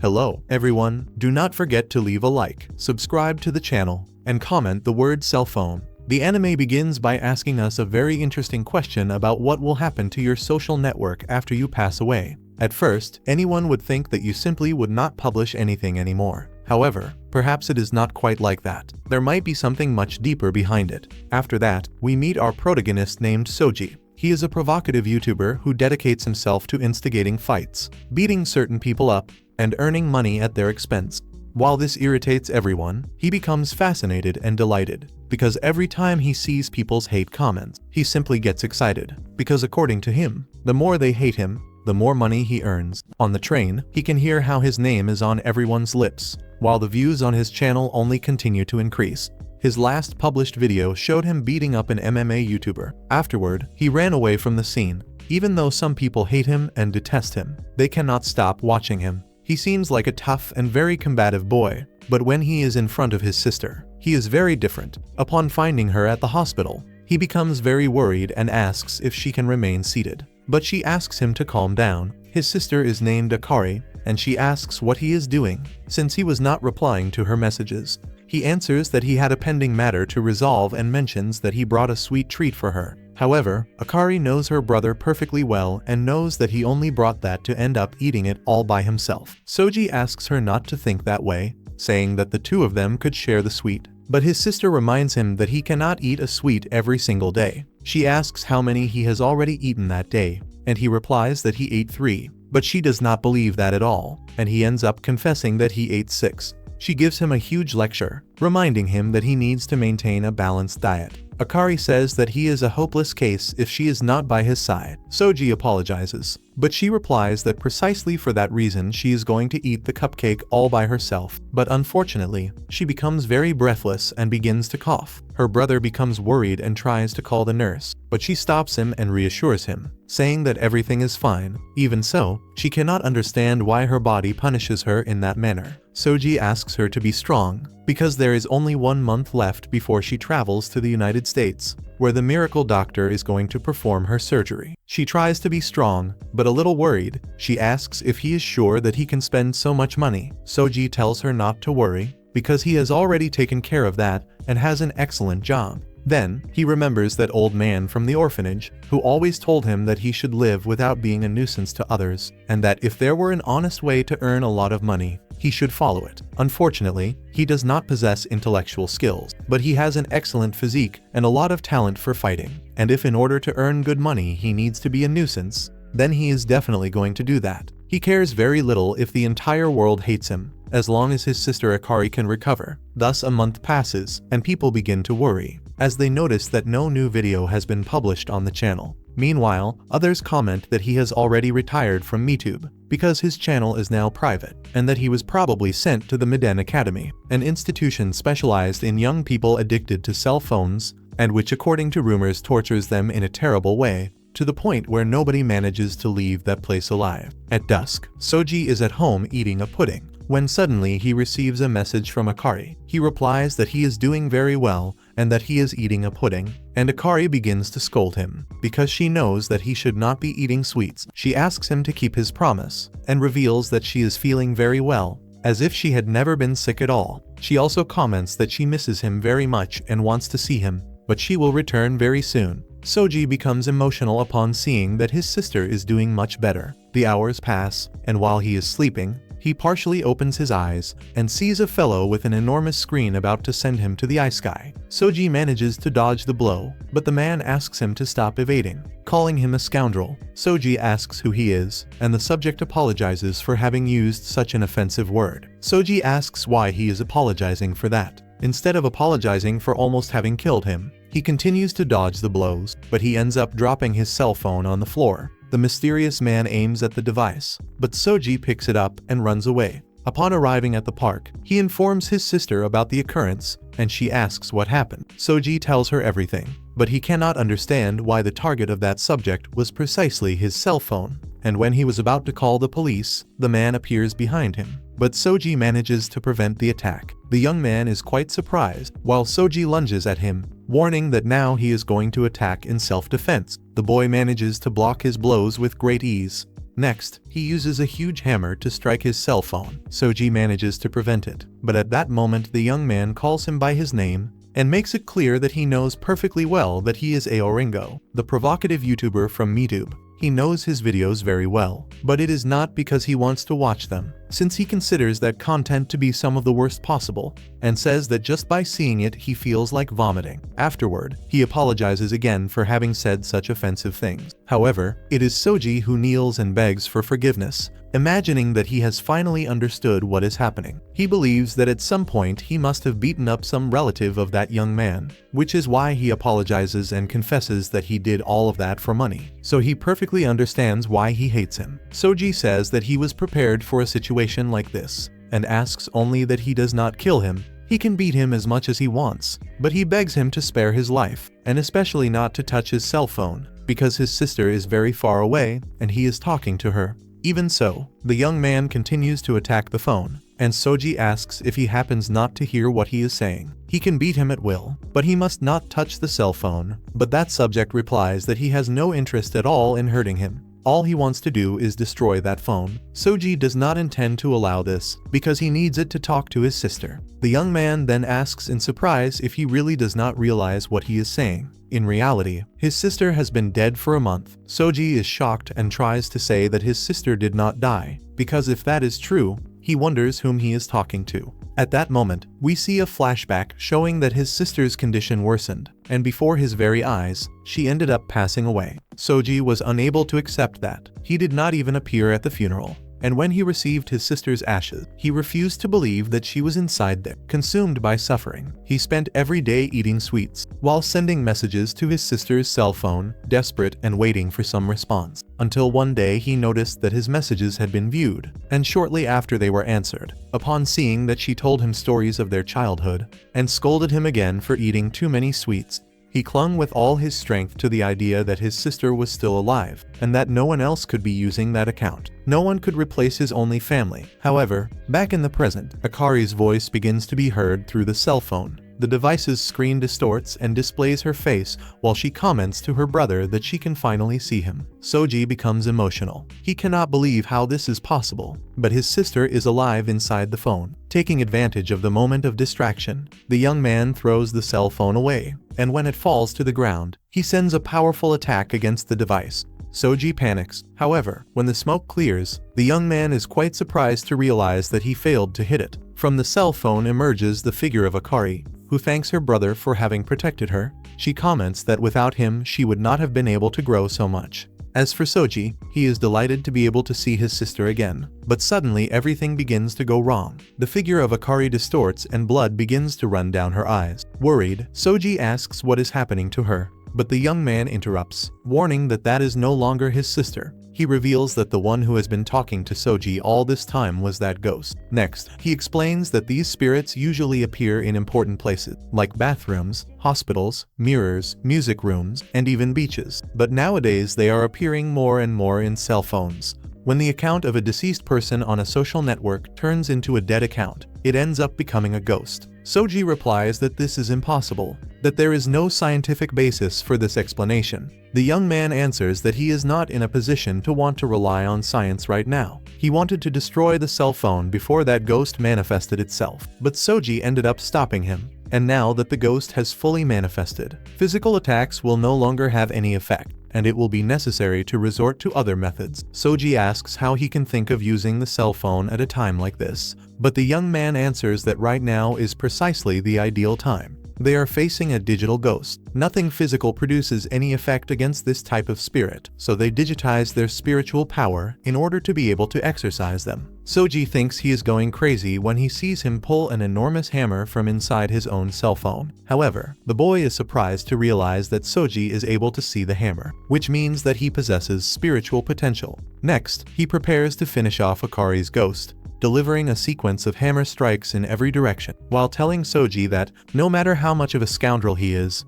Hello, everyone. Do not forget to leave a like, subscribe to the channel, and comment the word cell phone. The anime begins by asking us a very interesting question about what will happen to your social network after you pass away. At first, anyone would think that you simply would not publish anything anymore. However, perhaps it is not quite like that. There might be something much deeper behind it. After that, we meet our protagonist named Soji. He is a provocative YouTuber who dedicates himself to instigating fights, beating certain people up, and earning money at their expense. While this irritates everyone, he becomes fascinated and delighted, because every time he sees people's hate comments, he simply gets excited, because according to him, the more they hate him, the more money he earns. On the train, he can hear how his name is on everyone's lips, while the views on his channel only continue to increase. His last published video showed him beating up an MMA YouTuber. Afterward, he ran away from the scene. Even though some people hate him and detest him, they cannot stop watching him. He seems like a tough and very combative boy, but when he is in front of his sister, he is very different. Upon finding her at the hospital, he becomes very worried and asks if she can remain seated. But she asks him to calm down. His sister is named Akari, and she asks what he is doing, since he was not replying to her messages. He answers that he had a pending matter to resolve and mentions that he brought a sweet treat for her. However, Akari knows her brother perfectly well and knows that he only brought that to end up eating it all by himself. Soji asks her not to think that way, saying that the two of them could share the sweet. But his sister reminds him that he cannot eat a sweet every single day. She asks how many he has already eaten that day, and he replies that he ate 3. But she does not believe that at all, and he ends up confessing that he ate 6. She gives him a huge lecture, reminding him that he needs to maintain a balanced diet. Akari says that he is a hopeless case if she is not by his side. Soji apologizes, but she replies that precisely for that reason she is going to eat the cupcake all by herself. But unfortunately, she becomes very breathless and begins to cough. Her brother becomes worried and tries to call the nurse, but she stops him and reassures him, saying that everything is fine. Even so, she cannot understand why her body punishes her in that manner. Soji asks her to be strong, because there is only 1 month left before she travels to the United States, where the miracle doctor is going to perform her surgery. She tries to be strong, but a little worried. She asks if he is sure that he can spend so much money. Soji tells her not to worry, because he has already taken care of that and has an excellent job. Then, he remembers that old man from the orphanage, who always told him that he should live without being a nuisance to others, and that if there were an honest way to earn a lot of money, he should follow it. Unfortunately, he does not possess intellectual skills, but he has an excellent physique and a lot of talent for fighting. And if in order to earn good money he needs to be a nuisance, then he is definitely going to do that. He cares very little if the entire world hates him, as long as his sister Akari can recover. Thus a month passes, and people begin to worry, as they notice that no new video has been published on the channel. Meanwhile, others comment that he has already retired from MeTube, because his channel is now private, and that he was probably sent to the Miden Academy, an institution specialized in young people addicted to cell phones, and which according to rumors tortures them in a terrible way, to the point where nobody manages to leave that place alive. At dusk, Soji is at home eating a pudding, when suddenly he receives a message from Akari. He replies that he is doing very well and that he is eating a pudding, and Akari begins to scold him, because she knows that he should not be eating sweets. She asks him to keep his promise, and reveals that she is feeling very well, as if she had never been sick at all. She also comments that she misses him very much and wants to see him, but she will return very soon. Soji becomes emotional upon seeing that his sister is doing much better. The hours pass, and while he is sleeping, he partially opens his eyes and sees a fellow with an enormous screen about to send him to the ice sky. Soji manages to dodge the blow, but the man asks him to stop evading, calling him a scoundrel. Soji asks who he is, and the subject apologizes for having used such an offensive word. Soji asks why he is apologizing for that, instead of apologizing for almost having killed him. He continues to dodge the blows, but he ends up dropping his cell phone on the floor. The mysterious man aims at the device, but Soji picks it up and runs away. Upon arriving at the park, he informs his sister about the occurrence, and she asks what happened. Soji tells her everything, but he cannot understand why the target of that subject was precisely his cell phone. And when he was about to call the police, the man appears behind him. But Soji manages to prevent the attack. The young man is quite surprised, while Soji lunges at him, warning that now he is going to attack in self-defense. The boy manages to block his blows with great ease. Next, he uses a huge hammer to strike his cell phone. Soji manages to prevent it, but at that moment the young man calls him by his name and makes it clear that he knows perfectly well that he is Aoringo, the provocative YouTuber from MeTube. He knows his videos very well, but it is not because he wants to watch them, since he considers that content to be some of the worst possible, and says that just by seeing it he feels like vomiting. Afterward, he apologizes again for having said such offensive things. However, it is Soji who kneels and begs for forgiveness, imagining that he has finally understood what is happening. He believes that at some point he must have beaten up some relative of that young man, which is why he apologizes and confesses that he did all of that for money. So he perfectly understands why he hates him. Soji says that he was prepared for a situation like this, and asks only that he does not kill him. He can beat him as much as he wants, but he begs him to spare his life, and especially not to touch his cell phone, because his sister is very far away and he is talking to her. Even so, the young man continues to attack the phone, and Soji asks if he happens not to hear what he is saying. He can beat him at will, but he must not touch the cell phone, but that subject replies that he has no interest at all in hurting him. All he wants to do is destroy that phone. Soji does not intend to allow this, because he needs it to talk to his sister. The young man then asks in surprise if he really does not realize what he is saying. In reality, his sister has been dead for a month. Soji is shocked and tries to say that his sister did not die, because if that is true, he wonders whom he is talking to. At that moment, we see a flashback showing that his sister's condition worsened, and before his very eyes, she ended up passing away. Soji was unable to accept that. He did not even appear at the funeral. And when he received his sister's ashes, he refused to believe that she was inside there, consumed by suffering. He spent every day eating sweets, while sending messages to his sister's cell phone, desperate and waiting for some response. Until one day he noticed that his messages had been viewed, and shortly after they were answered, upon seeing that she told him stories of their childhood, and scolded him again for eating too many sweets. He clung with all his strength to the idea that his sister was still alive, and that no one else could be using that account. No one could replace his only family. However, back in the present, Akari's voice begins to be heard through the cell phone. The device's screen distorts and displays her face while she comments to her brother that she can finally see him. Soji becomes emotional. He cannot believe how this is possible, but his sister is alive inside the phone. Taking advantage of the moment of distraction, the young man throws the cell phone away, and when it falls to the ground, he sends a powerful attack against the device. Soji panics. However, when the smoke clears, the young man is quite surprised to realize that he failed to hit it. From the cell phone emerges the figure of Akari, who thanks her brother for having protected her. She comments that without him she would not have been able to grow so much. As for Soji, he is delighted to be able to see his sister again, but suddenly everything begins to go wrong. The figure of Akari distorts and blood begins to run down her eyes. Worried, Soji asks what is happening to her, but the young man interrupts, warning that that is no longer his sister. He reveals that the one who has been talking to Soji all this time was that ghost. Next, he explains that these spirits usually appear in important places, like bathrooms, hospitals, mirrors, music rooms, and even beaches. But nowadays they are appearing more and more in cell phones. When the account of a deceased person on a social network turns into a dead account, it ends up becoming a ghost. Soji replies that this is impossible, that there is no scientific basis for this explanation. The young man answers that he is not in a position to want to rely on science right now. He wanted to destroy the cell phone before that ghost manifested itself, but Soji ended up stopping him. And now that the ghost has fully manifested, physical attacks will no longer have any effect, and it will be necessary to resort to other methods. Soji asks how he can think of using the cell phone at a time like this, but the young man answers that right now is precisely the ideal time. They are facing a digital ghost. Nothing physical produces any effect against this type of spirit, so they digitize their spiritual power in order to be able to exercise them. Soji thinks he is going crazy when he sees him pull an enormous hammer from inside his own cell phone. However, the boy is surprised to realize that Soji is able to see the hammer, which means that he possesses spiritual potential. Next, he prepares to finish off Akari's ghost, delivering a sequence of hammer strikes in every direction, while telling Soji that, no matter how much of a scoundrel he is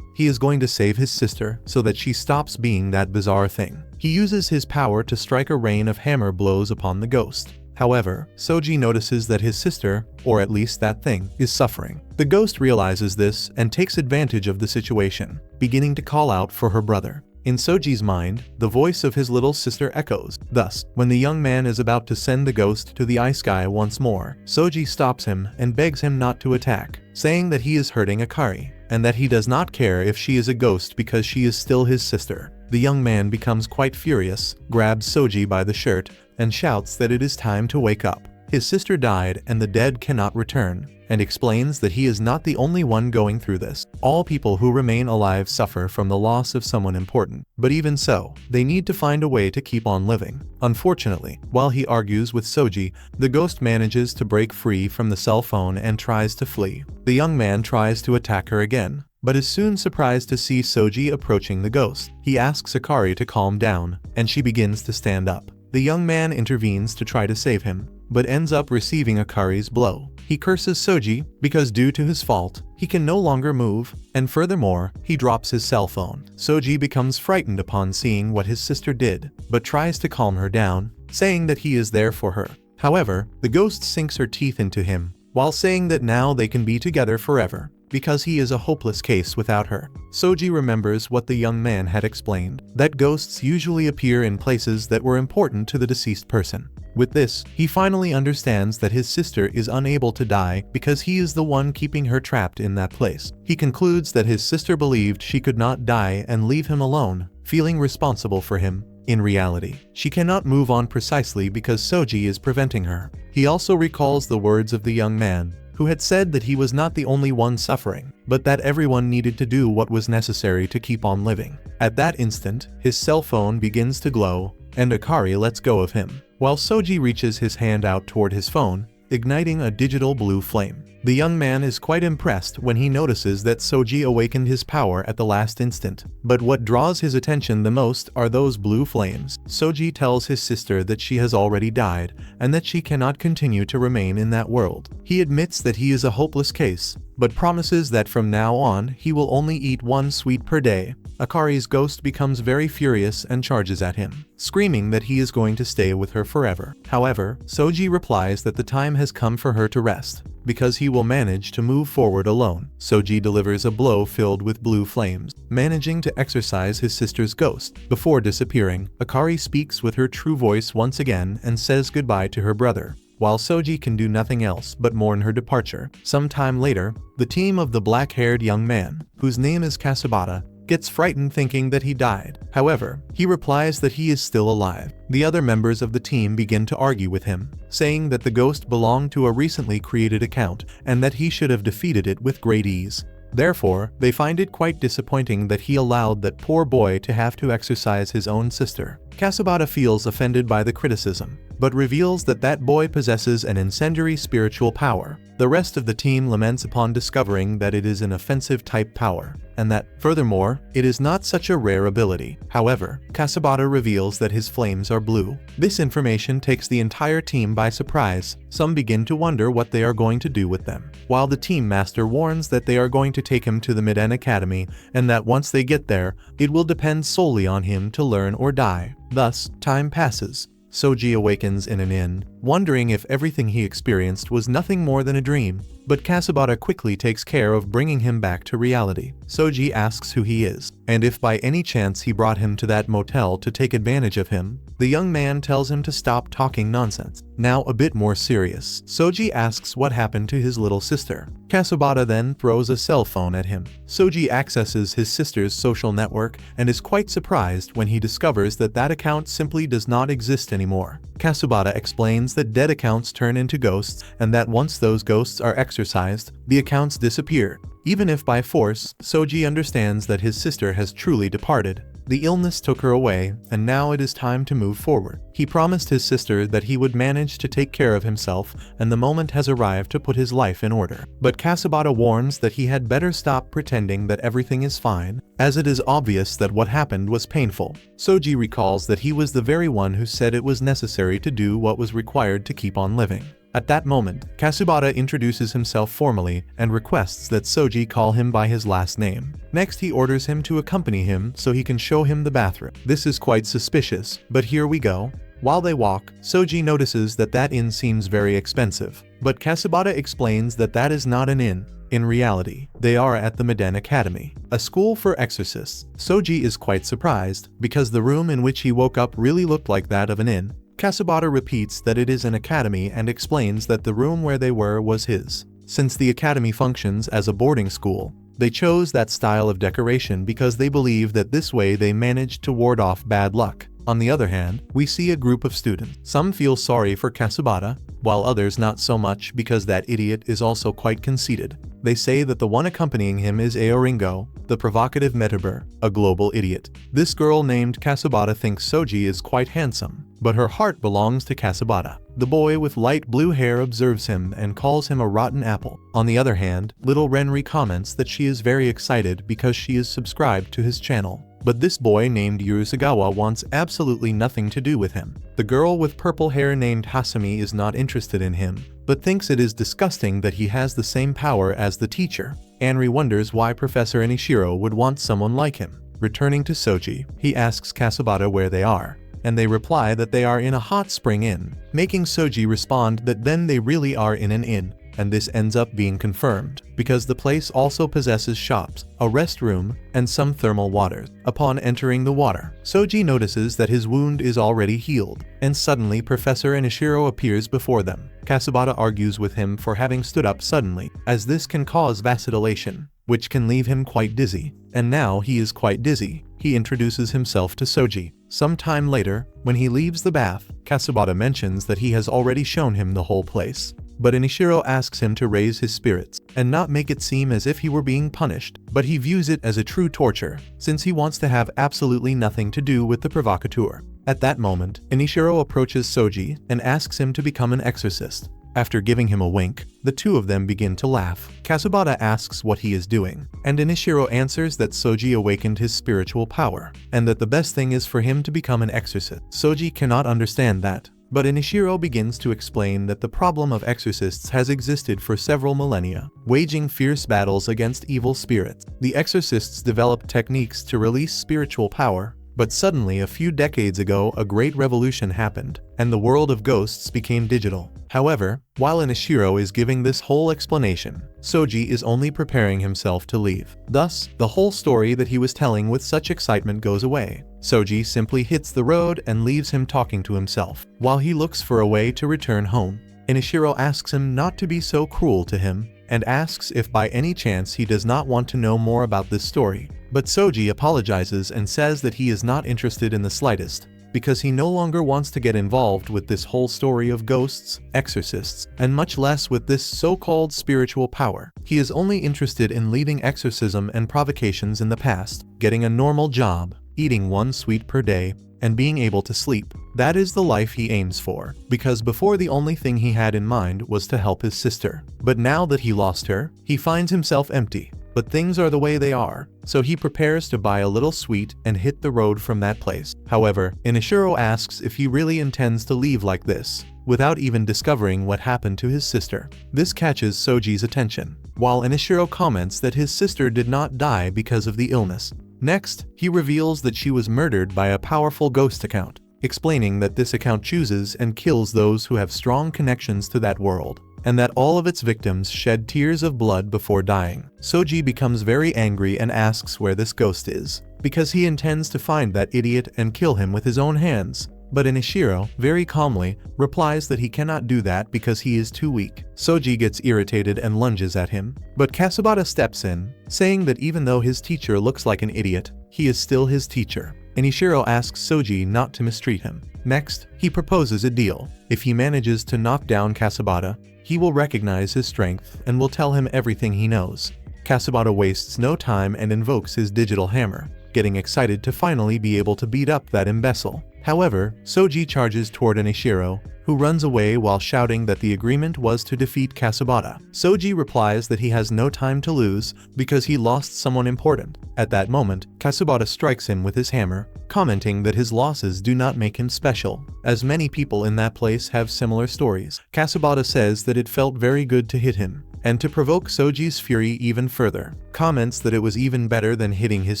going to save his sister so that she stops being that bizarre thing. He uses his power to strike a rain of hammer blows upon the ghost. However, Soji notices that his sister, or at least that thing, is suffering. The ghost realizes this and takes advantage of the situation, beginning to call out for her brother. In Soji's mind, the voice of his little sister echoes. Thus, when the young man is about to send the ghost to the ice sky once more, Soji stops him and begs him not to attack, saying that he is hurting Akari, and that he does not care if she is a ghost because she is still his sister. The young man becomes quite furious, grabs Soji by the shirt, and shouts that it is time to wake up. His sister died and the dead cannot return, and explains that he is not the only one going through this. All people who remain alive suffer from the loss of someone important, but even so, they need to find a way to keep on living. Unfortunately, while he argues with Soji, the ghost manages to break free from the cell phone and tries to flee. The young man tries to attack her again, but is soon surprised to see Soji approaching the ghost. He asks Akari to calm down, and she begins to stand up. The young man intervenes to try to save him, but ends up receiving Akari's blow. He curses Soji because due to his fault, he can no longer move, and furthermore, he drops his cell phone. Soji becomes frightened upon seeing what his sister did, but tries to calm her down, saying that he is there for her. However, the ghost sinks her teeth into him, while saying that now they can be together forever, because he is a hopeless case without her. Soji remembers what the young man had explained, that ghosts usually appear in places that were important to the deceased person. With this, he finally understands that his sister is unable to die because he is the one keeping her trapped in that place. He concludes that his sister believed she could not die and leave him alone, feeling responsible for him. In reality, she cannot move on precisely because Soji is preventing her. He also recalls the words of the young man, who had said that he was not the only one suffering, but that everyone needed to do what was necessary to keep on living. At that instant, his cell phone begins to glow, and Akari lets go of him, while Soji reaches his hand out toward his phone, igniting a digital blue flame. The young man is quite impressed when he notices that Soji awakened his power at the last instant. But what draws his attention the most are those blue flames. Soji tells his sister that she has already died, and that she cannot continue to remain in that world. He admits that he is a hopeless case, but promises that from now on he will only eat one sweet per day. Akari's ghost becomes very furious and charges at him, screaming that he is going to stay with her forever. However, Soji replies that the time has come for her to rest, because he will manage to move forward alone. Soji delivers a blow filled with blue flames, managing to exorcise his sister's ghost. Before disappearing, Akari speaks with her true voice once again and says goodbye to her brother, while Soji can do nothing else but mourn her departure. Some time later, the team of the black-haired young man, whose name is Kasabata, gets frightened thinking that he died. However, he replies that he is still alive. The other members of the team begin to argue with him, saying that the ghost belonged to a recently created account and that he should have defeated it with great ease. Therefore, they find it quite disappointing that he allowed that poor boy to have to exorcise his own sister. Kasabata feels offended by the criticism, but reveals that that boy possesses an incendiary spiritual power. The rest of the team laments upon discovering that it is an offensive type power, and that, furthermore, it is not such a rare ability. However, Kasabata reveals that his flames are blue. This information takes the entire team by surprise. Some begin to wonder what they are going to do with them, while the team master warns that they are going to take him to the Miden Academy, and that once they get there, it will depend solely on him to learn or die. Thus, time passes. Soji awakens in an inn, wondering if everything he experienced was nothing more than a dream, but Kasabata quickly takes care of bringing him back to reality. Soji asks who he is, and if by any chance he brought him to that motel to take advantage of him. The young man tells him to stop talking nonsense. Now a bit more serious, Soji asks what happened to his little sister. Kasabata then throws a cell phone at him. Soji accesses his sister's social network and is quite surprised when he discovers that that account simply does not exist anymore. Kasabata explains that dead accounts turn into ghosts and that once those ghosts are exorcised, the accounts disappear. Even if by force, Soji understands that his sister has truly departed. The illness took her away, and now it is time to move forward. He promised his sister that he would manage to take care of himself, and the moment has arrived to put his life in order. But Kasabata warns that he had better stop pretending that everything is fine, as it is obvious that what happened was painful. Soji recalls that he was the very one who said it was necessary to do what was required to keep on living. At that moment, Kasabata introduces himself formally and requests that Soji call him by his last name. Next, he orders him to accompany him so he can show him the bathroom. This is quite suspicious, but here we go. While they walk, Soji notices that that inn seems very expensive, but Kasabata explains that that is not an inn. In reality, they are at the Miden Academy, a school for exorcists. Soji is quite surprised, because the room in which he woke up really looked like that of an inn. Kasabata repeats that it is an academy and explains that the room where they were was his. Since the academy functions as a boarding school, they chose that style of decoration because they believe that this way they managed to ward off bad luck. On the other hand, we see a group of students. Some feel sorry for Kasabata, while others not so much because that idiot is also quite conceited. They say that the one accompanying him is Aoringo, the provocative metaber, a global idiot. This girl named Kasabata thinks Soji is quite handsome, but her heart belongs to Kasabata. The boy with light blue hair observes him and calls him a rotten apple. On the other hand, little Renri comments that she is very excited because she is subscribed to his channel. But this boy named Yurusagawa wants absolutely nothing to do with him. The girl with purple hair named Hasumi is not interested in him, but thinks it is disgusting that he has the same power as the teacher. Anri wonders why Professor Inishiro would want someone like him. Returning to Soji, he asks Kasabata where they are, and they reply that they are in a hot spring inn, making Soji respond that then they really are in an inn. And this ends up being confirmed, because the place also possesses shops, a restroom, and some thermal waters. Upon entering the water, Soji notices that his wound is already healed, and suddenly Professor Inishiro appears before them. Kasabata argues with him for having stood up suddenly, as this can cause vacillation, which can leave him quite dizzy. And now he is quite dizzy. He introduces himself to Soji. Some time later, when he leaves the bath, Kasabata mentions that he has already shown him the whole place. But Inishiro asks him to raise his spirits, and not make it seem as if he were being punished, but he views it as a true torture, since he wants to have absolutely nothing to do with the provocateur. At that moment, Inishiro approaches Soji and asks him to become an exorcist. After giving him a wink, the two of them begin to laugh. Kasabata asks what he is doing, and Inishiro answers that Soji awakened his spiritual power, and that the best thing is for him to become an exorcist. Soji cannot understand that. But Inishiro begins to explain that the problem of exorcists has existed for several millennia, waging fierce battles against evil spirits. The exorcists developed techniques to release spiritual power, but suddenly a few decades ago a great revolution happened, and the world of ghosts became digital. However, while Inishiro is giving this whole explanation, Soji is only preparing himself to leave. Thus, the whole story that he was telling with such excitement goes away. Soji simply hits the road and leaves him talking to himself, while he looks for a way to return home. Inishiro asks him not to be so cruel to him, and asks if by any chance he does not want to know more about this story. But Soji apologizes and says that he is not interested in the slightest, because he no longer wants to get involved with this whole story of ghosts, exorcists, and much less with this so-called spiritual power. He is only interested in leaving exorcism and provocations in the past, getting a normal job, eating one sweet per day, and being able to sleep. That is the life he aims for, because before the only thing he had in mind was to help his sister. But now that he lost her, he finds himself empty. But things are the way they are, so he prepares to buy a little sweet and hit the road from that place. However, Inishiro asks if he really intends to leave like this, without even discovering what happened to his sister. This catches Soji's attention, while Inishiro comments that his sister did not die because of the illness. Next, he reveals that she was murdered by a powerful ghost account, explaining that this account chooses and kills those who have strong connections to that world, and that all of its victims shed tears of blood before dying. Soji becomes very angry and asks where this ghost is, because he intends to find that idiot and kill him with his own hands. But Inishiro, very calmly, replies that he cannot do that because he is too weak. Soji gets irritated and lunges at him, but Kasabata steps in, saying that even though his teacher looks like an idiot, he is still his teacher. Inishiro asks Soji not to mistreat him. Next, he proposes a deal. If he manages to knock down Kasabata, he will recognize his strength and will tell him everything he knows. Kasabata wastes no time and invokes his digital hammer, getting excited to finally be able to beat up that imbecile. However, Soji charges toward Inishiro, who runs away while shouting that the agreement was to defeat Kasabata. Soji replies that he has no time to lose because he lost someone important. At that moment, Kasabata strikes him with his hammer, commenting that his losses do not make him special, as many people in that place have similar stories. Kasabata says that it felt very good to hit him, and to provoke Soji's fury even further, comments that it was even better than hitting his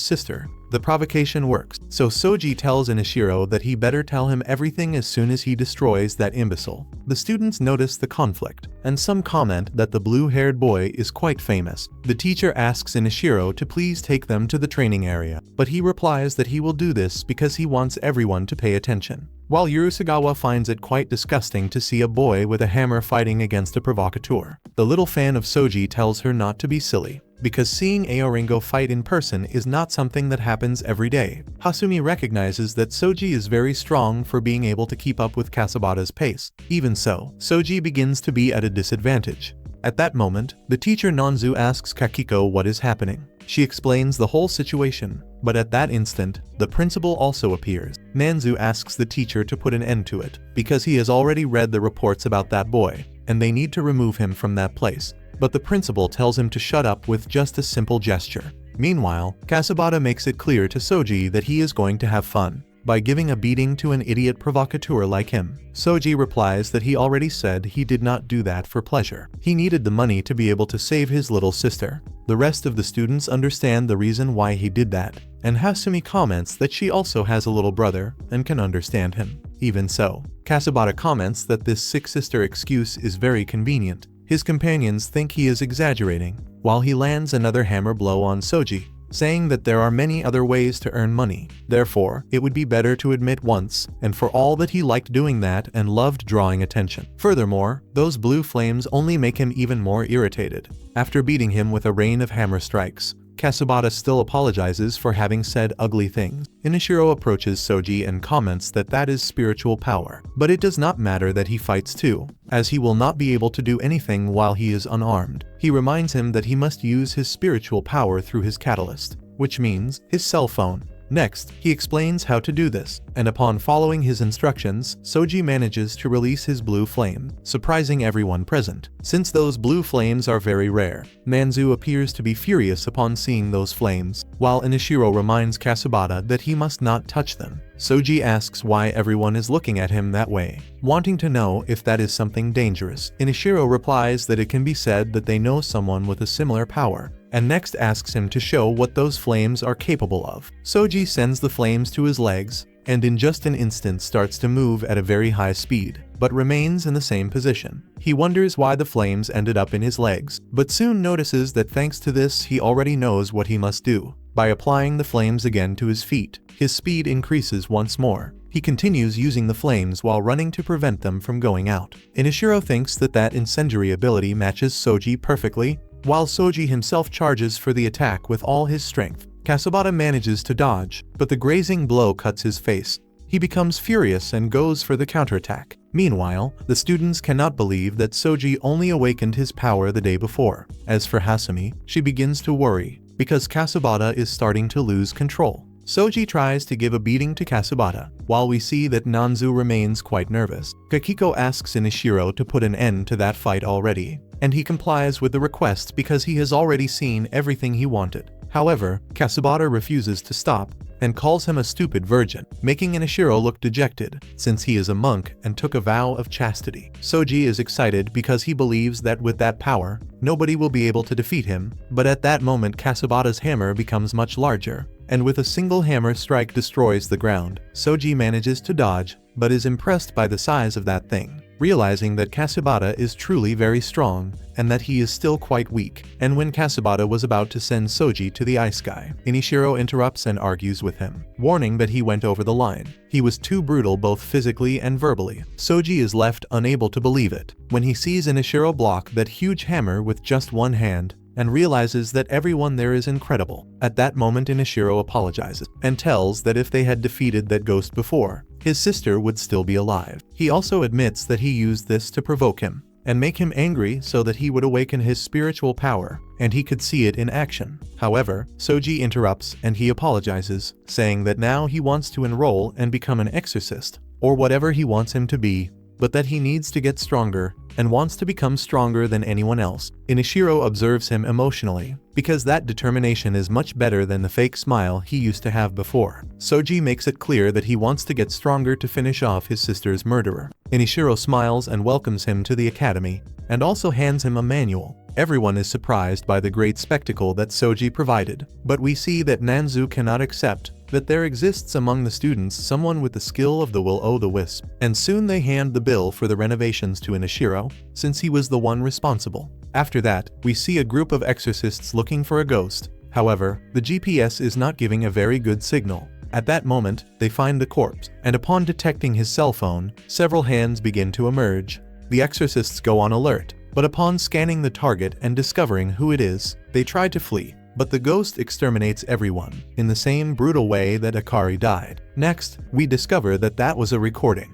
sister. The provocation works, so Soji tells Inashiro that he better tell him everything as soon as he destroys that imbecile. The students notice the conflict, and some comment that the blue-haired boy is quite famous. The teacher asks Inashiro to please take them to the training area, but he replies that he will do this because he wants everyone to pay attention. While Urusagawa finds it quite disgusting to see a boy with a hammer fighting against a provocateur, the little fan of Soji tells her not to be silly, because seeing Aoringo fight in person is not something that happens every day. Hasumi recognizes that Soji is very strong for being able to keep up with Kasabata's pace. Even so, Soji begins to be at a disadvantage. At that moment, the teacher Nanzu asks Kakiko what is happening. She explains the whole situation, but at that instant, the principal also appears. Nanzu asks the teacher to put an end to it, because he has already read the reports about that boy, and they need to remove him from that place. But the principal tells him to shut up with just a simple gesture. Meanwhile, Kasabata makes it clear to Soji that he is going to have fun by giving a beating to an idiot provocateur like him. Soji replies that he already said he did not do that for pleasure. He needed the money to be able to save his little sister. The rest of the students understand the reason why he did that, and Hasumi comments that she also has a little brother and can understand him. Even so, Kasabata comments that this sick sister excuse is very convenient. His companions think he is exaggerating, while he lands another hammer blow on Soji, saying that there are many other ways to earn money. Therefore, it would be better to admit once and for all that he liked doing that and loved drawing attention. Furthermore, those blue flames only make him even more irritated. After beating him with a rain of hammer strikes, Kasabata still apologizes for having said ugly things. Inashiro approaches Soji and comments that that is spiritual power. But it does not matter that he fights too, as he will not be able to do anything while he is unarmed. He reminds him that he must use his spiritual power through his catalyst, which means his cell phone. Next, he explains how to do this, and upon following his instructions, Soji manages to release his blue flame, surprising everyone present. Since those blue flames are very rare, Nanzu appears to be furious upon seeing those flames, while Inashiro reminds Kasabata that he must not touch them. Soji asks why everyone is looking at him that way, wanting to know if that is something dangerous. Inashiro replies that it can be said that they know someone with a similar power, and next asks him to show what those flames are capable of. Soji sends the flames to his legs, and in just an instant starts to move at a very high speed, but remains in the same position. He wonders why the flames ended up in his legs, but soon notices that thanks to this he already knows what he must do. By applying the flames again to his feet, his speed increases once more. He continues using the flames while running to prevent them from going out. Inashiro thinks that that incendiary ability matches Soji perfectly, while Soji himself charges for the attack with all his strength. Kasabata manages to dodge, but the grazing blow cuts his face. He becomes furious and goes for the counterattack. Meanwhile, the students cannot believe that Soji only awakened his power the day before. As for Hasumi, she begins to worry, because Kasabata is starting to lose control. Soji tries to give a beating to Kasabata, while we see that Nanzu remains quite nervous. Kakiko asks Inashiro to put an end to that fight already, and he complies with the request because he has already seen everything he wanted. However, Kasabata refuses to stop and calls him a stupid virgin, making Inashiro look dejected, since he is a monk and took a vow of chastity. Soji is excited because he believes that with that power, nobody will be able to defeat him, but at that moment Kasabata's hammer becomes much larger, and with a single hammer strike destroys the ground. Soji manages to dodge, but is impressed by the size of that thing, realizing that Kasabata is truly very strong, and that he is still quite weak. And when Kasabata was about to send Soji to the ice sky, Inashiro interrupts and argues with him, warning that he went over the line. He was too brutal both physically and verbally. Soji is left unable to believe it, when he sees Inashiro block that huge hammer with just one hand, and realizes that everyone there is incredible. At that moment Inashiro apologizes, and tells that if they had defeated that ghost before, his sister would still be alive. He also admits that he used this to provoke him, and make him angry so that he would awaken his spiritual power, and he could see it in action. However, Soji interrupts and he apologizes, saying that now he wants to enroll and become an exorcist, or whatever he wants him to be, but that he needs to get stronger, and wants to become stronger than anyone else. Inashiro observes him emotionally, because that determination is much better than the fake smile he used to have before. Soji makes it clear that he wants to get stronger to finish off his sister's murderer. Inashiro smiles and welcomes him to the academy, and also hands him a manual. Everyone is surprised by the great spectacle that Soji provided, but we see that Nanzu cannot accept that there exists among the students someone with the skill of the will-o'-the-wisp, and soon they hand the bill for the renovations to Inishiro, since he was the one responsible. After that, we see a group of exorcists looking for a ghost. However, the GPS is not giving a very good signal. At that moment, they find the corpse, and upon detecting his cell phone, several hands begin to emerge. The exorcists go on alert, but upon scanning the target and discovering who it is, they try to flee. But the ghost exterminates everyone, in the same brutal way that Akari died. Next, we discover that that was a recording.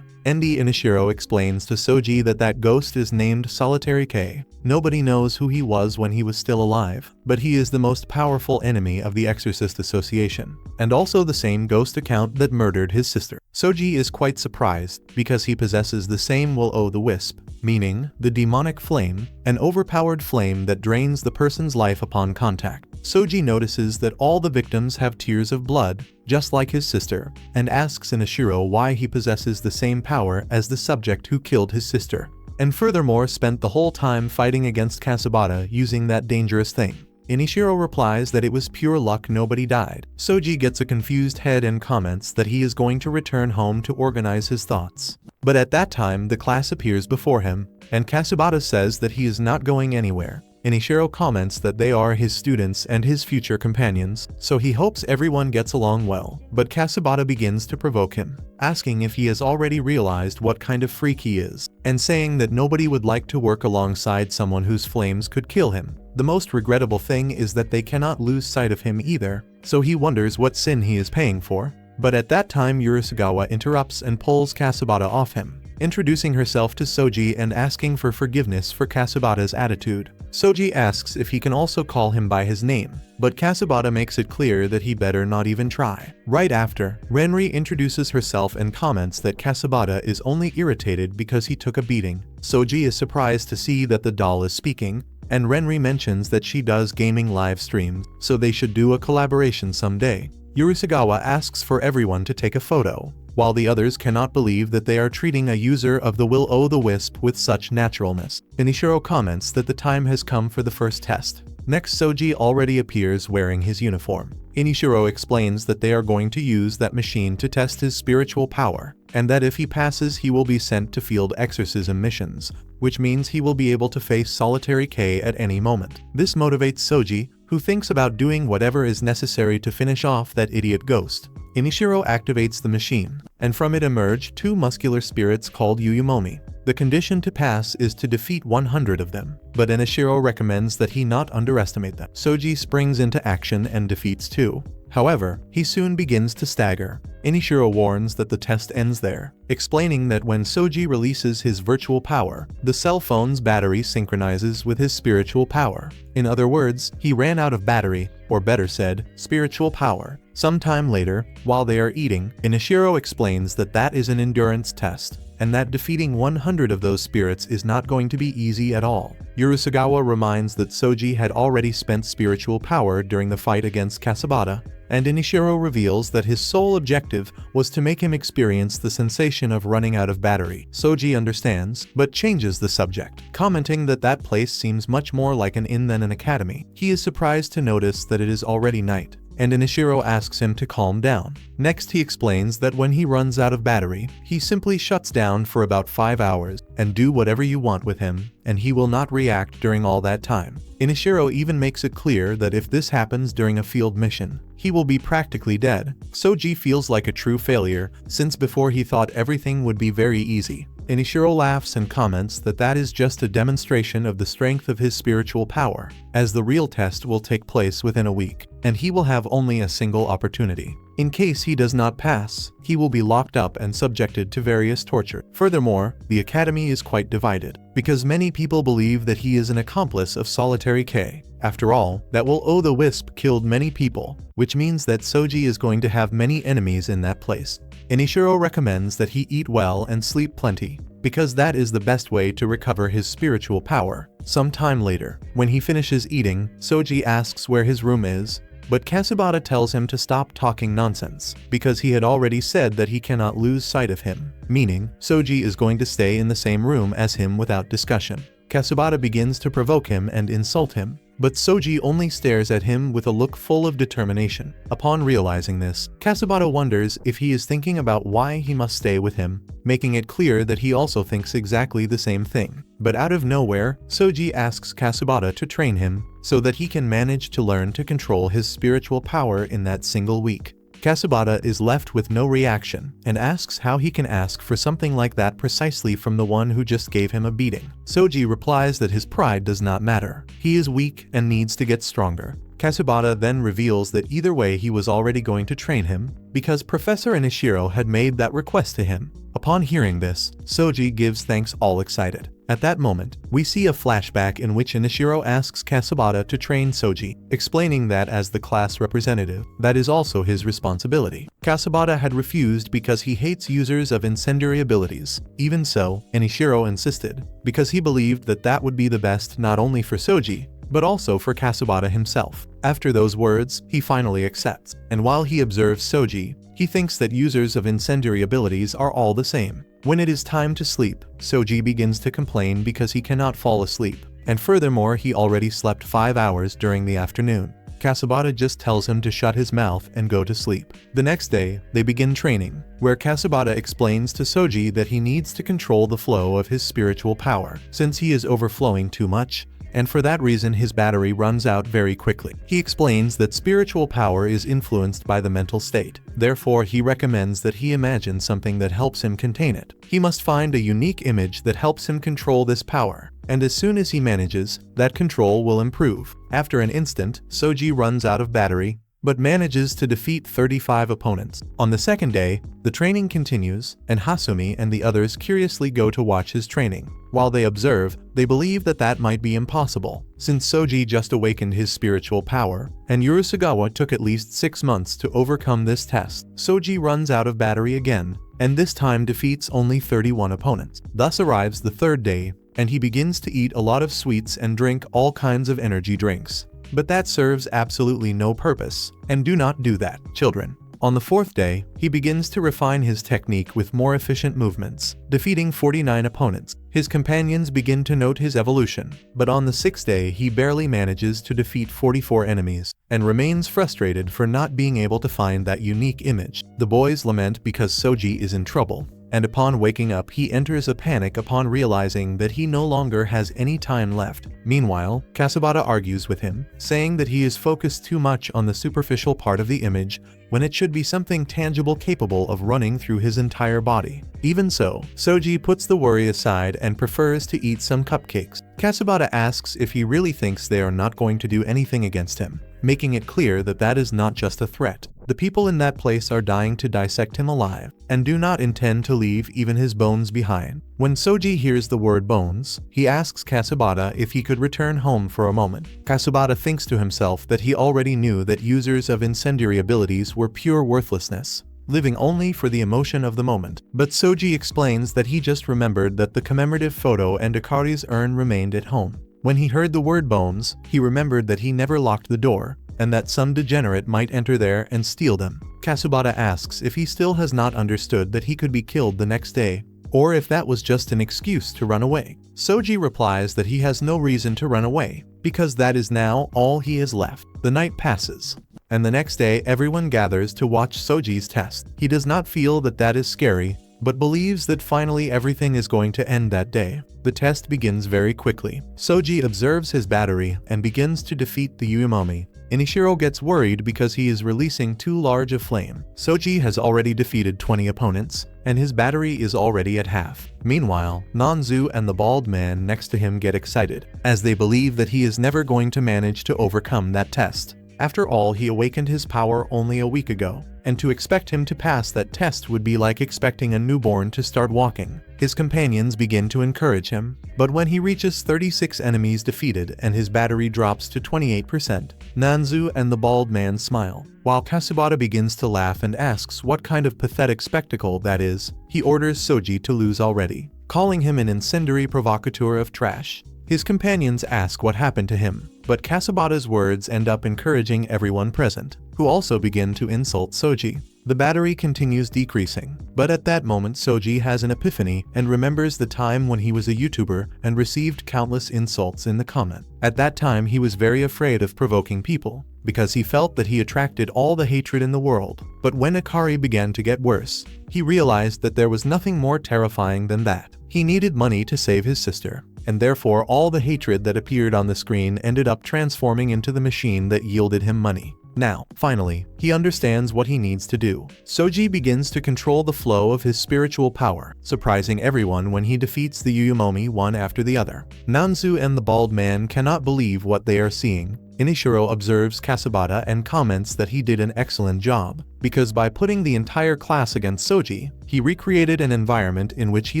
Andy Inishiro explains to Soji that ghost is named Solitary K. Nobody knows who he was when he was still alive, but he is the most powerful enemy of the Exorcist Association, and also the same ghost account that murdered his sister. Soji is quite surprised, because he possesses the same will-o'-the-wisp, meaning the demonic flame, an overpowered flame that drains the person's life upon contact. Soji notices that all the victims have tears of blood, just like his sister, and asks Inishiro why he possesses the same power as the subject who killed his sister, and furthermore spent the whole time fighting against Kasabata using that dangerous thing. Inishiro replies that it was pure luck nobody died. Soji gets a confused head and comments that he is going to return home to organize his thoughts. But at that time the class appears before him, and Kasabata says that he is not going anywhere. Inishiro comments that they are his students and his future companions, so he hopes everyone gets along well. But Kasabata begins to provoke him, asking if he has already realized what kind of freak he is, and saying that nobody would like to work alongside someone whose flames could kill him. The most regrettable thing is that they cannot lose sight of him either, so he wonders what sin he is paying for. But at that time Urisugawa interrupts and pulls Kasabata off him, introducing herself to Soji and asking for forgiveness for Kasabata's attitude. Soji asks if he can also call him by his name, but Kasabata makes it clear that he better not even try. Right after, Renri introduces herself and comments that Kasabata is only irritated because he took a beating. Soji is surprised to see that the doll is speaking, and Renri mentions that she does gaming live streams, so they should do a collaboration someday. Urisugawa asks for everyone to take a photo, while the others cannot believe that they are treating a user of the will-o'-the-wisp with such naturalness. Inishiro comments that the time has come for the first test. Next, Soji already appears wearing his uniform. Inishiro explains that they are going to use that machine to test his spiritual power, and that if he passes he will be sent to field exorcism missions, which means he will be able to face Solitary K at any moment. This motivates Soji, who thinks about doing whatever is necessary to finish off that idiot ghost. Inishiro activates the machine, and from it emerge two muscular spirits called Yuyumomi. The condition to pass is to defeat 100 of them, but Inishiro recommends that he not underestimate them. Soji springs into action and defeats two. However, he soon begins to stagger. Inishiro warns that the test ends there, explaining that when Soji releases his virtual power, the cell phone's battery synchronizes with his spiritual power. In other words, he ran out of battery, or better said, spiritual power. Sometime later, while they are eating, Inishiro explains that that is an endurance test, and that defeating 100 of those spirits is not going to be easy at all. Urisugawa reminds that Soji had already spent spiritual power during the fight against Kasabata, and Inishiro reveals that his sole objective was to make him experience the sensation of running out of battery. Soji understands, but changes the subject, commenting that that place seems much more like an inn than an academy. He is surprised to notice that it is already night, and Inishiro asks him to calm down. Next, he explains that when he runs out of battery, he simply shuts down for about 5 hours, and do whatever you want with him, and he will not react during all that time. Inishiro even makes it clear that if this happens during a field mission, he will be practically dead. Soji feels like a true failure, since before he thought everything would be very easy. Inishiro laughs and comments that that is just a demonstration of the strength of his spiritual power, as the real test will take place within a week, and he will have only a single opportunity. In case he does not pass, he will be locked up and subjected to various torture. Furthermore, the academy is quite divided, because many people believe that he is an accomplice of Solitary K. After all, that will-o'-the-wisp killed many people, which means that Soji is going to have many enemies in that place. Inishiro recommends that he eat well and sleep plenty, because that is the best way to recover his spiritual power. Some time later, when he finishes eating, Soji asks where his room is, but Kasabata tells him to stop talking nonsense, because he had already said that he cannot lose sight of him, meaning Soji is going to stay in the same room as him without discussion. Kasubata begins to provoke him and insult him, but Soji only stares at him with a look full of determination. Upon realizing this, Kasubata wonders if he is thinking about why he must stay with him, making it clear that he also thinks exactly the same thing. But out of nowhere, Soji asks Kasubata to train him, so that he can manage to learn to control his spiritual power in that single week. Kasubata is left with no reaction, and asks how he can ask for something like that precisely from the one who just gave him a beating. Soji replies that his pride does not matter. He is weak and needs to get stronger. Kasubata then reveals that either way he was already going to train him, because Professor Inishiro had made that request to him. Upon hearing this, Soji gives thanks all excited. At that moment, we see a flashback in which Inishiro asks Kasubata to train Soji, explaining that as the class representative, that is also his responsibility. Kasubata had refused because he hates users of incendiary abilities. Even so, Inishiro insisted, because he believed that that would be the best not only for Soji, but also for Kasubata himself. After those words, he finally accepts, and while he observes Soji, he thinks that users of incendiary abilities are all the same. When it is time to sleep, Soji begins to complain because he cannot fall asleep, and furthermore he already slept 5 hours during the afternoon. Kasubata just tells him to shut his mouth and go to sleep. The next day, they begin training, where Kasubata explains to Soji that he needs to control the flow of his spiritual power, since he is overflowing too much, and for that reason his battery runs out very quickly. He explains that spiritual power is influenced by the mental state. Therefore, he recommends that he imagine something that helps him contain it. He must find a unique image that helps him control this power, and as soon as he manages, that control will improve. After an instant, Soji runs out of battery, but manages to defeat 35 opponents. On the second day, the training continues, and Hasumi and the others curiously go to watch his training. While they observe, they believe that that might be impossible, since Soji just awakened his spiritual power, and Urusagawa took at least 6 months to overcome this test. Soji runs out of battery again, and this time defeats only 31 opponents. Thus arrives the third day, and he begins to eat a lot of sweets and drink all kinds of energy drinks. But that serves absolutely no purpose, and do not do that, children. On the fourth day, he begins to refine his technique with more efficient movements, defeating 49 opponents. His companions begin to note his evolution, but on the sixth day he barely manages to defeat 44 enemies, and remains frustrated for not being able to find that unique image. The boys lament because Soji is in trouble, and upon waking up he enters a panic upon realizing that he no longer has any time left. Meanwhile, Kasubata argues with him, saying that he is focused too much on the superficial part of the image, when it should be something tangible capable of running through his entire body. Even so, Soji puts the worry aside and prefers to eat some cupcakes. Kasubata asks if he really thinks they are not going to do anything against him, making it clear that that is not just a threat. The people in that place are dying to dissect him alive, and do not intend to leave even his bones behind. When Soji hears the word bones, he asks Kasubata if he could return home for a moment. Kasubata thinks to himself that he already knew that users of incendiary abilities were pure worthlessness, living only for the emotion of the moment. But Soji explains that he just remembered that the commemorative photo and Akari's urn remained at home. When he heard the word bones, he remembered that he never locked the door, and that some degenerate might enter there and steal them. Kasubata asks if he still has not understood that he could be killed the next day, or if that was just an excuse to run away. Soji replies that he has no reason to run away, because that is now all he has left. The night passes, and the next day everyone gathers to watch Soji's test. He does not feel that that is scary, but believes that finally everything is going to end that day. The test begins very quickly. Soji observes his battery and begins to defeat the Yuyamami. Inishiro gets worried because he is releasing too large a flame. Soji has already defeated 20 opponents, and his battery is already at half. Meanwhile, Nanzu and the bald man next to him get excited, as they believe that he is never going to manage to overcome that test. After all, he awakened his power only a week ago, and to expect him to pass that test would be like expecting a newborn to start walking. His companions begin to encourage him, but when he reaches 36 enemies defeated and his battery drops to 28%, Nanzu and the bald man smile. While Kasubata begins to laugh and asks what kind of pathetic spectacle that is, he orders Soji to lose already, calling him an incendiary provocateur of trash. His companions ask what happened to him, but Kasubata's words end up encouraging everyone present, who also begin to insult Soji. the battery continues decreasing. But at that moment Soji has an epiphany and remembers the time when he was a YouTuber and received countless insults in the comment. At that time he was very afraid of provoking people, because he felt that he attracted all the hatred in the world. But when Akari began to get worse, he realized that there was nothing more terrifying than that. He needed money to save his sister, and therefore all the hatred that appeared on the screen ended up transforming into the machine that yielded him money. Now, finally, he understands what he needs to do. Soji begins to control the flow of his spiritual power, surprising everyone when he defeats the Yuumomi one after the other. Nanzu and the bald man cannot believe what they are seeing. Inishiro observes Kasabata and comments that he did an excellent job, because by putting the entire class against Soji, he recreated an environment in which he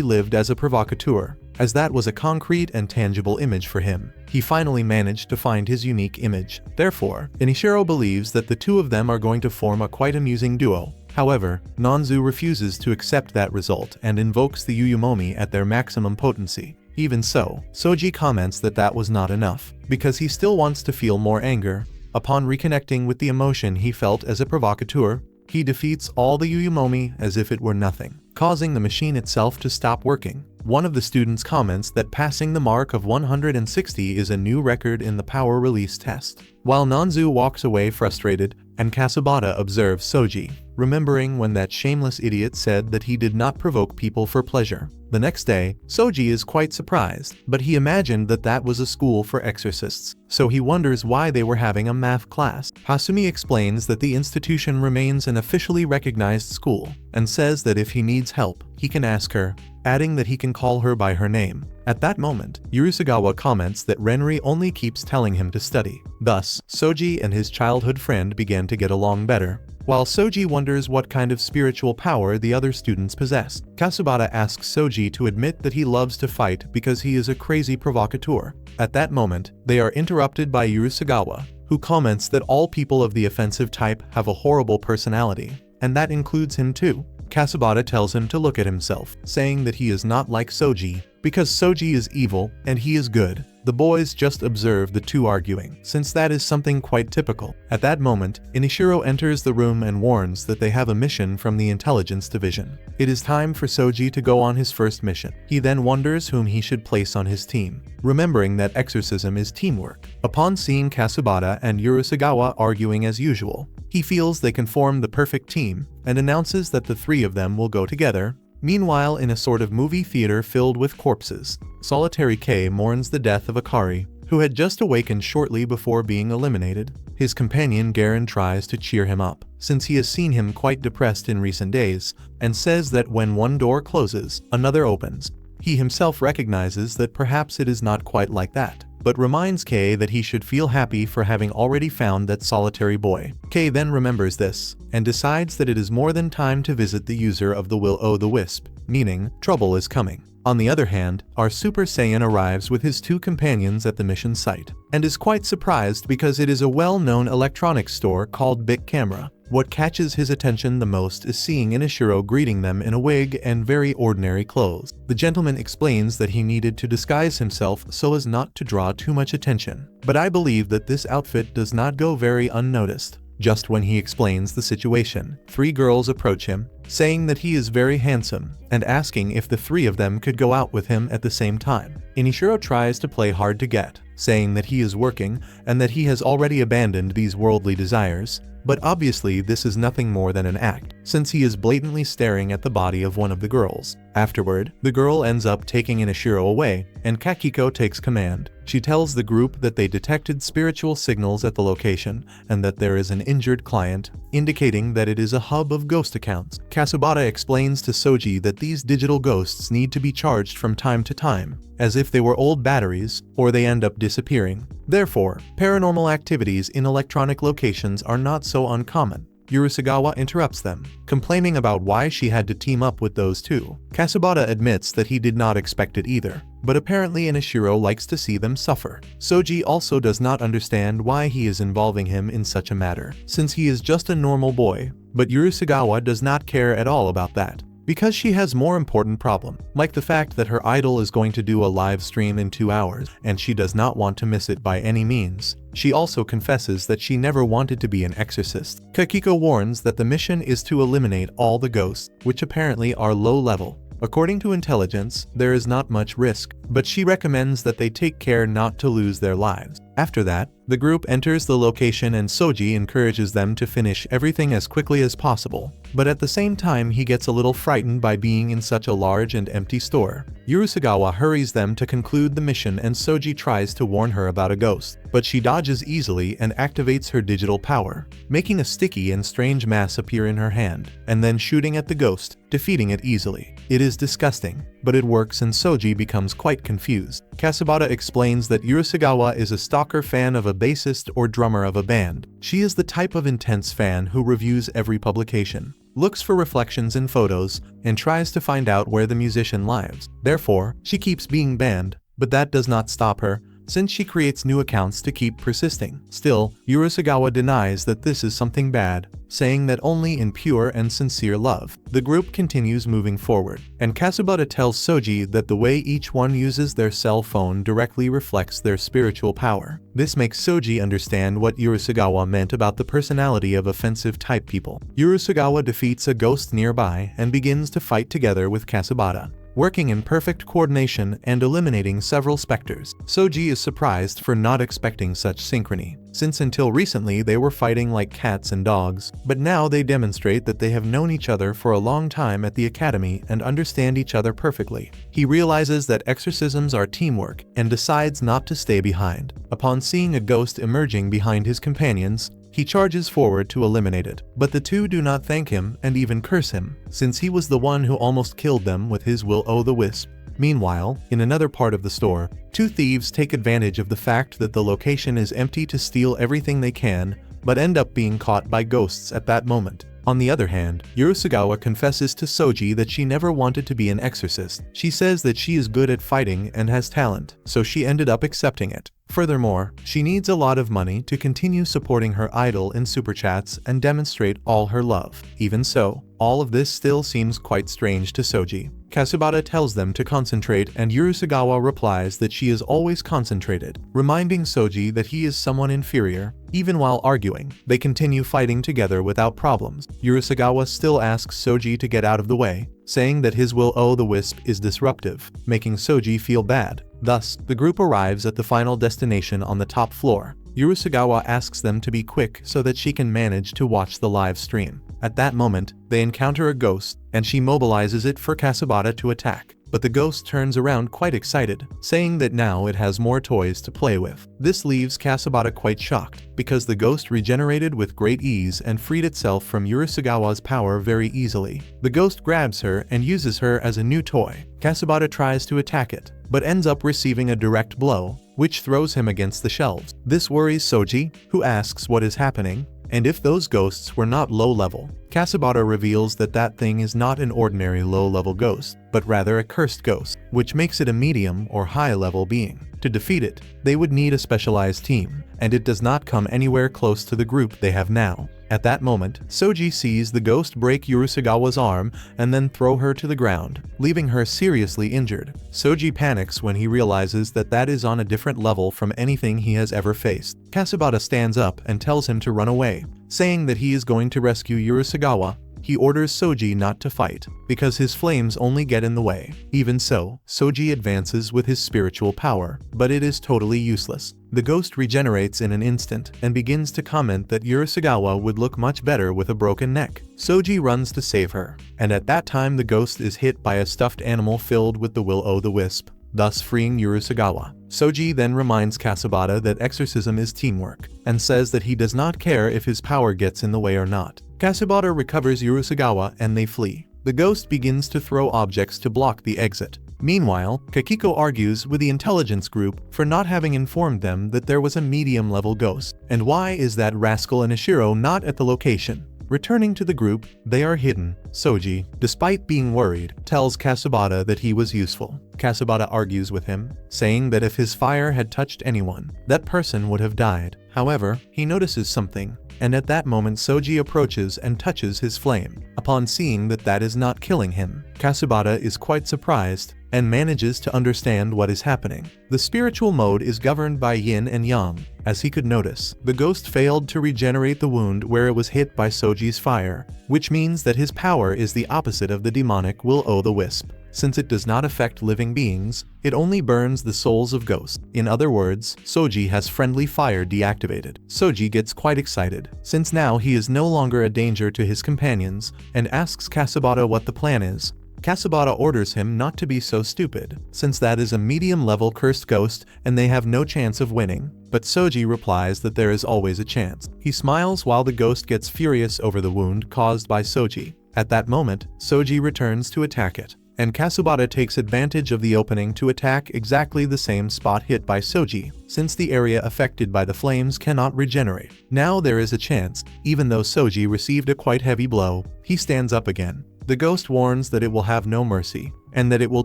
lived as a provocateur, as that was a concrete and tangible image for him. He finally managed to find his unique image. Therefore, Inishiro believes that the two of them are going to form a quite amusing duo. However, Nanzu refuses to accept that result and invokes the Yuumomi at their maximum potency. Even so, Soji comments that that was not enough, because he still wants to feel more anger. Upon reconnecting with the emotion he felt as a provocateur, he defeats all the Yuumomi as if it were nothing, causing the machine itself to stop working. One of the students comments that passing the mark of 160 is a new record in the power release test. While Nanzu walks away frustrated, and Kasabata observes Soji, remembering when that shameless idiot said that he did not provoke people for pleasure. The next day, Soji is quite surprised, but he imagined that that was a school for exorcists, so he wonders why they were having a math class. Hasumi explains that the institution remains an officially recognized school, and says that if he needs help, he can ask her, adding that he can call her by her name. At that moment, Urusagawa comments that Renri only keeps telling him to study. Thus, Soji and his childhood friend began to get along better. While Soji wonders what kind of spiritual power the other students possess, Kasabata asks Soji to admit that he loves to fight because he is a crazy provocateur. At that moment, they are interrupted by Urusagawa, who comments that all people of the offensive type have a horrible personality, and that includes him too. Kasabata tells him to look at himself, saying that he is not like Soji, because Soji is evil and he is good. The boys just observe the two arguing, since that is something quite typical. At that moment, Inishiro enters the room and warns that they have a mission from the intelligence division. It is time for Soji to go on his first mission. He then wonders whom he should place on his team, remembering that exorcism is teamwork. Upon seeing Kasabata and Urusagawa arguing as usual, he feels they can form the perfect team, and announces that the three of them will go together. Meanwhile, in a sort of movie theater filled with corpses, Solitary K mourns the death of Akari, who had just awakened shortly before being eliminated. His companion Garen tries to cheer him up, since he has seen him quite depressed in recent days, and says that when one door closes, another opens. He himself recognizes that perhaps it is not quite like that, but reminds K that he should feel happy for having already found that solitary boy. K then remembers this, and decides that it is more than time to visit the user of the Will-O-the-Wisp, meaning trouble is coming. On the other hand, our Super Saiyan arrives with his two companions at the mission site, and is quite surprised because it is a well-known electronics store called Bic Camera. What catches his attention the most is seeing Inishiro greeting them in a wig and very ordinary clothes. The gentleman explains that he needed to disguise himself so as not to draw too much attention, but I believe that this outfit does not go very unnoticed. Just when he explains the situation, three girls approach him, saying that he is very handsome, and asking if the three of them could go out with him at the same time. Inishiro tries to play hard to get, saying that he is working and that he has already abandoned these worldly desires. But obviously this is nothing more than an act, since he is blatantly staring at the body of one of the girls. Afterward, the girl ends up taking Inishiro away, and Kakiko takes command. She tells the group that they detected spiritual signals at the location, and that there is an injured client, indicating that it is a hub of ghost accounts. Kasabata explains to Soji that these digital ghosts need to be charged from time to time, as if they were old batteries, or they end up disappearing. Therefore, paranormal activities in electronic locations are not so uncommon. Urusagawa interrupts them, complaining about why she had to team up with those two. Kasabata admits that he did not expect it either, but apparently Inishiro likes to see them suffer. Soji also does not understand why he is involving him in such a matter, since he is just a normal boy, but Urusagawa does not care at all about that. because she has more important problem, like the fact that her idol is going to do a live stream in 2 hours, and she does not want to miss it by any means. She also confesses that she never wanted to be an exorcist. Kakiko warns that the mission is to eliminate all the ghosts, which apparently are low level. According to intelligence, there is not much risk, but she recommends that they take care not to lose their lives. After that, the group enters the location and Soji encourages them to finish everything as quickly as possible. But at the same time, he gets a little frightened by being in such a large and empty store. Urusagawa hurries them to conclude the mission and Soji tries to warn her about a ghost, but she dodges easily and activates her digital power, making a sticky and strange mass appear in her hand, and then shooting at the ghost, defeating it easily. It is disgusting, but it works and Soji becomes quite confused. Kasabata explains that Urusagawa is a stalker fan of a bassist or drummer of a band. She is the type of intense fan who reviews every publication, looks for reflections in photos, and tries to find out where the musician lives. Therefore, she keeps being banned, but that does not stop her, since she creates new accounts to keep persisting. Still, Urusagawa denies that this is something bad, saying that only in pure and sincere love. The group continues moving forward, and Kasabata tells Soji that the way each one uses their cell phone directly reflects their spiritual power. This makes Soji understand what Urusagawa meant about the personality of offensive type people. Urusagawa defeats a ghost nearby and begins to fight together with Kasabata, working in perfect coordination and eliminating several specters. Soji is surprised for not expecting such synchrony, since until recently they were fighting like cats and dogs, but now they demonstrate that they have known each other for a long time at the academy and understand each other perfectly. He realizes that exorcisms are teamwork and decides not to stay behind. Upon seeing a ghost emerging behind his companions, he charges forward to eliminate it, but the two do not thank him and even curse him, since he was the one who almost killed them with his will-o'-the-wisp. Meanwhile, in another part of the store, two thieves take advantage of the fact that the location is empty to steal everything they can, but end up being caught by ghosts at that moment. On the other hand, Urusagawa confesses to Soji that she never wanted to be an exorcist. She says that she is good at fighting and has talent, so she ended up accepting it. Furthermore, she needs a lot of money to continue supporting her idol in super chats and demonstrate all her love. Even so, all of this still seems quite strange to Soji. Kasabata tells them to concentrate and Urusagawa replies that she is always concentrated, reminding Soji that he is someone inferior. Even while arguing, they continue fighting together without problems. Urusagawa still asks Soji to get out of the way, saying that his will-o'-the-wisp is disruptive, making Soji feel bad. Thus, the group arrives at the final destination on the top floor. Urusagawa asks them to be quick so that she can manage to watch the live stream. At that moment, they encounter a ghost, and she mobilizes it for Kasabata to attack. But the ghost turns around quite excited, saying that now it has more toys to play with. This leaves Kasabata quite shocked, because the ghost regenerated with great ease and freed itself from Urusagawa's power very easily. The ghost grabs her and uses her as a new toy. Kasabata tries to attack it, but ends up receiving a direct blow, which throws him against the shelves. This worries Soji, who asks what is happening, and if those ghosts were not low-level. Kasabata reveals that that thing is not an ordinary low-level ghost, but rather a cursed ghost, which makes it a medium or high-level being. To defeat it, they would need a specialized team, and it does not come anywhere close to the group they have now. At that moment, Soji sees the ghost break Urusagawa's arm and then throw her to the ground, leaving her seriously injured. Soji panics when he realizes that that is on a different level from anything he has ever faced. Kasabata stands up and tells him to run away, saying that he is going to rescue Urusagawa. He orders Soji not to fight, because his flames only get in the way. Even so, Soji advances with his spiritual power, but it is totally useless. The ghost regenerates in an instant and begins to comment that Urusagawa would look much better with a broken neck. Soji runs to save her, and at that time the ghost is hit by a stuffed animal filled with the will-o'-the-wisp, thus freeing Urusagawa. Soji then reminds Kasabata that exorcism is teamwork, and says that he does not care if his power gets in the way or not. Kasabata recovers Urusagawa and they flee. The ghost begins to throw objects to block the exit. Meanwhile, Kakiko argues with the intelligence group for not having informed them that there was a medium-level ghost. And why is that rascal Inashiro not at the location? Returning to the group, they are hidden. Soji, despite being worried, tells Kasubata that he was useful. Kasubata argues with him, saying that if his fire had touched anyone, that person would have died. However, he notices something, and at that moment Soji approaches and touches his flame. Upon seeing that that is not killing him, Kasubata is quite surprised and manages to understand what is happening. The spiritual mode is governed by yin and yang. As he could notice, the ghost failed to regenerate the wound where it was hit by Soji's fire, which means that his power is the opposite of the demonic will-o'-the-wisp. Since it does not affect living beings, it only burns the souls of ghosts. In other words, Soji has friendly fire deactivated. Soji gets quite excited, since now he is no longer a danger to his companions, and asks Kasubata what the plan is. Kasubata orders him not to be so stupid, since that is a medium-level cursed ghost and they have no chance of winning. But Soji replies that there is always a chance. He smiles while the ghost gets furious over the wound caused by Soji. At that moment, Soji returns to attack it, and Kasubata takes advantage of the opening to attack exactly the same spot hit by Soji, since the area affected by the flames cannot regenerate. Now there is a chance. Even though Soji received a quite heavy blow, he stands up again. The ghost warns that it will have no mercy, and that it will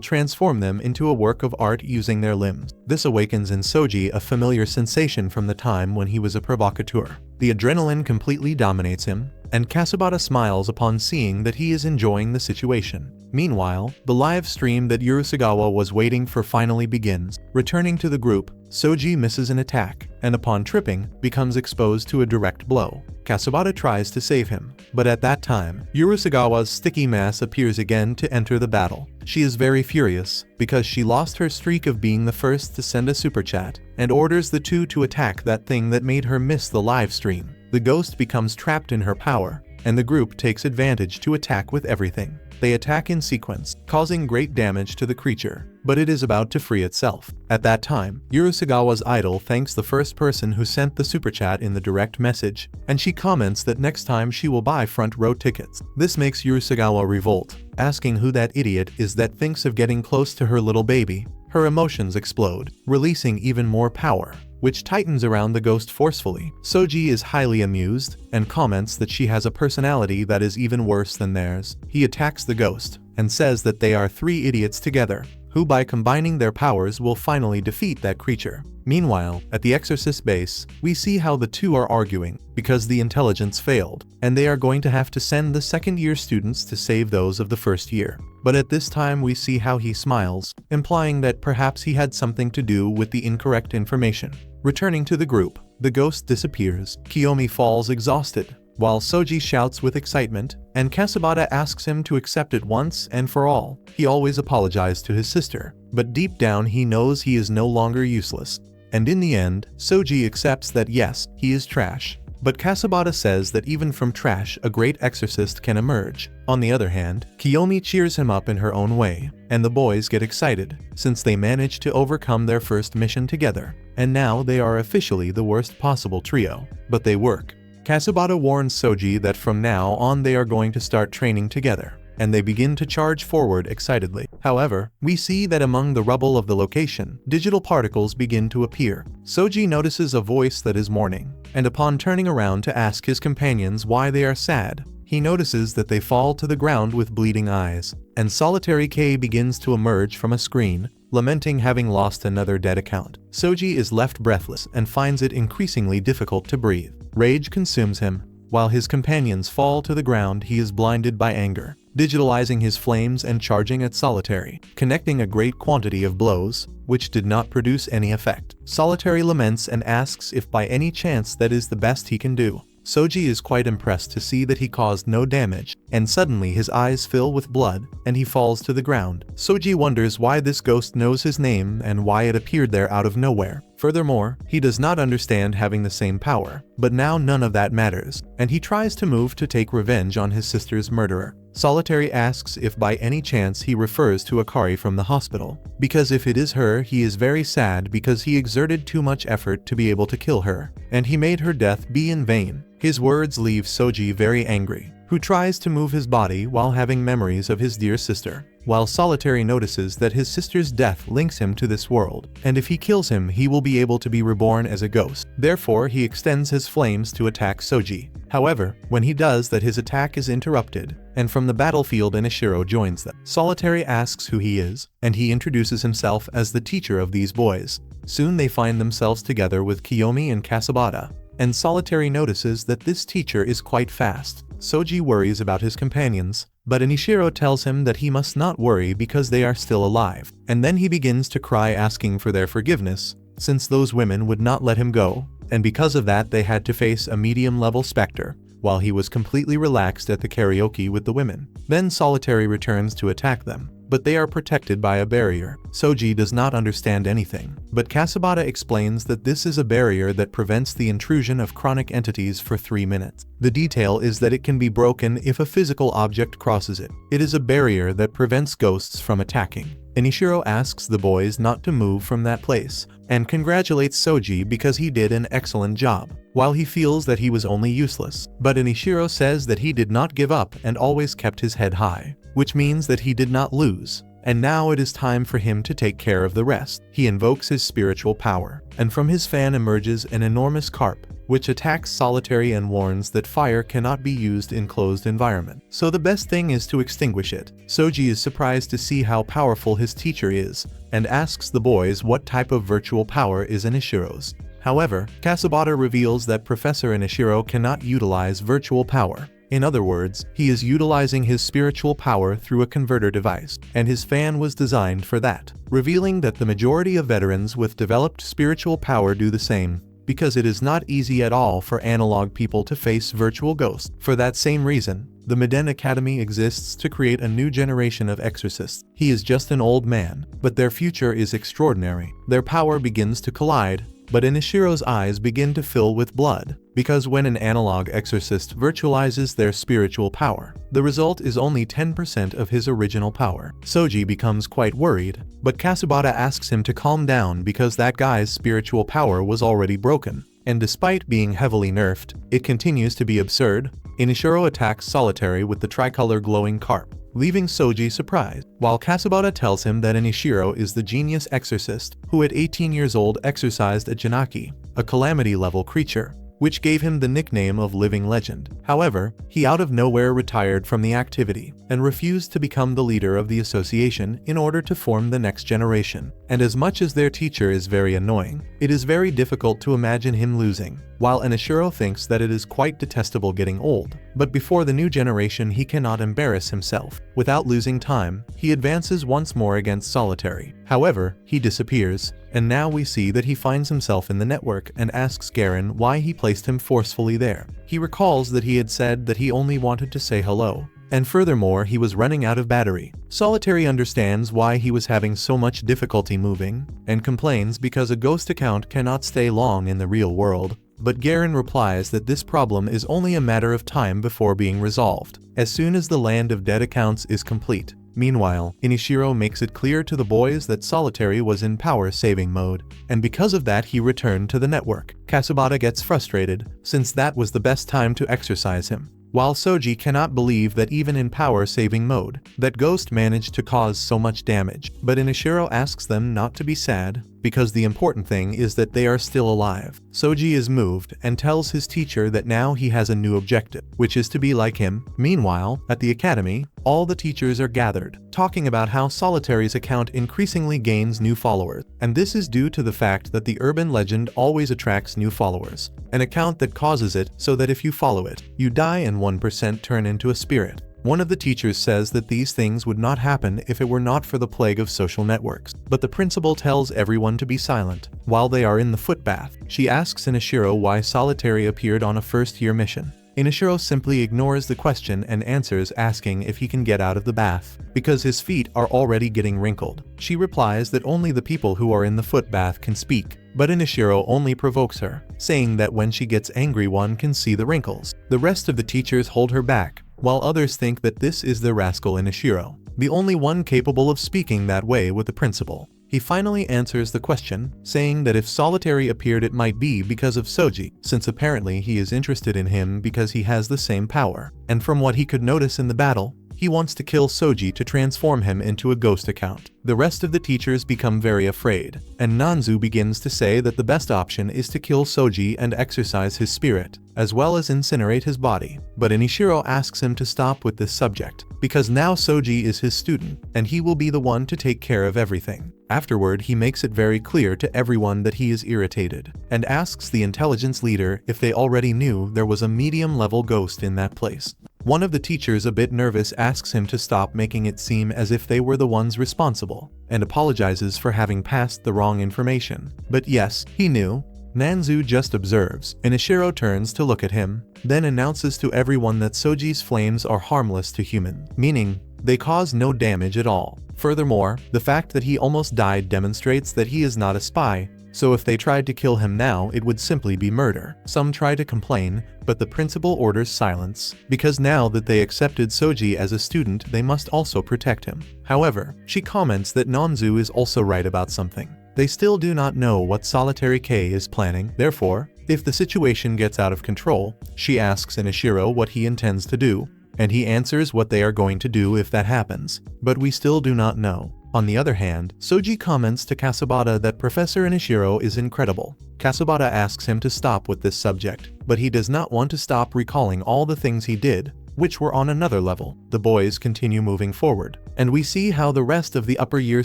transform them into a work of art using their limbs. This awakens in Soji a familiar sensation from the time when he was a provocateur. The adrenaline completely dominates him, and Kasubata smiles upon seeing that he is enjoying the situation. Meanwhile, the live stream that Urusagawa was waiting for finally begins. Returning to the group, Soji misses an attack, and upon tripping, becomes exposed to a direct blow. Kasubata tries to save him, but at that time, Urusagawa's sticky mass appears again to enter the battle. She is very furious, because she lost her streak of being the first to send a super chat, and orders the two to attack that thing that made her miss the live stream. The ghost becomes trapped in her power, and the group takes advantage to attack with everything. They attack in sequence, causing great damage to the creature, but it is about to free itself. At that time, Urusagawa's idol thanks the first person who sent the super chat in the direct message, and she comments that next time she will buy front row tickets. This makes Urusagawa revolt, asking who that idiot is that thinks of getting close to her little baby. Her emotions explode, releasing even more power, which tightens around the ghost forcefully. Soji is highly amused, and comments that she has a personality that is even worse than theirs. He attacks the ghost, and says that they are three idiots together, who by combining their powers will finally defeat that creature. Meanwhile, at the Exorcist base, we see how the two are arguing, because the intelligence failed, and they are going to have to send the second-year students to save those of the first year. But at this time we see how he smiles, implying that perhaps he had something to do with the incorrect information. Returning to the group, the ghost disappears. Kiyomi falls exhausted, while Soji shouts with excitement, and Kasubata asks him to accept it once and for all. He always apologized to his sister, but deep down he knows he is no longer useless. And in the end, Soji accepts that yes, he is trash. But Kasubata says that even from trash a great exorcist can emerge. On the other hand, Kiyomi cheers him up in her own way, and the boys get excited, since they managed to overcome their first mission together, and now they are officially the worst possible trio. But they work. Kasubata warns Soji that from now on they are going to start training together, and they begin to charge forward excitedly. However, we see that among the rubble of the location, digital particles begin to appear. Soji notices a voice that is mourning, and upon turning around to ask his companions why they are sad, he notices that they fall to the ground with bleeding eyes, and Solitary K begins to emerge from a screen, lamenting having lost another dead account. Soji is left breathless and finds it increasingly difficult to breathe. Rage consumes him. While his companions fall to the ground, he is blinded by anger, digitalizing his flames and charging at Solitary, connecting a great quantity of blows, which did not produce any effect. Solitary laments and asks if by any chance that is the best he can do. Soji is quite impressed to see that he caused no damage, and suddenly his eyes fill with blood, and he falls to the ground. Soji wonders why this ghost knows his name and why it appeared there out of nowhere. Furthermore, he does not understand having the same power, but now none of that matters, and he tries to move to take revenge on his sister's murderer. Solitary asks if by any chance he refers to Akari from the hospital, because if it is her he is very sad because he exerted too much effort to be able to kill her, and he made her death be in vain. His words leave Soji very angry. who tries to move his body while having memories of his dear sister, while Solitary notices that his sister's death links him to this world, and if he kills him he will be able to be reborn as a ghost. Therefore he extends his flames to attack Soji. However, when he does that his attack is interrupted, and from the battlefield Inishiro joins them. Solitary asks who he is, and he introduces himself as the teacher of these boys. Soon they find themselves together with Kiyomi and Kasabata, and Solitary notices that this teacher is quite fast. Soji worries about his companions, but Inishiro tells him that he must not worry because they are still alive, and then he begins to cry asking for their forgiveness, since those women would not let him go, and because of that they had to face a medium-level specter, while he was completely relaxed at the karaoke with the women. Then Solitary returns to attack them, but they are protected by a barrier. Soji does not understand anything, but Kasabata explains that this is a barrier that prevents the intrusion of chronic entities for 3 minutes. The detail is that it can be broken if a physical object crosses it. It is a barrier that prevents ghosts from attacking. Inishiro asks the boys not to move from that place, and congratulates Soji because he did an excellent job, while he feels that he was only useless. But Inishiro says that he did not give up and always kept his head high, which means that he did not lose, and now it is time for him to take care of the rest. He invokes his spiritual power, and from his fan emerges an enormous carp, which attacks Solitary and warns that fire cannot be used in closed environment. So the best thing is to extinguish it. Soji is surprised to see how powerful his teacher is, and asks the boys what type of virtual power is Inishiro's. However, Kasabata reveals that Professor Inishiro cannot utilize virtual power. In other words, he is utilizing his spiritual power through a converter device, and his fan was designed for that, revealing that the majority of veterans with developed spiritual power do the same, because it is not easy at all for analog people to face virtual ghosts. For that same reason, the Miden Academy exists to create a new generation of exorcists. He is just an old man, but their future is extraordinary. Their power begins to collide, but Inishiro's eyes begin to fill with blood, because when an analog exorcist virtualizes their spiritual power, the result is only 10% of his original power. Soji becomes quite worried, but Kasabata asks him to calm down because that guy's spiritual power was already broken, and despite being heavily nerfed, it continues to be absurd. Inishiro attacks Solitary with the tricolor glowing carp, leaving Soji surprised, while Kasabata tells him that Inishiro is the genius exorcist who at 18 years old exorcised a Janaki, a calamity-level creature, which gave him the nickname of Living Legend. However, he out of nowhere retired from the activity and refused to become the leader of the association in order to form the next generation. And as much as their teacher is very annoying, it is very difficult to imagine him losing, while Inishiro thinks that it is quite detestable getting old. But before the new generation he cannot embarrass himself. Without losing time, he advances once more against Solitary. However, he disappears, and now we see that he finds himself in the network and asks Garen why he placed him forcefully there. He recalls that he had said that he only wanted to say hello, and furthermore he was running out of battery. Solitary understands why he was having so much difficulty moving, and complains because a ghost account cannot stay long in the real world. But Garen replies that this problem is only a matter of time before being resolved, as soon as the land of dead accounts is complete. Meanwhile, Inishiro makes it clear to the boys that Solitary was in power-saving mode, and because of that he returned to the network. Kasabata gets frustrated, since that was the best time to exorcise him, while Soji cannot believe that even in power-saving mode, that ghost managed to cause so much damage. But Inishiro asks them not to be sad, because the important thing is that they are still alive. Soji is moved and tells his teacher that now he has a new objective, which is to be like him. Meanwhile, at the academy, all the teachers are gathered, talking about how Solitary's account increasingly gains new followers, and this is due to the fact that the urban legend always attracts new followers, an account that causes it so that if you follow it, you die and 1% turn into a spirit. One of the teachers says that these things would not happen if it were not for the plague of social networks, but the principal tells everyone to be silent. While they are in the footbath, she asks Inishiro why Solitary appeared on a first-year mission. Inishiro simply ignores the question and answers asking if he can get out of the bath, because his feet are already getting wrinkled. She replies that only the people who are in the footbath can speak, but Inishiro only provokes her, saying that when she gets angry one can see the wrinkles. The rest of the teachers hold her back, while others think that this is the rascal Inishiro, the only one capable of speaking that way with the principal. He finally answers the question, saying that if Solitary appeared it might be because of Soji, since apparently he is interested in him because he has the same power. And from what he could notice in the battle, he wants to kill Soji to transform him into a ghost account. The rest of the teachers become very afraid, and Nanzu begins to say that the best option is to kill Soji and exorcise his spirit, as well as incinerate his body. But Inishiro asks him to stop with this subject, because now Soji is his student, and he will be the one to take care of everything. Afterward, he makes it very clear to everyone that he is irritated, and asks the intelligence leader if they already knew there was a medium-level ghost in that place. One of the teachers, a bit nervous, asks him to stop making it seem as if they were the ones responsible, and apologizes for having passed the wrong information. But yes, he knew. Nanzu just observes, and Inishiro turns to look at him, then announces to everyone that Soji's flames are harmless to humans, meaning they cause no damage at all. Furthermore, the fact that he almost died demonstrates that he is not a spy, so if they tried to kill him now it would simply be murder. Some try to complain, but the principal orders silence, because now that they accepted Soji as a student they must also protect him. However, she comments that Nanzu is also right about something. They still do not know what Solitary K is planning, therefore, if the situation gets out of control, she asks Inishiro what he intends to do, and he answers what they are going to do if that happens, but we still do not know. On the other hand, Soji comments to Kasabata that Professor Inishiro is incredible. Kasabata asks him to stop with this subject, but he does not want to stop recalling all the things he did, which were on another level. The boys continue moving forward, and we see how the rest of the upper year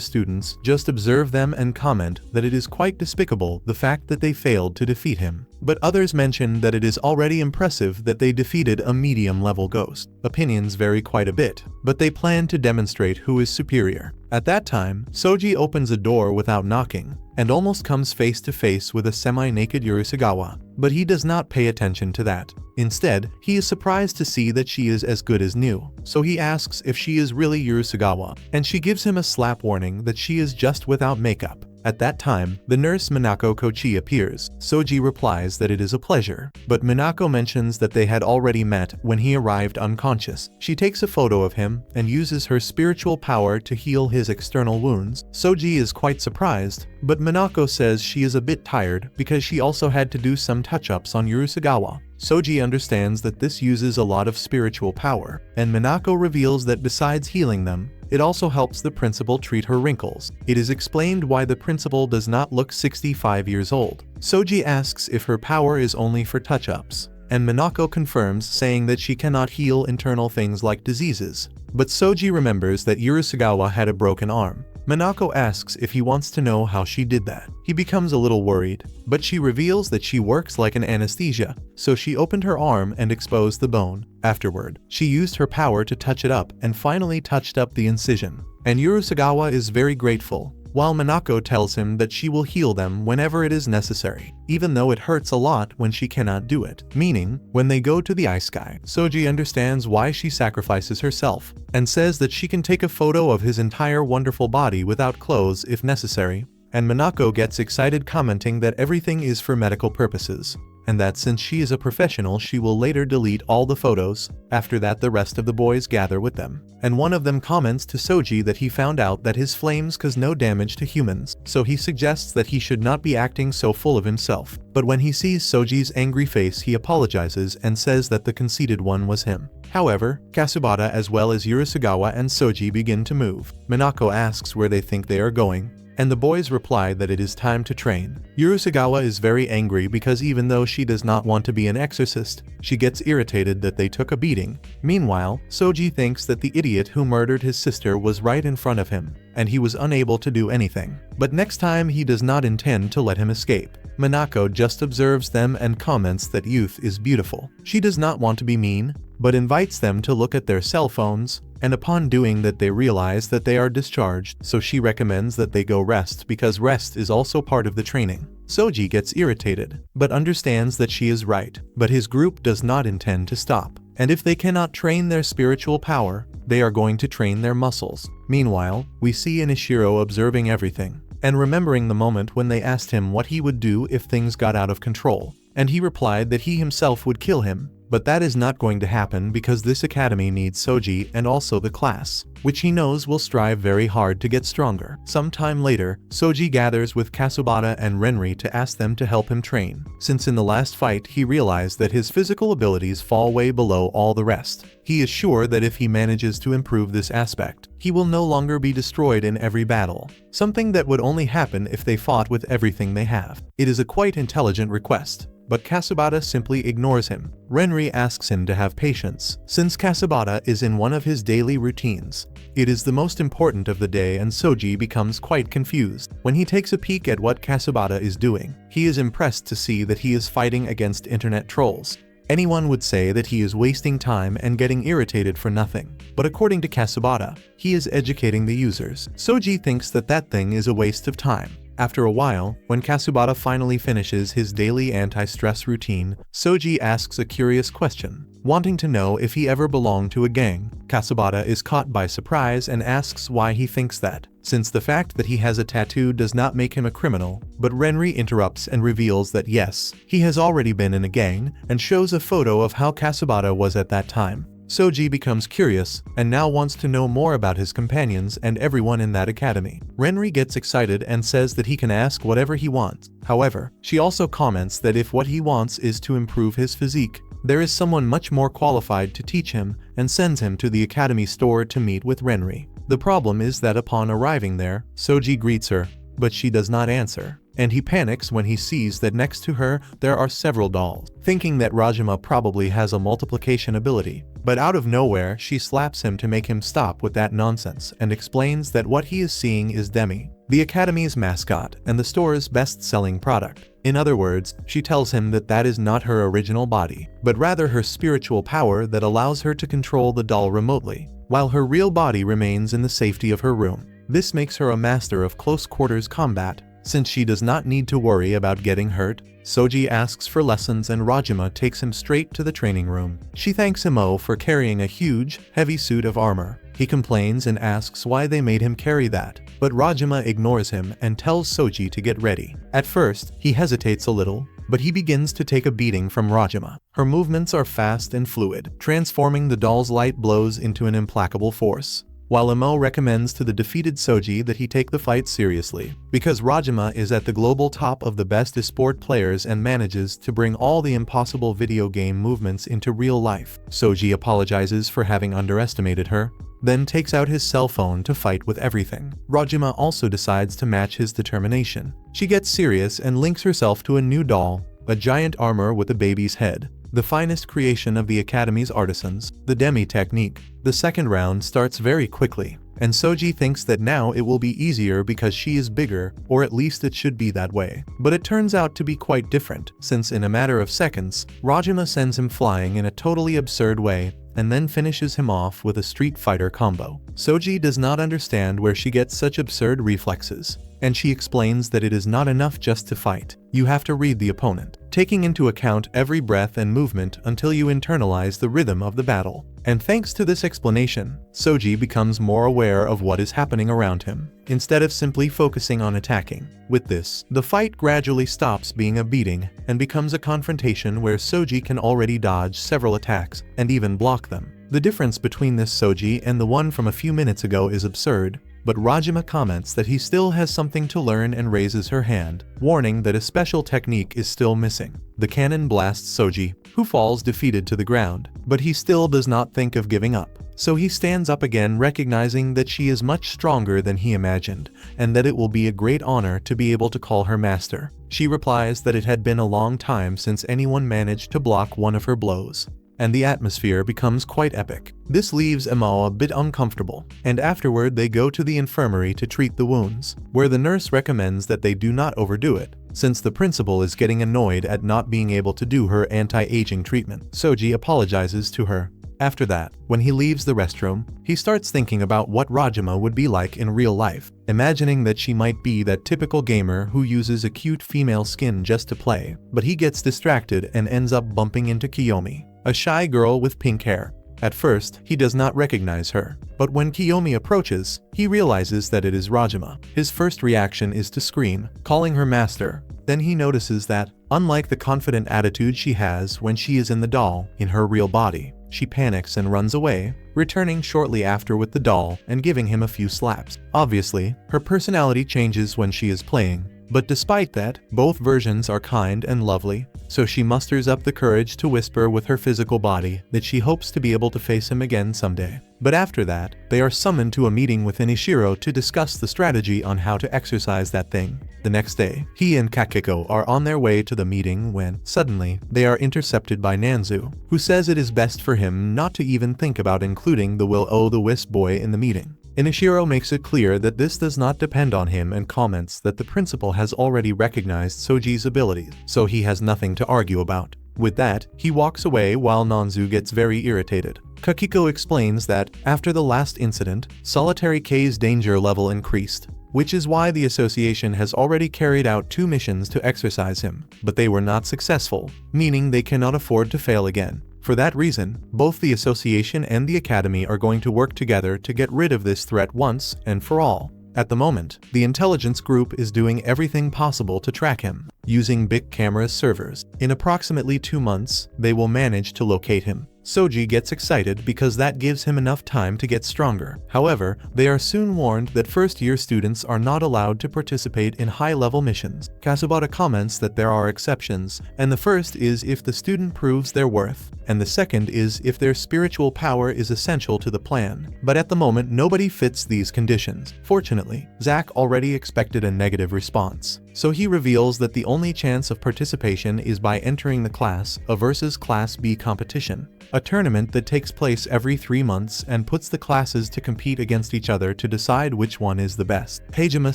students just observe them and comment that it is quite despicable the fact that they failed to defeat him. But others mention that it is already impressive that they defeated a medium-level ghost. Opinions vary quite a bit, but they plan to demonstrate who is superior. At that time, Soji opens a door without knocking, and almost comes face to face with a semi-naked Urusagawa, but he does not pay attention to that. Instead, he is surprised to see that she is as good as new, so he asks if she is really Urusagawa, and she gives him a slap warning that she is just without makeup. At that time, the nurse Minako Kochi appears. Soji replies that it is a pleasure, but Minako mentions that they had already met when he arrived unconscious. She takes a photo of him and uses her spiritual power to heal his external wounds. Soji is quite surprised, but Minako says she is a bit tired because she also had to do some touch-ups on Urusagawa. Soji understands that this uses a lot of spiritual power, and Minako reveals that besides healing them, it also helps the principal treat her wrinkles. It is explained why the principal does not look 65 years old. Soji asks if her power is only for touch-ups, and Minako confirms, saying that she cannot heal internal things like diseases. But Soji remembers that Urusagawa had a broken arm. Minako asks if he wants to know how she did that. He becomes a little worried, but she reveals that she works like an anesthesia, so she opened her arm and exposed the bone. Afterward, she used her power to touch it up and finally touched up the incision. And Urusagawa is very grateful, while Minako tells him that she will heal them whenever it is necessary, even though it hurts a lot when she cannot do it. Meaning, when they go to the ice sky, Soji understands why she sacrifices herself, and says that she can take a photo of his entire wonderful body without clothes if necessary, and Minako gets excited, commenting that everything is for medical purposes, and that since she is a professional she will later delete all the photos. After that, the rest of the boys gather with them, and one of them comments to Soji that he found out that his flames cause no damage to humans, so he suggests that he should not be acting so full of himself. But when he sees Soji's angry face he apologizes and says that the conceited one was him. However, Kasubata as well as Urusagawa and Soji begin to move. Minako asks where they think they are going, and the boys reply that it is time to train. Urusagawa is very angry because even though she does not want to be an exorcist, she gets irritated that they took a beating. Meanwhile, Soji thinks that the idiot who murdered his sister was right in front of him, and he was unable to do anything. But next time he does not intend to let him escape. Minako just observes them and comments that youth is beautiful. She does not want to be mean, but invites them to look at their cell phones, and upon doing that they realize that they are discharged, so she recommends that they go rest because rest is also part of the training. Soji gets irritated, but understands that she is right, but his group does not intend to stop, and if they cannot train their spiritual power, they are going to train their muscles. Meanwhile, we see Inishiro observing everything, and remembering the moment when they asked him what he would do if things got out of control, and he replied that he himself would kill him, But that is not going to happen because this academy needs Soji and also the class, which he knows will strive very hard to get stronger. Sometime later, Soji gathers with Kasubata and Renri to ask them to help him train, since in the last fight he realized that his physical abilities fall way below all the rest. He is sure that if he manages to improve this aspect, he will no longer be destroyed in every battle, something that would only happen if they fought with everything they have. It is a quite intelligent request, but Kasubata simply ignores him. Renri asks him to have patience, since Kasubata is in one of his daily routines. It is the most important of the day and Soji becomes quite confused. When he takes a peek at what Kasubata is doing, he is impressed to see that he is fighting against internet trolls. Anyone would say that he is wasting time and getting irritated for nothing. But according to Kasubata, he is educating the users. Soji thinks that that thing is a waste of time. After a while, when Kasubata finally finishes his daily anti-stress routine, Soji asks a curious question, wanting to know if he ever belonged to a gang. Kasubata is caught by surprise and asks why he thinks that, since the fact that he has a tattoo does not make him a criminal, but Renri interrupts and reveals that yes, he has already been in a gang, and shows a photo of how Kasubata was at that time. Soji becomes curious, and now wants to know more about his companions and everyone in that academy. Renri gets excited and says that he can ask whatever he wants. However, she also comments that if what he wants is to improve his physique, there is someone much more qualified to teach him, and sends him to the academy store to meet with Renri. The problem is that upon arriving there, Soji greets her, but she does not answer, and he panics when he sees that next to her there are several dolls, thinking that Rajima probably has a multiplication ability. But out of nowhere she slaps him to make him stop with that nonsense and explains that what he is seeing is Demi, the academy's mascot and the store's best-selling product. In other words, she tells him that that is not her original body, but rather her spiritual power that allows her to control the doll remotely, while her real body remains in the safety of her room. This makes her a master of close-quarters combat, since she does not need to worry about getting hurt. Soji asks for lessons and Rajima takes him straight to the training room. She thanks Imo for carrying a huge, heavy suit of armor. He complains and asks why they made him carry that, but Rajima ignores him and tells Soji to get ready. At first, he hesitates a little, but he begins to take a beating from Rajima. Her movements are fast and fluid, transforming the doll's light blows into an implacable force. While Imo recommends to the defeated Soji that he take the fight seriously, because Rajima is at the global top of the best esport players and manages to bring all the impossible video game movements into real life. Soji apologizes for having underestimated her, then takes out his cell phone to fight with everything. Rajima also decides to match his determination. She gets serious and links herself to a new doll, a giant armor with a baby's head, the finest creation of the academy's artisans, the Demi technique. The second round starts very quickly, and Soji thinks that now it will be easier because she is bigger, or at least it should be that way. But it turns out to be quite different, since in a matter of seconds, Rajima sends him flying in a totally absurd way, and then finishes him off with a Street Fighter combo. Soji does not understand where she gets such absurd reflexes, and she explains that it is not enough just to fight. You have to read the opponent, taking into account every breath and movement until you internalize the rhythm of the battle. And thanks to this explanation, Soji becomes more aware of what is happening around him, instead of simply focusing on attacking. With this, the fight gradually stops being a beating and becomes a confrontation where Soji can already dodge several attacks and even block them. The difference between this Soji and the one from a few minutes ago is absurd, but Rajima comments that he still has something to learn and raises her hand, warning that a special technique is still missing. The cannon blasts Soji, who falls defeated to the ground, but he still does not think of giving up. So he stands up again, recognizing that she is much stronger than he imagined, and that it will be a great honor to be able to call her master. She replies that it had been a long time since anyone managed to block one of her blows, and the atmosphere becomes quite epic. This leaves Imo a bit uncomfortable, and afterward they go to the infirmary to treat the wounds, where the nurse recommends that they do not overdo it, since the principal is getting annoyed at not being able to do her anti-aging treatment. Soji apologizes to her. After that, when he leaves the restroom, he starts thinking about what Rajima would be like in real life, imagining that she might be that typical gamer who uses a cute female skin just to play, but he gets distracted and ends up bumping into Kiyomi, a shy girl with pink hair. At first, he does not recognize her, but when Kiyomi approaches, he realizes that it is Rajima. His first reaction is to scream, calling her master, Then he notices that, unlike the confident attitude she has when she is in the doll, in her real body, she panics and runs away, returning shortly after with the doll and giving him a few slaps. Obviously, her personality changes when she is playing, but despite that, both versions are kind and lovely, so she musters up the courage to whisper with her physical body that she hopes to be able to face him again someday. But after that, they are summoned to a meeting with Inishiro to discuss the strategy on how to exercise that thing. The next day, he and Kakiko are on their way to the meeting when, suddenly, they are intercepted by Nanzu, who says it is best for him not to even think about including the Will-O-the-Wisp boy in the meeting. Inishiro makes it clear that this does not depend on him and comments that the principal has already recognized Soji's abilities, so he has nothing to argue about. With that, he walks away while Nanzu gets very irritated. Kakiko explains that, after the last incident, Solitary K's danger level increased, which is why the association has already carried out 2 missions to exorcise him, but they were not successful, meaning they cannot afford to fail again. For that reason, both the association and the academy are going to work together to get rid of this threat once and for all. At the moment, the intelligence group is doing everything possible to track him, using big camera's servers. In approximately 2 months, they will manage to locate him. Soji gets excited because that gives him enough time to get stronger. However, they are soon warned that first-year students are not allowed to participate in high-level missions. Kasubata comments that there are exceptions, and the first is if the student proves their worth, and the second is if their spiritual power is essential to the plan. But at the moment, nobody fits these conditions. Fortunately, Zack already expected a negative response, so he reveals that the only chance of participation is by entering the Class A versus Class B competition, a tournament that takes place every 3 months and puts the classes to compete against each other to decide which one is the best. Hejima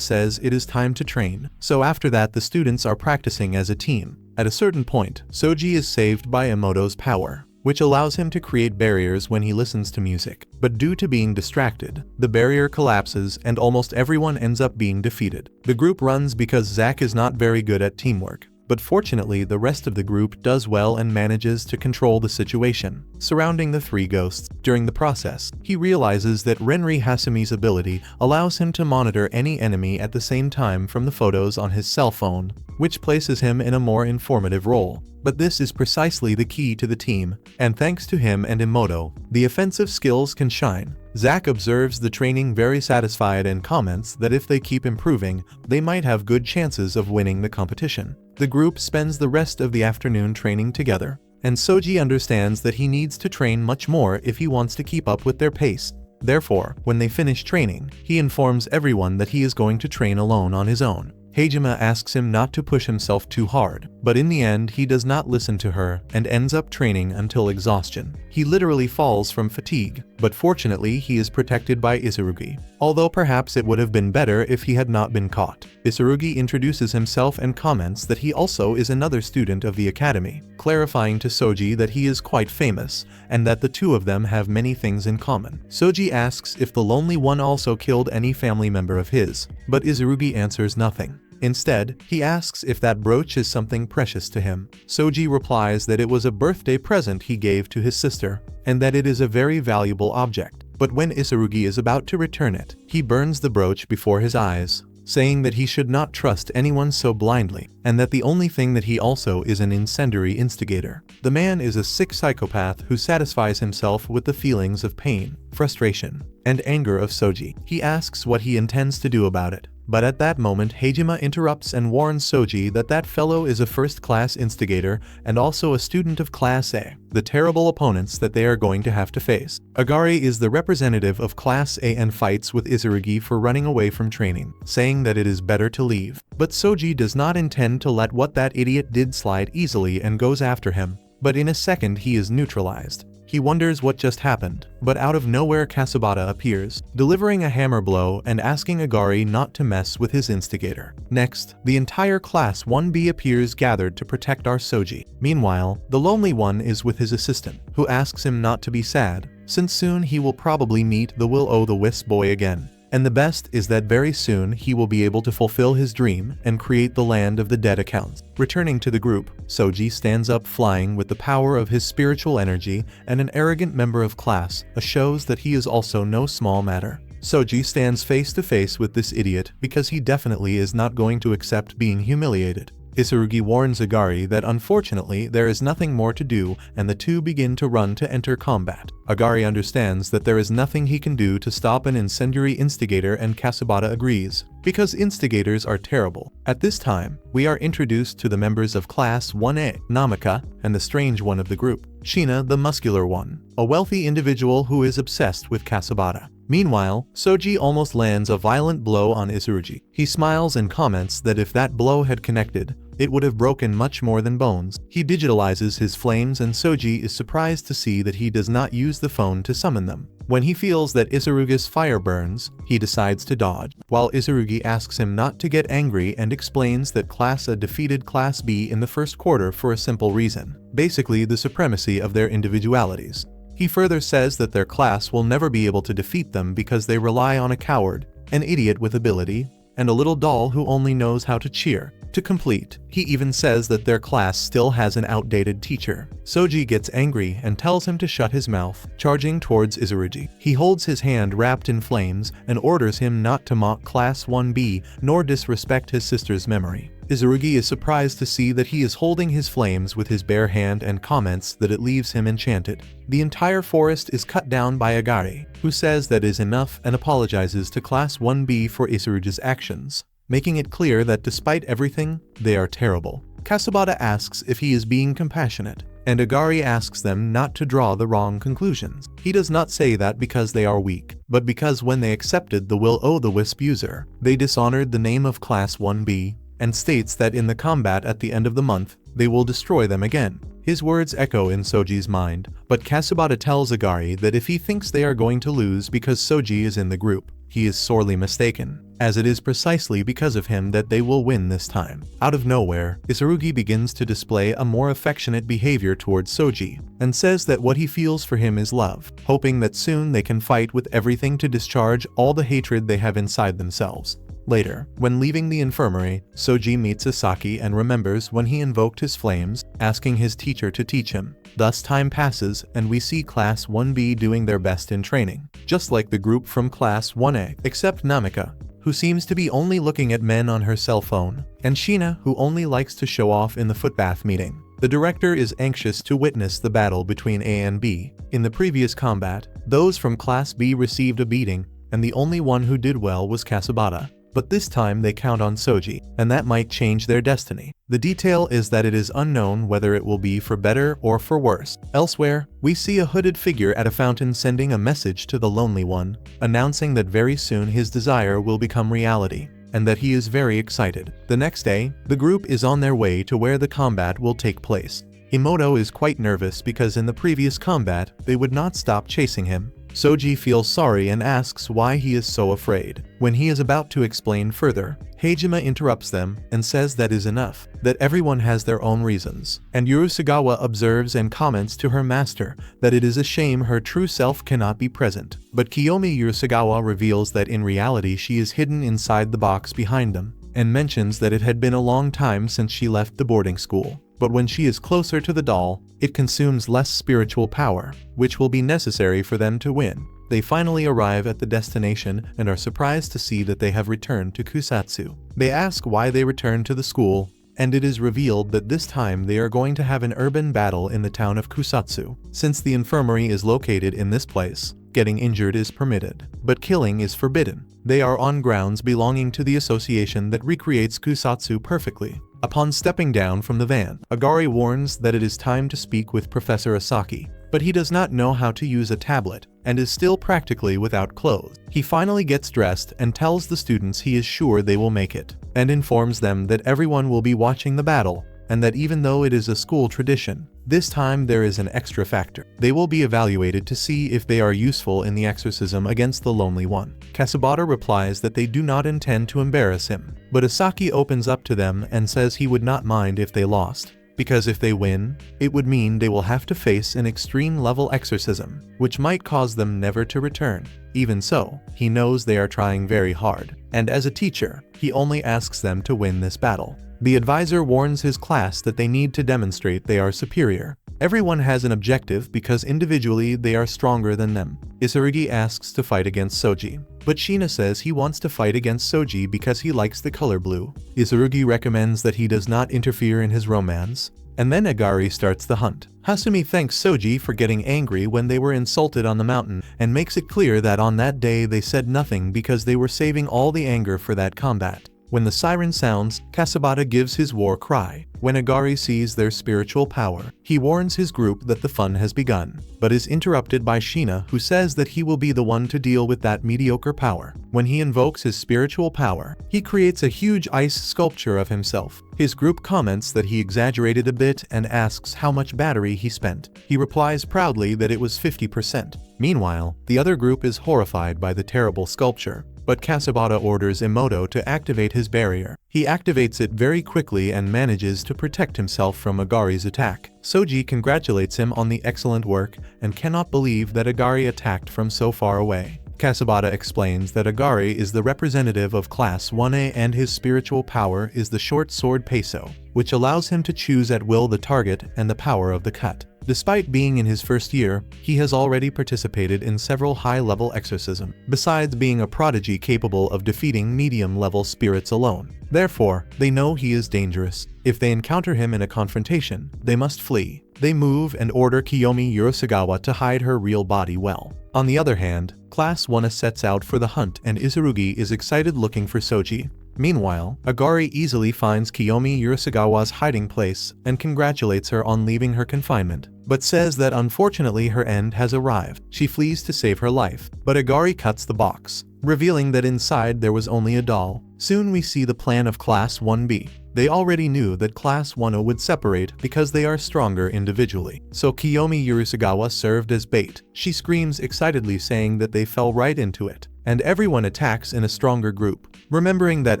says it is time to train, so after that the students are practicing as a team. At a certain point, Soji is saved by Emoto's power, which allows him to create barriers when he listens to music. But due to being distracted, the barrier collapses and almost everyone ends up being defeated. The group runs because Zack is not very good at teamwork, but fortunately the rest of the group does well and manages to control the situation surrounding the 3 ghosts. During the process, he realizes that Renri Hasumi's ability allows him to monitor any enemy at the same time from the photos on his cell phone, which places him in a more informative role. But this is precisely the key to the team, and thanks to him and Emoto, the offensive skills can shine. Zack observes the training very satisfied and comments that if they keep improving, they might have good chances of winning the competition. The group spends the rest of the afternoon training together, and Soji understands that he needs to train much more if he wants to keep up with their pace. Therefore, when they finish training, he informs everyone that he is going to train alone on his own. Hejima asks him not to push himself too hard, but in the end he does not listen to her and ends up training until exhaustion. He literally falls from fatigue, but fortunately he is protected by Isurugi, although perhaps it would have been better if he had not been caught. Isurugi introduces himself and comments that he also is another student of the academy, clarifying to Soji that he is quite famous, and that the 2 of them have many things in common. Soji asks if the Lonely One also killed any family member of his, but Isurugi answers nothing. Instead, he asks if that brooch is something precious to him. Soji replies that it was a birthday present he gave to his sister, and that it is a very valuable object. But when Isurugi is about to return it, he burns the brooch before his eyes, saying that he should not trust anyone so blindly, and that the only thing that he also is an incendiary instigator. The man is a sick psychopath who satisfies himself with the feelings of pain, frustration, and anger of Soji. He asks what he intends to do about it. But at that moment Hejima interrupts and warns Soji that that fellow is a first-class instigator and also a student of Class A, the terrible opponents that they are going to have to face. Agari is the representative of Class A and fights with Isurugi for running away from training, saying that it is better to leave. But Soji does not intend to let what that idiot did slide easily and goes after him, but in a second he is neutralized. He wonders what just happened, but out of nowhere Kasubata appears, delivering a hammer blow and asking Agari not to mess with his instigator. Next, the entire Class 1B appears gathered to protect our Soji. Meanwhile, the Lonely One is with his assistant, who asks him not to be sad, since soon he will probably meet the Will-O-the-Wisp boy again. And the best is that very soon he will be able to fulfill his dream and create the land of the dead accounts. Returning to the group, Soji stands up flying with the power of his spiritual energy, and an arrogant member of class shows that he is also no small matter. Soji stands face to face with this idiot because he definitely is not going to accept being humiliated. Isurugi warns Agari that unfortunately there is nothing more to do, and the two begin to run to enter combat. Agari understands that there is nothing he can do to stop an incendiary instigator, and Kasabata agrees, because instigators are terrible. At this time, we are introduced to the members of Class 1A, Namika, and the strange one of the group, Shina the muscular one, a wealthy individual who is obsessed with Kasabata. Meanwhile, Soji almost lands a violent blow on Isurugi. He smiles and comments that if that blow had connected, it would have broken much more than bones. He digitalizes his flames, and Soji is surprised to see that he does not use the phone to summon them. When he feels that Isurugi's fire burns, he decides to dodge, while Isurugi asks him not to get angry and explains that Class A defeated Class B in the first quarter for a simple reason, basically the supremacy of their individualities. He further says that their class will never be able to defeat them because they rely on a coward, an idiot with ability, and a little doll who only knows how to cheer. To complete, he even says that their class still has an outdated teacher. Soji gets angry and tells him to shut his mouth, charging towards Isurugi. He holds his hand wrapped in flames and orders him not to mock Class 1B nor disrespect his sister's memory. Isurugi is surprised to see that he is holding his flames with his bare hand and comments that it leaves him enchanted. The entire forest is cut down by Agari, who says that is enough and apologizes to Class 1B for Isurugi's actions, making it clear that despite everything, they are terrible. Kasabata asks if he is being compassionate, and Agari asks them not to draw the wrong conclusions. He does not say that because they are weak, but because when they accepted the Will-O-the-Wisp user, they dishonored the name of Class 1B, and states that in the combat at the end of the month, they will destroy them again. His words echo in Soji's mind, but Kasabata tells Agari that if he thinks they are going to lose because Soji is in the group, he is sorely mistaken, as it is precisely because of him that they will win this time. Out of nowhere, Isurugi begins to display a more affectionate behavior towards Soji, and says that what he feels for him is love, hoping that soon they can fight with everything to discharge all the hatred they have inside themselves. Later, when leaving the infirmary, Soji meets Asaki and remembers when he invoked his flames, asking his teacher to teach him. Thus time passes and we see Class 1B doing their best in training, just like the group from Class 1A, except Namika, who seems to be only looking at men on her cell phone, and Shina, who only likes to show off in the footbath meeting. The director is anxious to witness the battle between A and B. In the previous combat, those from Class B received a beating, and the only one who did well was Kasabata. But this time they count on Soji, and that might change their destiny. The detail is that it is unknown whether it will be for better or for worse. Elsewhere, we see a hooded figure at a fountain sending a message to the Lonely One, announcing that very soon his desire will become reality, and that he is very excited. The next day, the group is on their way to where the combat will take place. Imoto is quite nervous because in the previous combat, they would not stop chasing him. Soji feels sorry and asks why he is so afraid. When he is about to explain further, Heijima interrupts them and says that is enough, that everyone has their own reasons. And Urusagawa observes and comments to her master that it is a shame her true self cannot be present. But Kiyomi Urusagawa reveals that in reality she is hidden inside the box behind them, and mentions that it had been a long time since she left the boarding school. But when she is closer to the doll, it consumes less spiritual power, which will be necessary for them to win. They finally arrive at the destination and are surprised to see that they have returned to Kusatsu. They ask why they returned to the school, and it is revealed that this time they are going to have an urban battle in the town of Kusatsu. Since the infirmary is located in this place, getting injured is permitted, but killing is forbidden. They are on grounds belonging to the association that recreates Kusatsu perfectly. Upon stepping down from the van, Agari warns that it is time to speak with Professor Asaki, but he does not know how to use a tablet, and is still practically without clothes. He finally gets dressed and tells the students he is sure they will make it, and informs them that everyone will be watching the battle, and that even though it is a school tradition, this time there is an extra factor. They will be evaluated to see if they are useful in the exorcism against the Lonely One. Kasabata replies that they do not intend to embarrass him, but Asaki opens up to them and says he would not mind if they lost, because if they win, it would mean they will have to face an extreme level exorcism, which might cause them never to return. Even so, he knows they are trying very hard, and as a teacher, he only asks them to win this battle. The advisor warns his class that they need to demonstrate they are superior, Everyone has an objective because individually they are stronger than them. Isurugi asks to fight against Soji, but Shina says he wants to fight against Soji because he likes the color blue. Isurugi recommends that he does not interfere in his romance, and then Agari starts the hunt. Hasumi thanks Soji for getting angry when they were insulted on the mountain and makes it clear that on that day they said nothing because they were saving all the anger for that combat. When the siren sounds, Kasabata gives his war cry. When Agari sees their spiritual power, he warns his group that the fun has begun, but is interrupted by Shina, who says that he will be the one to deal with that mediocre power. When he invokes his spiritual power, he creates a huge ice sculpture of himself. His group comments that he exaggerated a bit and asks how much battery he spent. He replies proudly that it was 50%. Meanwhile, the other group is horrified by the terrible sculpture, but Kasabata orders Emoto to activate his barrier. He activates it very quickly and manages to protect himself from Agari's attack. Soji congratulates him on the excellent work and cannot believe that Agari attacked from so far away. Kasabata explains that Agari is the representative of Class 1A and his spiritual power is the short sword peso, which allows him to choose at will the target and the power of the cut. Despite being in his first year, he has already participated in several high-level exorcisms, besides being a prodigy capable of defeating medium-level spirits alone. Therefore, they know he is dangerous. If they encounter him in a confrontation, they must flee. They move and order Kiyomi Urusagawa to hide her real body well. On the other hand, Class 1A sets out for the hunt and Isurugi is excited looking for Soji. Meanwhile, Agari easily finds Kiyomi Urusagawa's hiding place and congratulates her on leaving her confinement, but says that unfortunately her end has arrived. She flees to save her life, but Agari cuts the box, revealing that inside there was only a doll. Soon we see the plan of Class 1B. They already knew that Class 1A would separate because they are stronger individually. So Kiyomi Urusagawa served as bait. She screams excitedly saying that they fell right into it, and everyone attacks in a stronger group, remembering that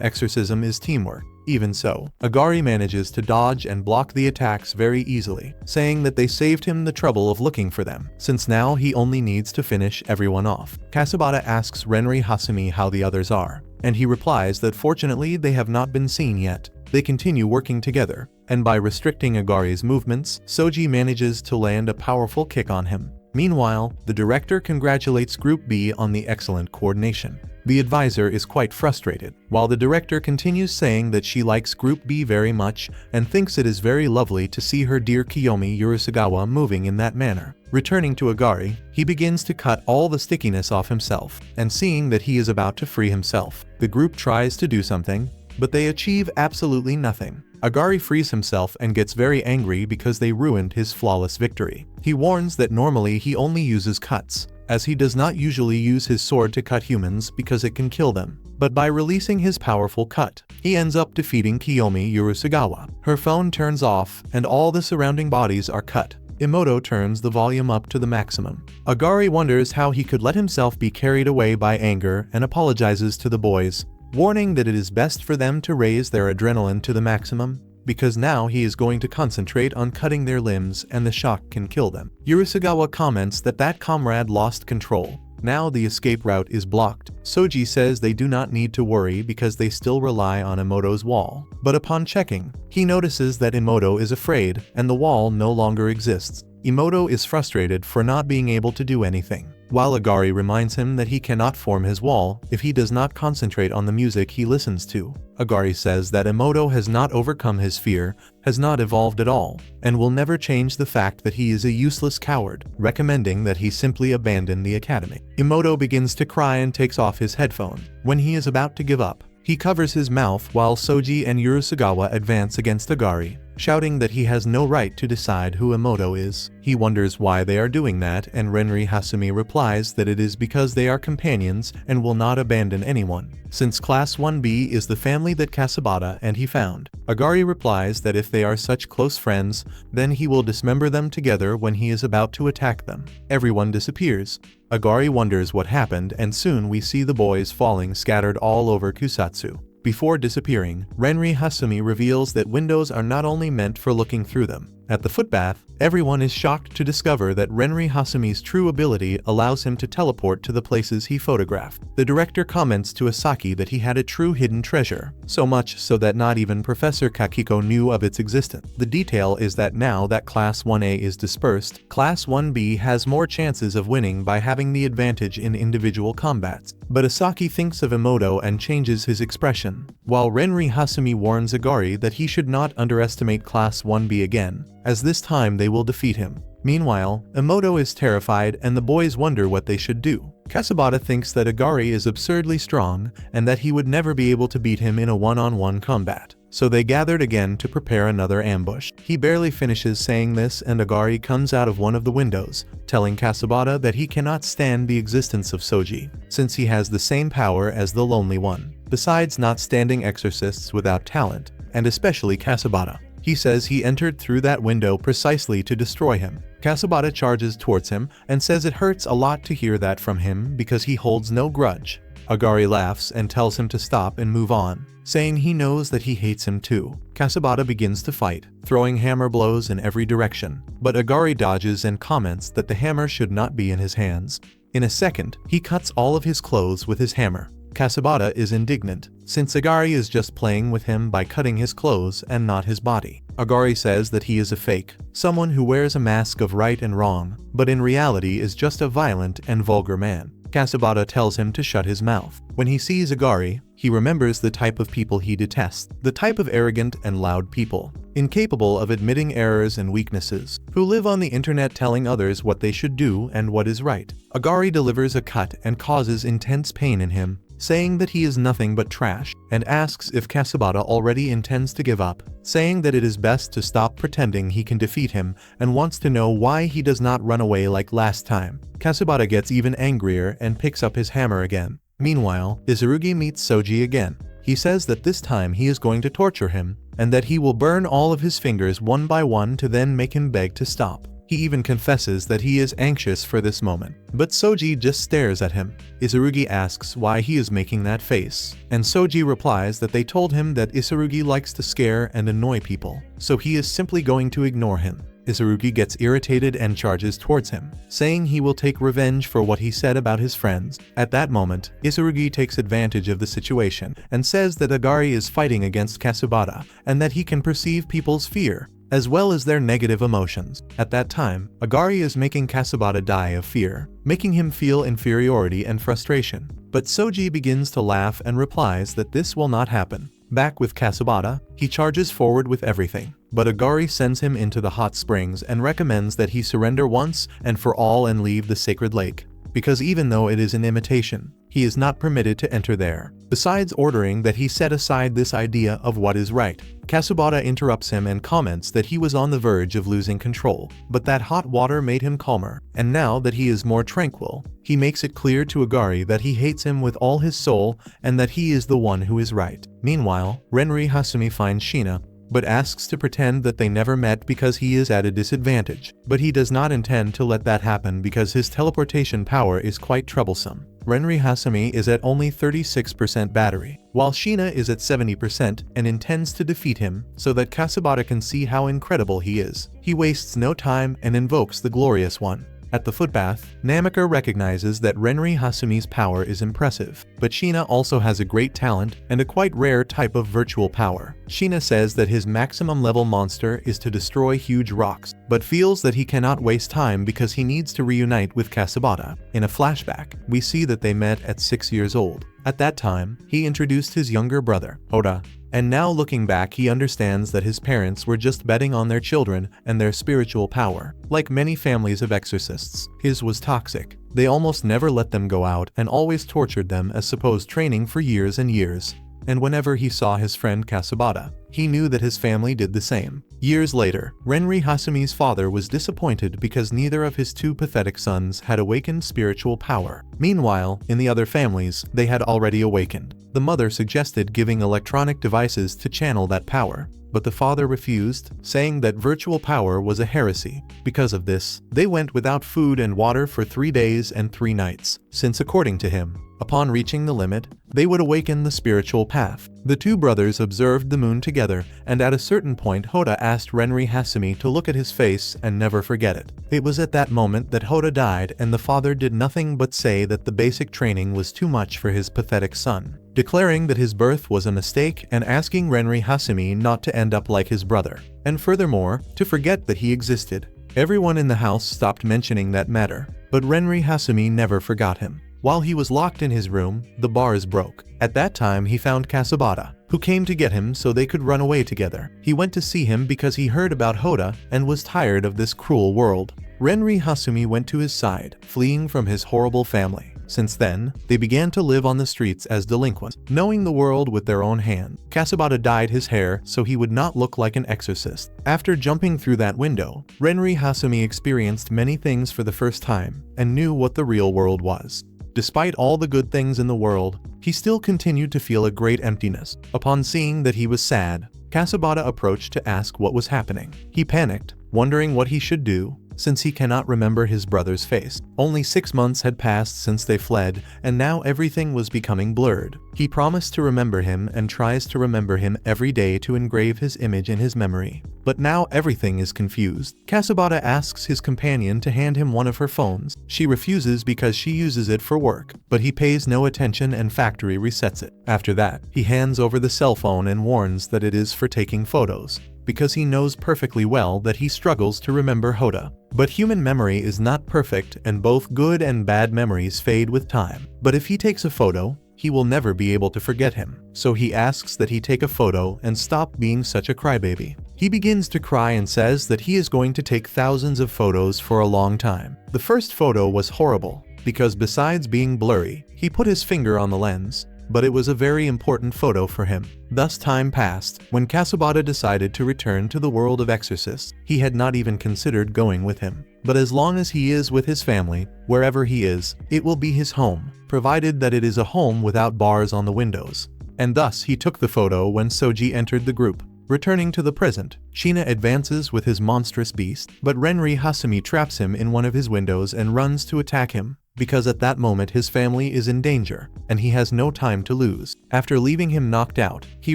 exorcism is teamwork. Even so, Agari manages to dodge and block the attacks very easily, saying that they saved him the trouble of looking for them, since now he only needs to finish everyone off. Kasabata asks Renri Hasumi how the others are, and he replies that fortunately they have not been seen yet. They continue working together, and by restricting Agari's movements, Soji manages to land a powerful kick on him. Meanwhile, the director congratulates Group B on the excellent coordination. The advisor is quite frustrated, while the director continues saying that she likes Group B very much and thinks it is very lovely to see her dear Kiyomi Urusagawa moving in that manner. Returning to Agari, he begins to cut all the stickiness off himself, and seeing that he is about to free himself, the group tries to do something, but they achieve absolutely nothing. Agari frees himself and gets very angry because they ruined his flawless victory. He warns that normally he only uses cuts, as he does not usually use his sword to cut humans because it can kill them. But by releasing his powerful cut, he ends up defeating Kiyomi Urusagawa. Her phone turns off and all the surrounding bodies are cut. Emoto turns the volume up to the maximum. Agari wonders how he could let himself be carried away by anger and apologizes to the boys, warning that it is best for them to raise their adrenaline to the maximum, because now he is going to concentrate on cutting their limbs and the shock can kill them. Urusagawa comments that comrade lost control. Now the escape route is blocked. Soji says they do not need to worry because they still rely on Emoto's wall. But upon checking, he notices that Emoto is afraid and the wall no longer exists. Emoto is frustrated for not being able to do anything, while Agari reminds him that he cannot form his wall if he does not concentrate on the music he listens to. Agari says that Emoto has not overcome his fear, has not evolved at all, and will never change the fact that he is a useless coward, recommending that he simply abandon the academy. Emoto begins to cry and takes off his headphone. When he is about to give up, he covers his mouth while Soji and Urusagawa advance against Agari, shouting that he has no right to decide who Emoto is. He wonders why they are doing that, and Renri Hasumi replies that it is because they are companions and will not abandon anyone, since Class 1B is the family that Kasabata and he found. Agari replies that if they are such close friends, then he will dismember them together when he is about to attack them. Everyone disappears. Agari wonders what happened, and soon we see the boys falling scattered all over Kusatsu. Before disappearing, Renri Hasumi reveals that windows are not only meant for looking through them, At the footbath, everyone is shocked to discover that Renri Hasumi's true ability allows him to teleport to the places he photographed. The director comments to Asaki that he had a true hidden treasure, so much so that not even Professor Kakiko knew of its existence. The detail is that now that Class 1A is dispersed, Class 1B has more chances of winning by having the advantage in individual combats. But Asaki thinks of Emoto and changes his expression, while Renri Hasumi warns Agari that he should not underestimate Class 1B again, as this time they will defeat him. Meanwhile, Emoto is terrified and the boys wonder what they should do. Kasabata thinks that Agari is absurdly strong and that he would never be able to beat him in a one-on-one combat. So they gathered again to prepare another ambush. He barely finishes saying this and Agari comes out of one of the windows, telling Kasabata that he cannot stand the existence of Soji, since he has the same power as the Lonely One, besides not standing exorcists without talent, and especially Kasabata. He says he entered through that window precisely to destroy him. Kasabata charges towards him and says it hurts a lot to hear that from him because he holds no grudge. Agari laughs and tells him to stop and move on, saying he knows that he hates him too. Kasabata begins to fight, throwing hammer blows in every direction, but Agari dodges and comments that the hammer should not be in his hands. In a second, he cuts all of his clothes with his hammer. Kasabata is indignant, since Agari is just playing with him by cutting his clothes and not his body. Agari says that he is a fake, someone who wears a mask of right and wrong, but in reality is just a violent and vulgar man. Kasabata tells him to shut his mouth. When he sees Agari, he remembers the type of people he detests, the type of arrogant and loud people, incapable of admitting errors and weaknesses, who live on the internet telling others what they should do and what is right. Agari delivers a cut and causes intense pain in him, saying that he is nothing but trash, and asks if Kasabata already intends to give up, saying that it is best to stop pretending he can defeat him and wants to know why he does not run away like last time. Kasabata gets even angrier and picks up his hammer again. Meanwhile, Izurugi meets Soji again. He says that this time he is going to torture him, and that he will burn all of his fingers one by one to then make him beg to stop. He even confesses that he is anxious for this moment, but Soji just stares at him. Izurugi asks why he is making that face, and Soji replies that they told him that Izurugi likes to scare and annoy people, so he is simply going to ignore him. Izurugi gets irritated and charges towards him, saying he will take revenge for what he said about his friends. At that moment, Izurugi takes advantage of the situation and says that Agari is fighting against Kasabata and that he can perceive people's fear, as well as their negative emotions. At that time, Agari is making Kasabata die of fear, making him feel inferiority and frustration. But Soji begins to laugh and replies that this will not happen. Back with Kasabata, he charges forward with everything, but Agari sends him into the hot springs and recommends that he surrender once and for all and leave the sacred lake, because even though it is an imitation, he is not permitted to enter there, besides ordering that he set aside this idea of what is right. Kasabata interrupts him and comments that he was on the verge of losing control, but that hot water made him calmer, and now that he is more tranquil, he makes it clear to Agari that he hates him with all his soul and that he is the one who is right. Meanwhile, Renri Hasumi finds Shina, but asks to pretend that they never met because he is at a disadvantage. But he does not intend to let that happen because his teleportation power is quite troublesome. Renri Hasumi is at only 36% battery, while Shina is at 70% and intends to defeat him so that Kasabata can see how incredible he is. He wastes no time and invokes the Glorious One. At the footbath, Namika recognizes that Renri Hasumi's power is impressive, but Shina also has a great talent and a quite rare type of virtual power. Shina says that his maximum level monster is to destroy huge rocks, but feels that he cannot waste time because he needs to reunite with Kasabata. In a flashback, we see that they met at 6 years old. At that time, he introduced his younger brother, Oda, and now looking back he understands that his parents were just betting on their children and their spiritual power. Like many families of exorcists, his was toxic. They almost never let them go out and always tortured them as supposed training for years and years. And whenever he saw his friend Kasabata, he knew that his family did the same. Years later, Renri Hasumi's father was disappointed because neither of his two pathetic sons had awakened spiritual power. Meanwhile, in the other families, they had already awakened. The mother suggested giving electronic devices to channel that power, but the father refused, saying that virtual power was a heresy. Because of this, they went without food and water for 3 days and 3 nights, since according to him, upon reaching the limit, they would awaken the spiritual path. The two brothers observed the moon together, and at a certain point Hoda asked Renri Hasumi to look at his face and never forget it. It was at that moment that Hoda died, and the father did nothing but say that the basic training was too much for his pathetic son, declaring that his birth was a mistake and asking Renri Hasumi not to end up like his brother, and furthermore, to forget that he existed. Everyone in the house stopped mentioning that matter, but Renri Hasumi never forgot him. While he was locked in his room, the bars broke. At that time he found Kasabata, who came to get him so they could run away together. He went to see him because he heard about Hoda and was tired of this cruel world. Renri Hasumi went to his side, fleeing from his horrible family. Since then, they began to live on the streets as delinquents, knowing the world with their own hand. Kasabata dyed his hair so he would not look like an exorcist. After jumping through that window, Renri Hasumi experienced many things for the first time and knew what the real world was. Despite all the good things in the world, he still continued to feel a great emptiness. Upon seeing that he was sad, Kasabata approached to ask what was happening. He panicked, wondering what he should do, since he cannot remember his brother's face. Only 6 months had passed since they fled, and now everything was becoming blurred. He promised to remember him and tries to remember him every day to engrave his image in his memory. But now everything is confused. Kasabata asks his companion to hand him one of her phones. She refuses because she uses it for work, but he pays no attention and factory resets it. After that, he hands over the cell phone and warns that it is for taking photos, because he knows perfectly well that he struggles to remember Hoda. But human memory is not perfect, and both good and bad memories fade with time. But if he takes a photo, he will never be able to forget him. So he asks that he take a photo and stop being such a crybaby. He begins to cry and says that he is going to take thousands of photos for a long time. The first photo was horrible, because besides being blurry, he put his finger on the lens. But it was a very important photo for him. Thus time passed. When Kasabata decided to return to the world of Exorcists, he had not even considered going with him. But as long as he is with his family, wherever he is, it will be his home, provided that it is a home without bars on the windows. And thus he took the photo when Soji entered the group. Returning to the present, Shina advances with his monstrous beast, but Renri Hasumi traps him in one of his windows and runs to attack him, because at that moment his family is in danger, and he has no time to lose. After leaving him knocked out, he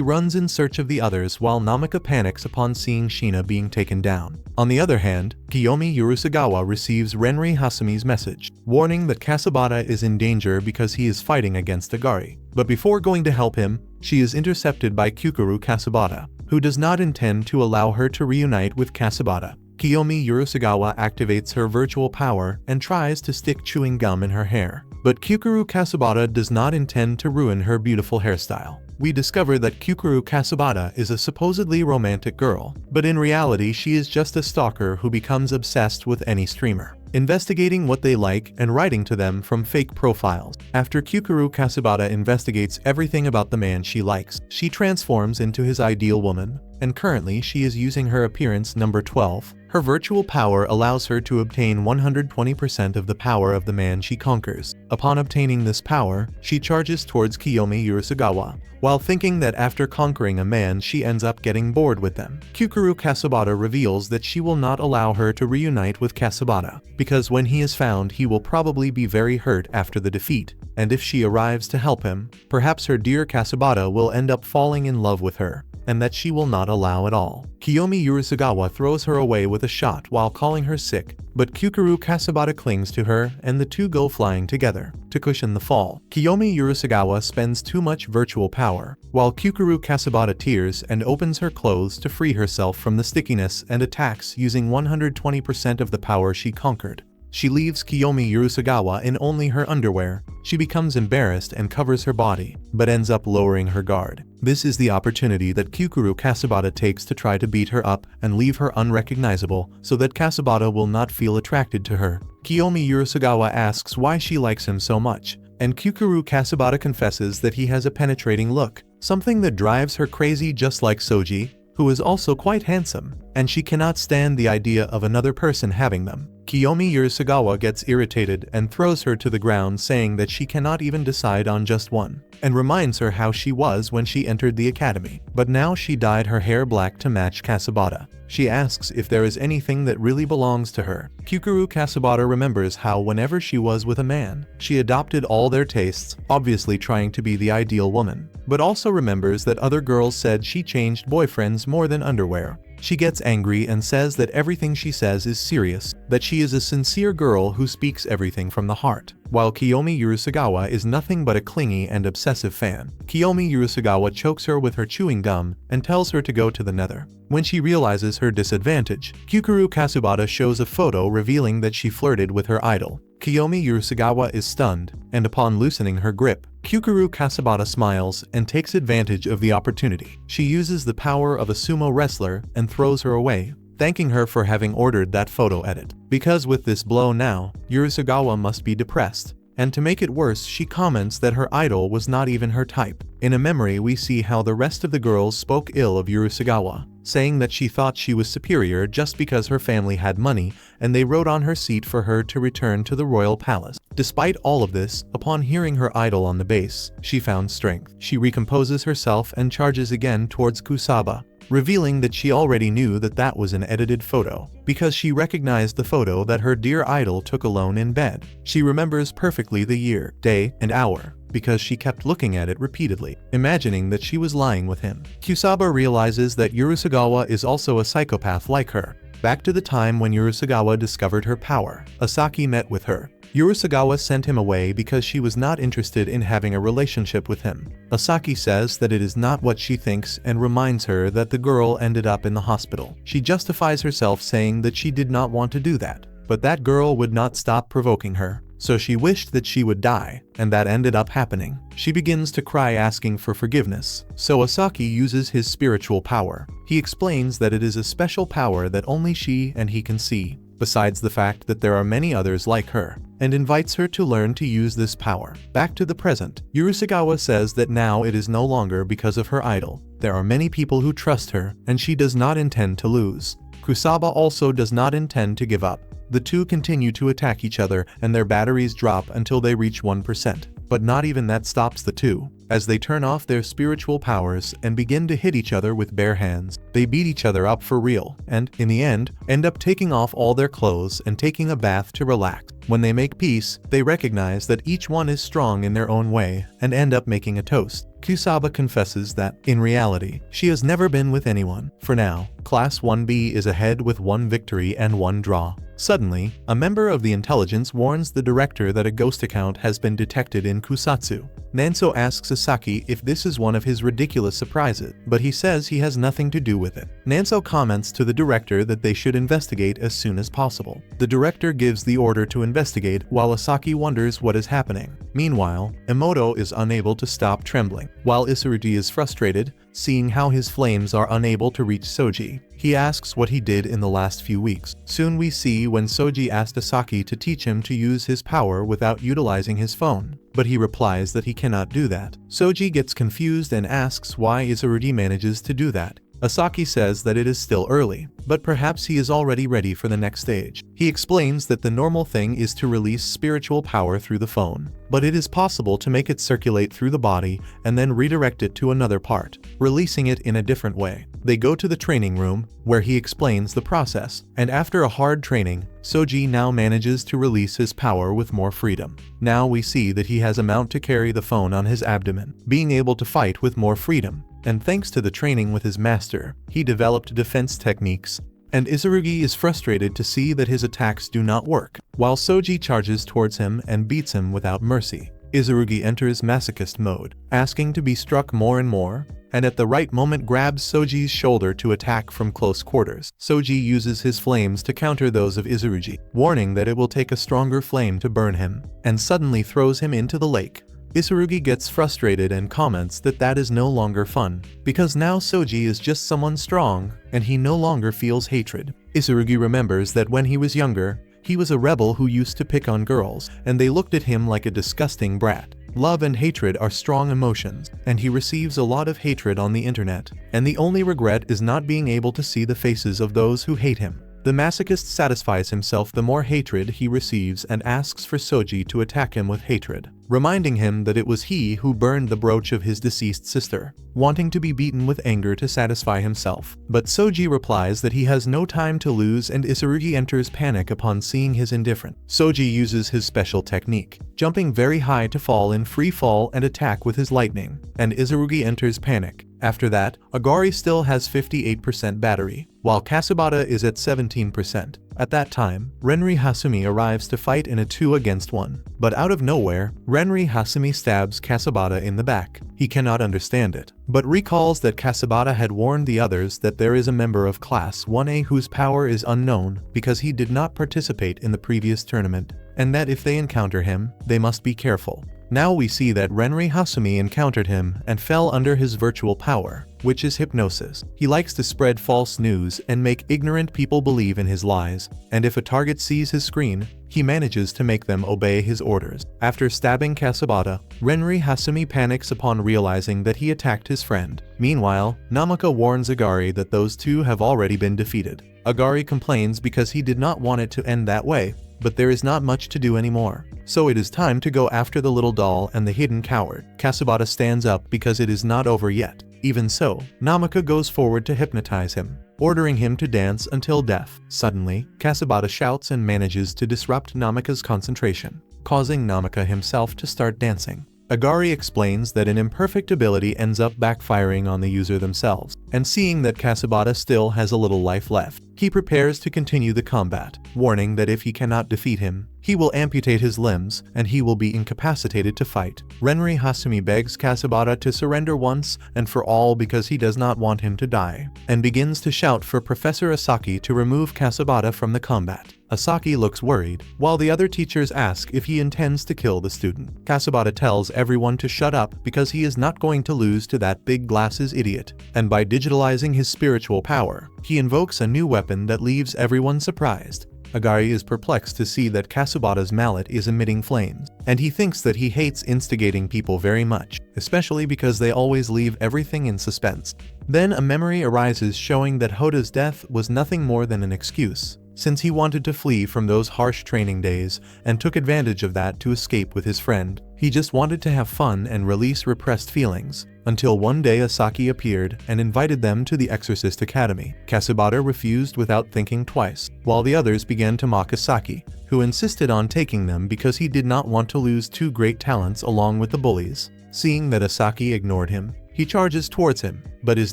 runs in search of the others while Namika panics upon seeing Shina being taken down. On the other hand, Kiyomi Urusagawa receives Renri Hasumi's message, warning that Kasabata is in danger because he is fighting against Agari. But before going to help him, she is intercepted by Kyukuru Kasabata, who does not intend to allow her to reunite with Kasabata. Kiyomi Urusagawa activates her virtual power and tries to stick chewing gum in her hair. But Kyukuru Kasabata does not intend to ruin her beautiful hairstyle. We discover that Kyukuru Kasabata is a supposedly romantic girl, but in reality she is just a stalker who becomes obsessed with any streamer, investigating what they like and writing to them from fake profiles. After Kyukuru Kasabata investigates everything about the man she likes, she transforms into his ideal woman, and currently she is using her appearance number 12. Her virtual power allows her to obtain 120% of the power of the man she conquers. Upon obtaining this power, she charges towards Kiyomi Urusagawa, while thinking that after conquering a man she ends up getting bored with them. Kyukuru Kasabata reveals that she will not allow her to reunite with Kasabata, because when he is found he will probably be very hurt after the defeat, and if she arrives to help him, perhaps her dear Kasabata will end up falling in love with her, and that she will not allow at all. Kiyomi Urusagawa throws her away with a shot while calling her sick, but Kyukuru Kasabata clings to her and the two go flying together. To cushion the fall, Kiyomi Urusagawa spends too much virtual power, while Kyukuru Kasabata tears and opens her clothes to free herself from the stickiness and attacks using 120% of the power she conquered. She leaves Kiyomi Urusagawa in only her underwear. She becomes embarrassed and covers her body, but ends up lowering her guard. This is the opportunity that Kyukuru Kasabata takes to try to beat her up and leave her unrecognizable so that Kasabata will not feel attracted to her. Kiyomi Urusagawa asks why she likes him so much, and Kyukuru Kasabata confesses that he has a penetrating look, something that drives her crazy just like Soji, who is also quite handsome, and she cannot stand the idea of another person having them. Kiyomi Urusagawa gets irritated and throws her to the ground, saying that she cannot even decide on just one, and reminds her how she was when she entered the academy. But now she dyed her hair black to match Kasabata. She asks if there is anything that really belongs to her. Kukuru Kasabata remembers how whenever she was with a man, she adopted all their tastes, obviously trying to be the ideal woman, but also remembers that other girls said she changed boyfriends more than underwear. She gets angry and says that everything she says is serious, that she is a sincere girl who speaks everything from the heart, while Kiyomi Urusagawa is nothing but a clingy and obsessive fan. Kiyomi Urusagawa chokes her with her chewing gum and tells her to go to the nether. When she realizes her disadvantage, Kukuru Kasabata shows a photo revealing that she flirted with her idol. Kiyomi Urusagawa is stunned, and upon loosening her grip, Kukuru Kasabata smiles and takes advantage of the opportunity. She uses the power of a sumo wrestler and throws her away, thanking her for having ordered that photo edit. Because with this blow now, Urusagawa must be depressed, and to make it worse, she comments that her idol was not even her type. In a memory, we see how the rest of the girls spoke ill of Urusagawa, saying that she thought she was superior just because her family had money, and they wrote on her seat for her to return to the royal palace. Despite all of this, upon hearing her idol on the base, she found strength. She recomposes herself and charges again towards Kusaba, revealing that she already knew that that was an edited photo, because she recognized the photo that her dear idol took alone in bed. She remembers perfectly the year, day, and hour, because she kept looking at it repeatedly, imagining that she was lying with him. Kusaba realizes that Urusagawa is also a psychopath like her. Back to the time when Urusagawa discovered her power, Asaki met with her. Urusagawa sent him away because she was not interested in having a relationship with him. Asaki says that it is not what she thinks and reminds her that the girl ended up in the hospital. She justifies herself, saying that she did not want to do that, but that girl would not stop provoking her, so she wished that she would die, and that ended up happening. She begins to cry, asking for forgiveness, so Asaki uses his spiritual power. He explains that it is a special power that only she and he can see, besides the fact that there are many others like her, and invites her to learn to use this power. Back to the present, Urusagawa says that now it is no longer because of her idol. There are many people who trust her, and she does not intend to lose. Kusaba also does not intend to give up. The two continue to attack each other, and their batteries drop until they reach 1%. But not even that stops the two. As they turn off their spiritual powers and begin to hit each other with bare hands, they beat each other up for real, and, in the end, end up taking off all their clothes and taking a bath to relax. When they make peace, they recognize that each one is strong in their own way, and end up making a toast. Kusaba confesses that, in reality, she has never been with anyone. For now, Class 1B is ahead with 1 victory and 1 draw. Suddenly, a member of the intelligence warns the director that a ghost account has been detected in Kusatsu. Nanso asks Asaki if this is one of his ridiculous surprises, but he says he has nothing to do with it. Nanso comments to the director that they should investigate as soon as possible. The director gives the order to investigate, while Asaki wonders what is happening. Meanwhile, Emoto is unable to stop trembling, while Isurugi is frustrated, seeing how his flames are unable to reach Soji. He asks what he did in the last few weeks. Soon we see when Soji asked Asaki to teach him to use his power without utilizing his phone, but he replies that he cannot do that. Soji gets confused and asks why Isurugi manages to do that. Asaki says that it is still early, but perhaps he is already ready for the next stage. He explains that the normal thing is to release spiritual power through the phone, but it is possible to make it circulate through the body and then redirect it to another part, releasing it in a different way. They go to the training room, where he explains the process, and after a hard training, Soji now manages to release his power with more freedom. Now we see that he has a mount to carry the phone on his abdomen, being able to fight with more freedom. And thanks to the training with his master, he developed defense techniques. And Isurugi is frustrated to see that his attacks do not work, while Soji charges towards him and beats him without mercy. Isurugi enters masochist mode, asking to be struck more and more, and at the right moment grabs Soji's shoulder to attack from close quarters. Soji uses his flames to counter those of Isurugi, warning that it will take a stronger flame to burn him, and suddenly throws him into the lake. Isurugi gets frustrated and comments that that is no longer fun, because now Soji is just someone strong, and he no longer feels hatred. Isurugi remembers that when he was younger, he was a rebel who used to pick on girls, and they looked at him like a disgusting brat. Love and hatred are strong emotions, and he receives a lot of hatred on the internet, and the only regret is not being able to see the faces of those who hate him. The masochist satisfies himself the more hatred he receives and asks for Soji to attack him with hatred, reminding him that it was he who burned the brooch of his deceased sister, wanting to be beaten with anger to satisfy himself. But Soji replies that he has no time to lose, and Isurugi enters panic upon seeing his indifference. Soji uses his special technique, jumping very high to fall in free fall and attack with his lightning, and Isurugi enters panic. After that, Agari still has 58% battery, while Kasabata is at 17%. At that time, Renri Hasumi arrives to fight in a 2-against-1. But out of nowhere, Renri Hasumi stabs Kasabata in the back. He cannot understand it, but recalls that Kasabata had warned the others that there is a member of Class 1A whose power is unknown because he did not participate in the previous tournament, and that if they encounter him, they must be careful. Now we see that Renri Hasumi encountered him and fell under his virtual power, which is hypnosis. He likes to spread false news and make ignorant people believe in his lies, and if a target sees his screen, he manages to make them obey his orders. After stabbing Kasabata, Renri Hasumi panics upon realizing that he attacked his friend. Meanwhile, Namaka warns Agari that those two have already been defeated. Agari complains because he did not want it to end that way, but there is not much to do anymore. So it is time to go after the little doll and the hidden coward. Kasabata stands up because it is not over yet. Even so, Namaka goes forward to hypnotize him, ordering him to dance until death. Suddenly, Kasabata shouts and manages to disrupt Namaka's concentration, causing Namaka himself to start dancing. Agari explains that an imperfect ability ends up backfiring on the user themselves, and seeing that Kasabata still has a little life left, he prepares to continue the combat, warning that if he cannot defeat him, he will amputate his limbs and he will be incapacitated to fight. Renri Hasumi begs Kasabata to surrender once and for all because he does not want him to die, and begins to shout for Professor Asaki to remove Kasabata from the combat. Asaki looks worried, while the other teachers ask if he intends to kill the student. Kasabata tells everyone to shut up because he is not going to lose to that big glasses idiot, and by digitalizing his spiritual power, he invokes a new weapon that leaves everyone surprised. Agari is perplexed to see that Kasabata's mallet is emitting flames, and he thinks that he hates instigating people very much, especially because they always leave everything in suspense. Then a memory arises showing that Hota's death was nothing more than an excuse, since he wanted to flee from those harsh training days and took advantage of that to escape with his friend. He just wanted to have fun and release repressed feelings, until one day Asaki appeared and invited them to the Exorcist Academy. Kasabata refused without thinking twice, while the others began to mock Asaki, who insisted on taking them because he did not want to lose two great talents along with the bullies. Seeing that Asaki ignored him, he charges towards him, but is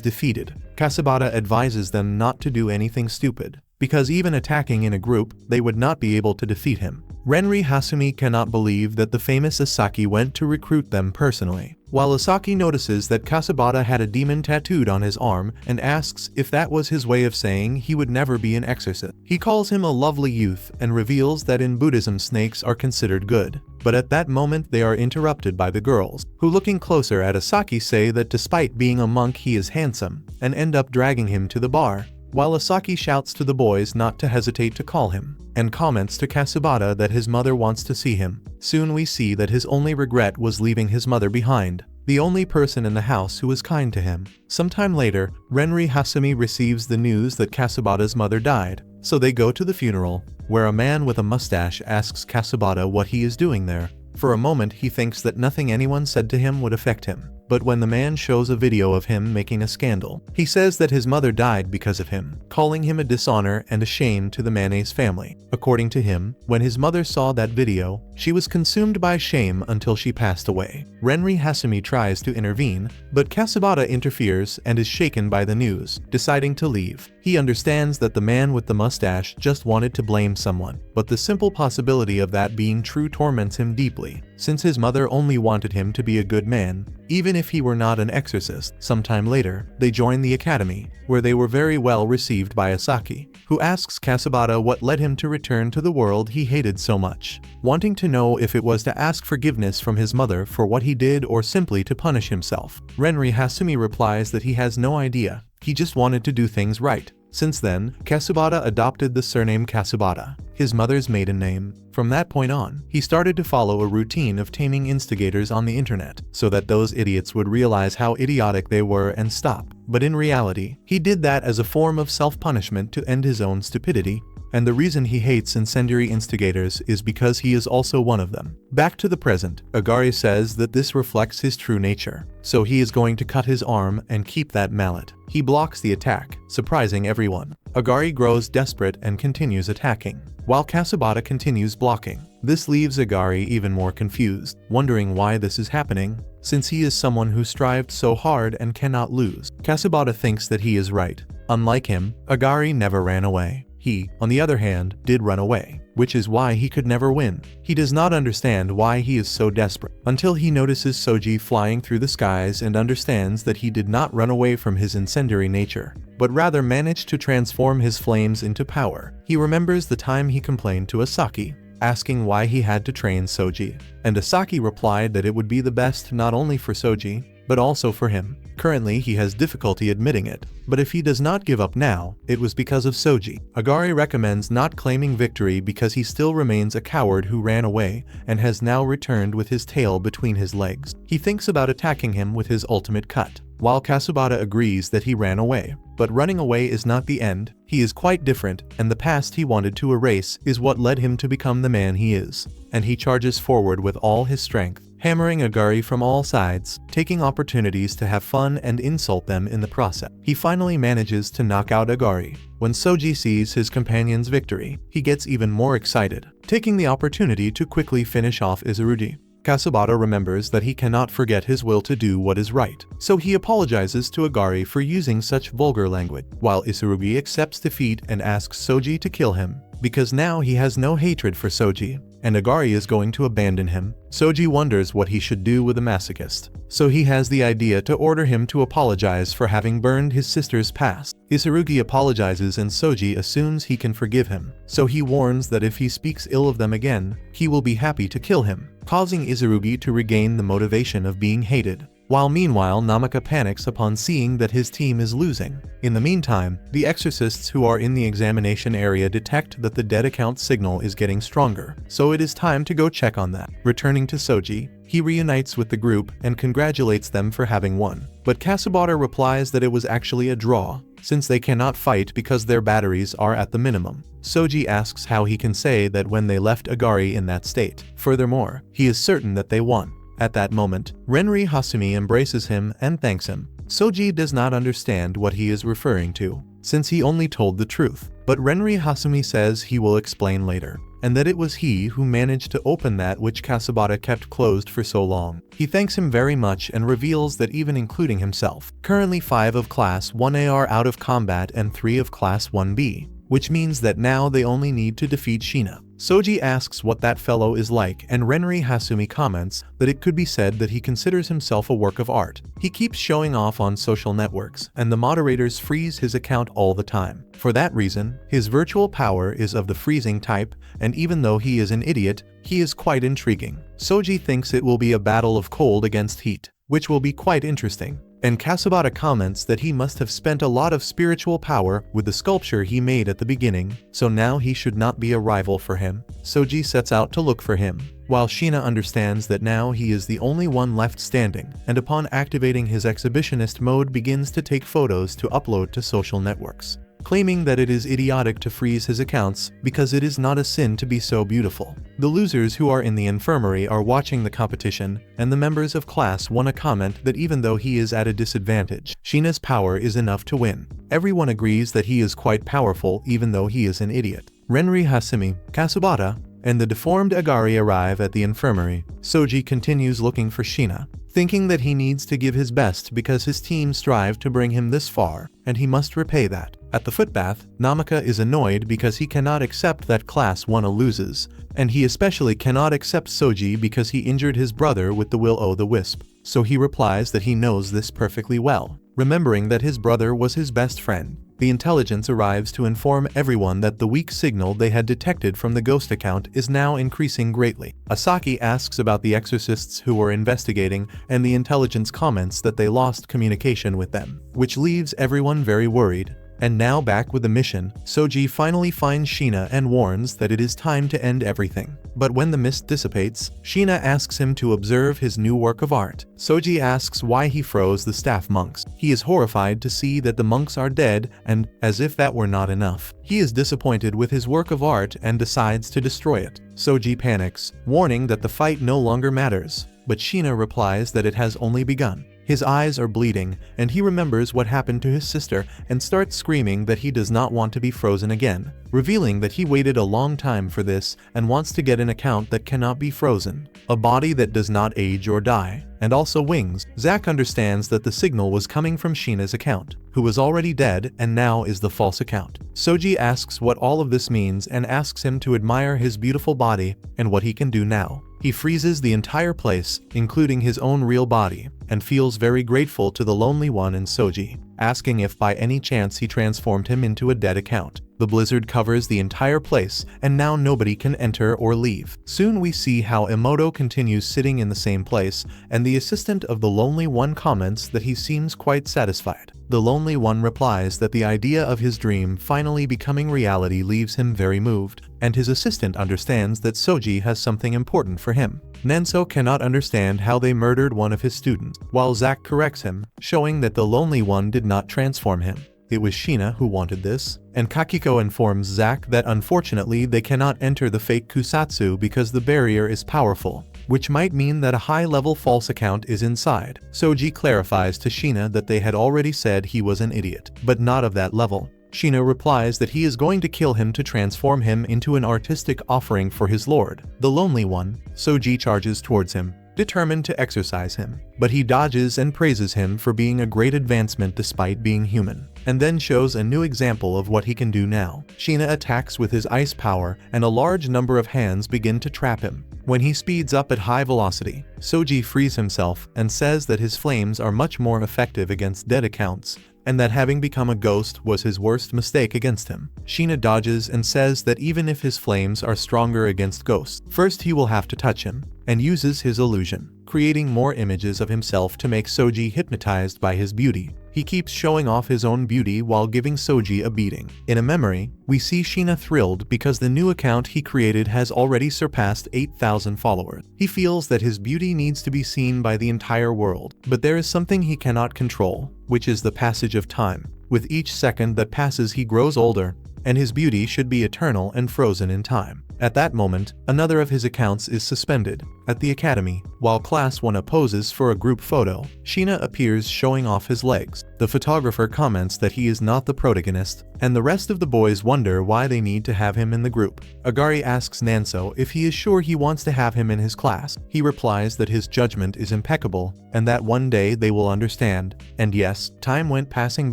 defeated. Kasabata advises them not to do anything stupid, because even attacking in a group, they would not be able to defeat him. Renri Hasumi cannot believe that the famous Asaki went to recruit them personally, while Asaki notices that Kasabata had a demon tattooed on his arm and asks if that was his way of saying he would never be an exorcist. He calls him a lovely youth and reveals that in Buddhism snakes are considered good. But at that moment they are interrupted by the girls, who looking closer at Asaki say that despite being a monk he is handsome, and end up dragging him to the bar, while Asaki shouts to the boys not to hesitate to call him, and comments to Kasabata that his mother wants to see him. Soon we see that his only regret was leaving his mother behind, the only person in the house who was kind to him. Sometime later, Renri Hasumi receives the news that Kasabata's mother died, so they go to the funeral, where a man with a mustache asks Kasabata what he is doing there. For a moment he thinks that nothing anyone said to him would affect him, but when the man shows a video of him making a scandal, he says that his mother died because of him, calling him a dishonor and a shame to the Mane's family. According to him, when his mother saw that video, she was consumed by shame until she passed away. Renri Hasumi tries to intervene, but Kasabata interferes and is shaken by the news, deciding to leave. He understands that the man with the mustache just wanted to blame someone, but the simple possibility of that being true torments him deeply, since his mother only wanted him to be a good man, even if he were not an exorcist. Sometime later, they join the academy, where they were very well received by Asaki, who asks Kasabata what led him to return to the world he hated so much, wanting to know if it was to ask forgiveness from his mother for what he did or simply to punish himself. Renri Hasumi replies that he has no idea, he just wanted to do things right, Since then, Kasubata adopted the surname Kasubata, his mother's maiden name. From that point on, he started to follow a routine of taming instigators on the internet, so that those idiots would realize how idiotic they were and stop. But in reality, he did that as a form of self-punishment to end his own stupidity, and the reason he hates incendiary instigators is because he is also one of them. Back to the present, Agari says that this reflects his true nature, so he is going to cut his arm and keep that mallet. He blocks the attack, surprising everyone. Agari grows desperate and continues attacking, while Kasubata continues blocking. This leaves Agari even more confused, wondering why this is happening, since he is someone who strived so hard and cannot lose. Kasubata thinks that he is right. Unlike him, Agari never ran away. He, on the other hand, did run away, which is why he could never win. He does not understand why he is so desperate, until he notices Soji flying through the skies and understands that he did not run away from his incendiary nature, but rather managed to transform his flames into power. He remembers the time he complained to Asaki, asking why he had to train Soji, and Asaki replied that it would be the best not only for Soji, but also for him. Currently he has difficulty admitting it, but if he does not give up now, it was because of Soji. Agari recommends not claiming victory because he still remains a coward who ran away and has now returned with his tail between his legs. He thinks about attacking him with his ultimate cut, while Kasubata agrees that he ran away. But running away is not the end. He is quite different, and the past he wanted to erase is what led him to become the man he is. And he charges forward with all his strength, hammering Agari from all sides, taking opportunities to have fun and insult them in the process. He finally manages to knock out Agari. When Soji sees his companion's victory, he gets even more excited, taking the opportunity to quickly finish off Izurugi. Kasubata remembers that he cannot forget his will to do what is right, so he apologizes to Agari for using such vulgar language, while Izurugi accepts defeat and asks Soji to kill him, because now he has no hatred for Soji, and Agari is going to abandon him. Soji wonders what he should do with a masochist, so he has the idea to order him to apologize for having burned his sister's past. Izurugi apologizes and Soji assumes he can forgive him, so he warns that if he speaks ill of them again, he will be happy to kill him, causing Izurugi to regain the motivation of being hated. While meanwhile Namaka panics upon seeing that his team is losing. In the meantime, the exorcists who are in the examination area detect that the dead account signal is getting stronger, so it is time to go check on that. Returning to Soji, he reunites with the group and congratulates them for having won. But Kasubata replies that it was actually a draw, since they cannot fight because their batteries are at the minimum. Soji asks how he can say that when they left Agari in that state. Furthermore, he is certain that they won. At that moment, Renri Hasumi embraces him and thanks him. Soji does not understand what he is referring to, since he only told the truth. But Renri Hasumi says he will explain later, and that it was he who managed to open that which Kasubata kept closed for so long. He thanks him very much and reveals that even including himself, currently 5 of Class 1A are out of combat and 3 of Class 1B, which means that now they only need to defeat Shina. Soji asks what that fellow is like, and Renri Hasumi comments that it could be said that he considers himself a work of art. He keeps showing off on social networks, and the moderators freeze his account all the time. For that reason, his virtual power is of the freezing type, and even though he is an idiot, he is quite intriguing. Soji thinks it will be a battle of cold against heat, which will be quite interesting. And Kasubata comments that he must have spent a lot of spiritual power with the sculpture he made at the beginning, so now he should not be a rival for him. Soji sets out to look for him, while Shina understands that now he is the only one left standing, and upon activating his exhibitionist mode begins to take photos to upload to social networks, claiming that it is idiotic to freeze his accounts because it is not a sin to be so beautiful. The losers who are in the infirmary are watching the competition, and the members of Class 1A comment that even though he is at a disadvantage, Shina's power is enough to win. Everyone agrees that he is quite powerful even though he is an idiot. Renri Hasumi, Kasubata, and the deformed Agari arrive at the infirmary. Soji continues looking for Shina, thinking that he needs to give his best because his team strive to bring him this far, and he must repay that. At the footbath, Namaka is annoyed because he cannot accept that Class 1A loses, and he especially cannot accept Soji because he injured his brother with the Will-O-the-Wisp, so he replies that he knows this perfectly well, remembering that his brother was his best friend. The intelligence arrives to inform everyone that the weak signal they had detected from the ghost account is now increasing greatly. Asaki asks about the exorcists who were investigating, and the intelligence comments that they lost communication with them, which leaves everyone very worried. And now back with the mission, Soji finally finds Sheena and warns that it is time to end everything. But when the mist dissipates, Sheena asks him to observe his new work of art. Soji asks why he froze the staff monks. He is horrified to see that the monks are dead, and, as if that were not enough, he is disappointed with his work of art and decides to destroy it. Soji panics, warning that the fight no longer matters, but Sheena replies that it has only begun. His eyes are bleeding, and he remembers what happened to his sister and starts screaming that he does not want to be frozen again, revealing that he waited a long time for this and wants to get an account that cannot be frozen, a body that does not age or die, and also wings. Zack understands that the signal was coming from Sheena's account, who was already dead and now is the false account. Soji asks what all of this means and asks him to admire his beautiful body and what he can do now. He freezes the entire place, including his own real body, and feels very grateful to the Lonely One and Soji, asking if by any chance he transformed him into a dead account. The blizzard covers the entire place, and now nobody can enter or leave. Soon we see how Emoto continues sitting in the same place, and the assistant of the Lonely One comments that he seems quite satisfied. The Lonely One replies that the idea of his dream finally becoming reality leaves him very moved, and his assistant understands that Soji has something important for him. Nenso cannot understand how they murdered one of his students, while Zack corrects him, showing that the Lonely One did not transform him. It was Sheena who wanted this, and Kakiko informs Zack that unfortunately they cannot enter the fake Kusatsu because the barrier is powerful, which might mean that a high-level false account is inside. Soji clarifies to Sheena that they had already said he was an idiot, but not of that level. Sheena replies that he is going to kill him to transform him into an artistic offering for his lord, the Lonely One. Soji charges towards him, determined to exorcise him, but he dodges and praises him for being a great advancement despite being human, and then shows a new example of what he can do now. Sheena attacks with his ice power, and a large number of hands begin to trap him. When he speeds up at high velocity, Soji frees himself and says that his flames are much more effective against dead accounts, and that having become a ghost was his worst mistake against him. Sheena dodges and says that even if his flames are stronger against ghosts, first he will have to touch him, and uses his illusion, creating more images of himself to make Soji hypnotized by his beauty. He keeps showing off his own beauty while giving Soji a beating. In a memory, we see Sheena thrilled because the new account he created has already surpassed 8,000 followers. He feels that his beauty needs to be seen by the entire world, but there is something he cannot control, which is the passage of time. With each second that passes he grows older, and his beauty should be eternal and frozen in time. At that moment, another of his accounts is suspended. At the academy, while Class 1 poses for a group photo, Sheena appears showing off his legs. The photographer comments that he is not the protagonist, and the rest of the boys wonder why they need to have him in the group. Agari asks Nanso if he is sure he wants to have him in his class. He replies that his judgment is impeccable, and that one day they will understand. And yes, time went passing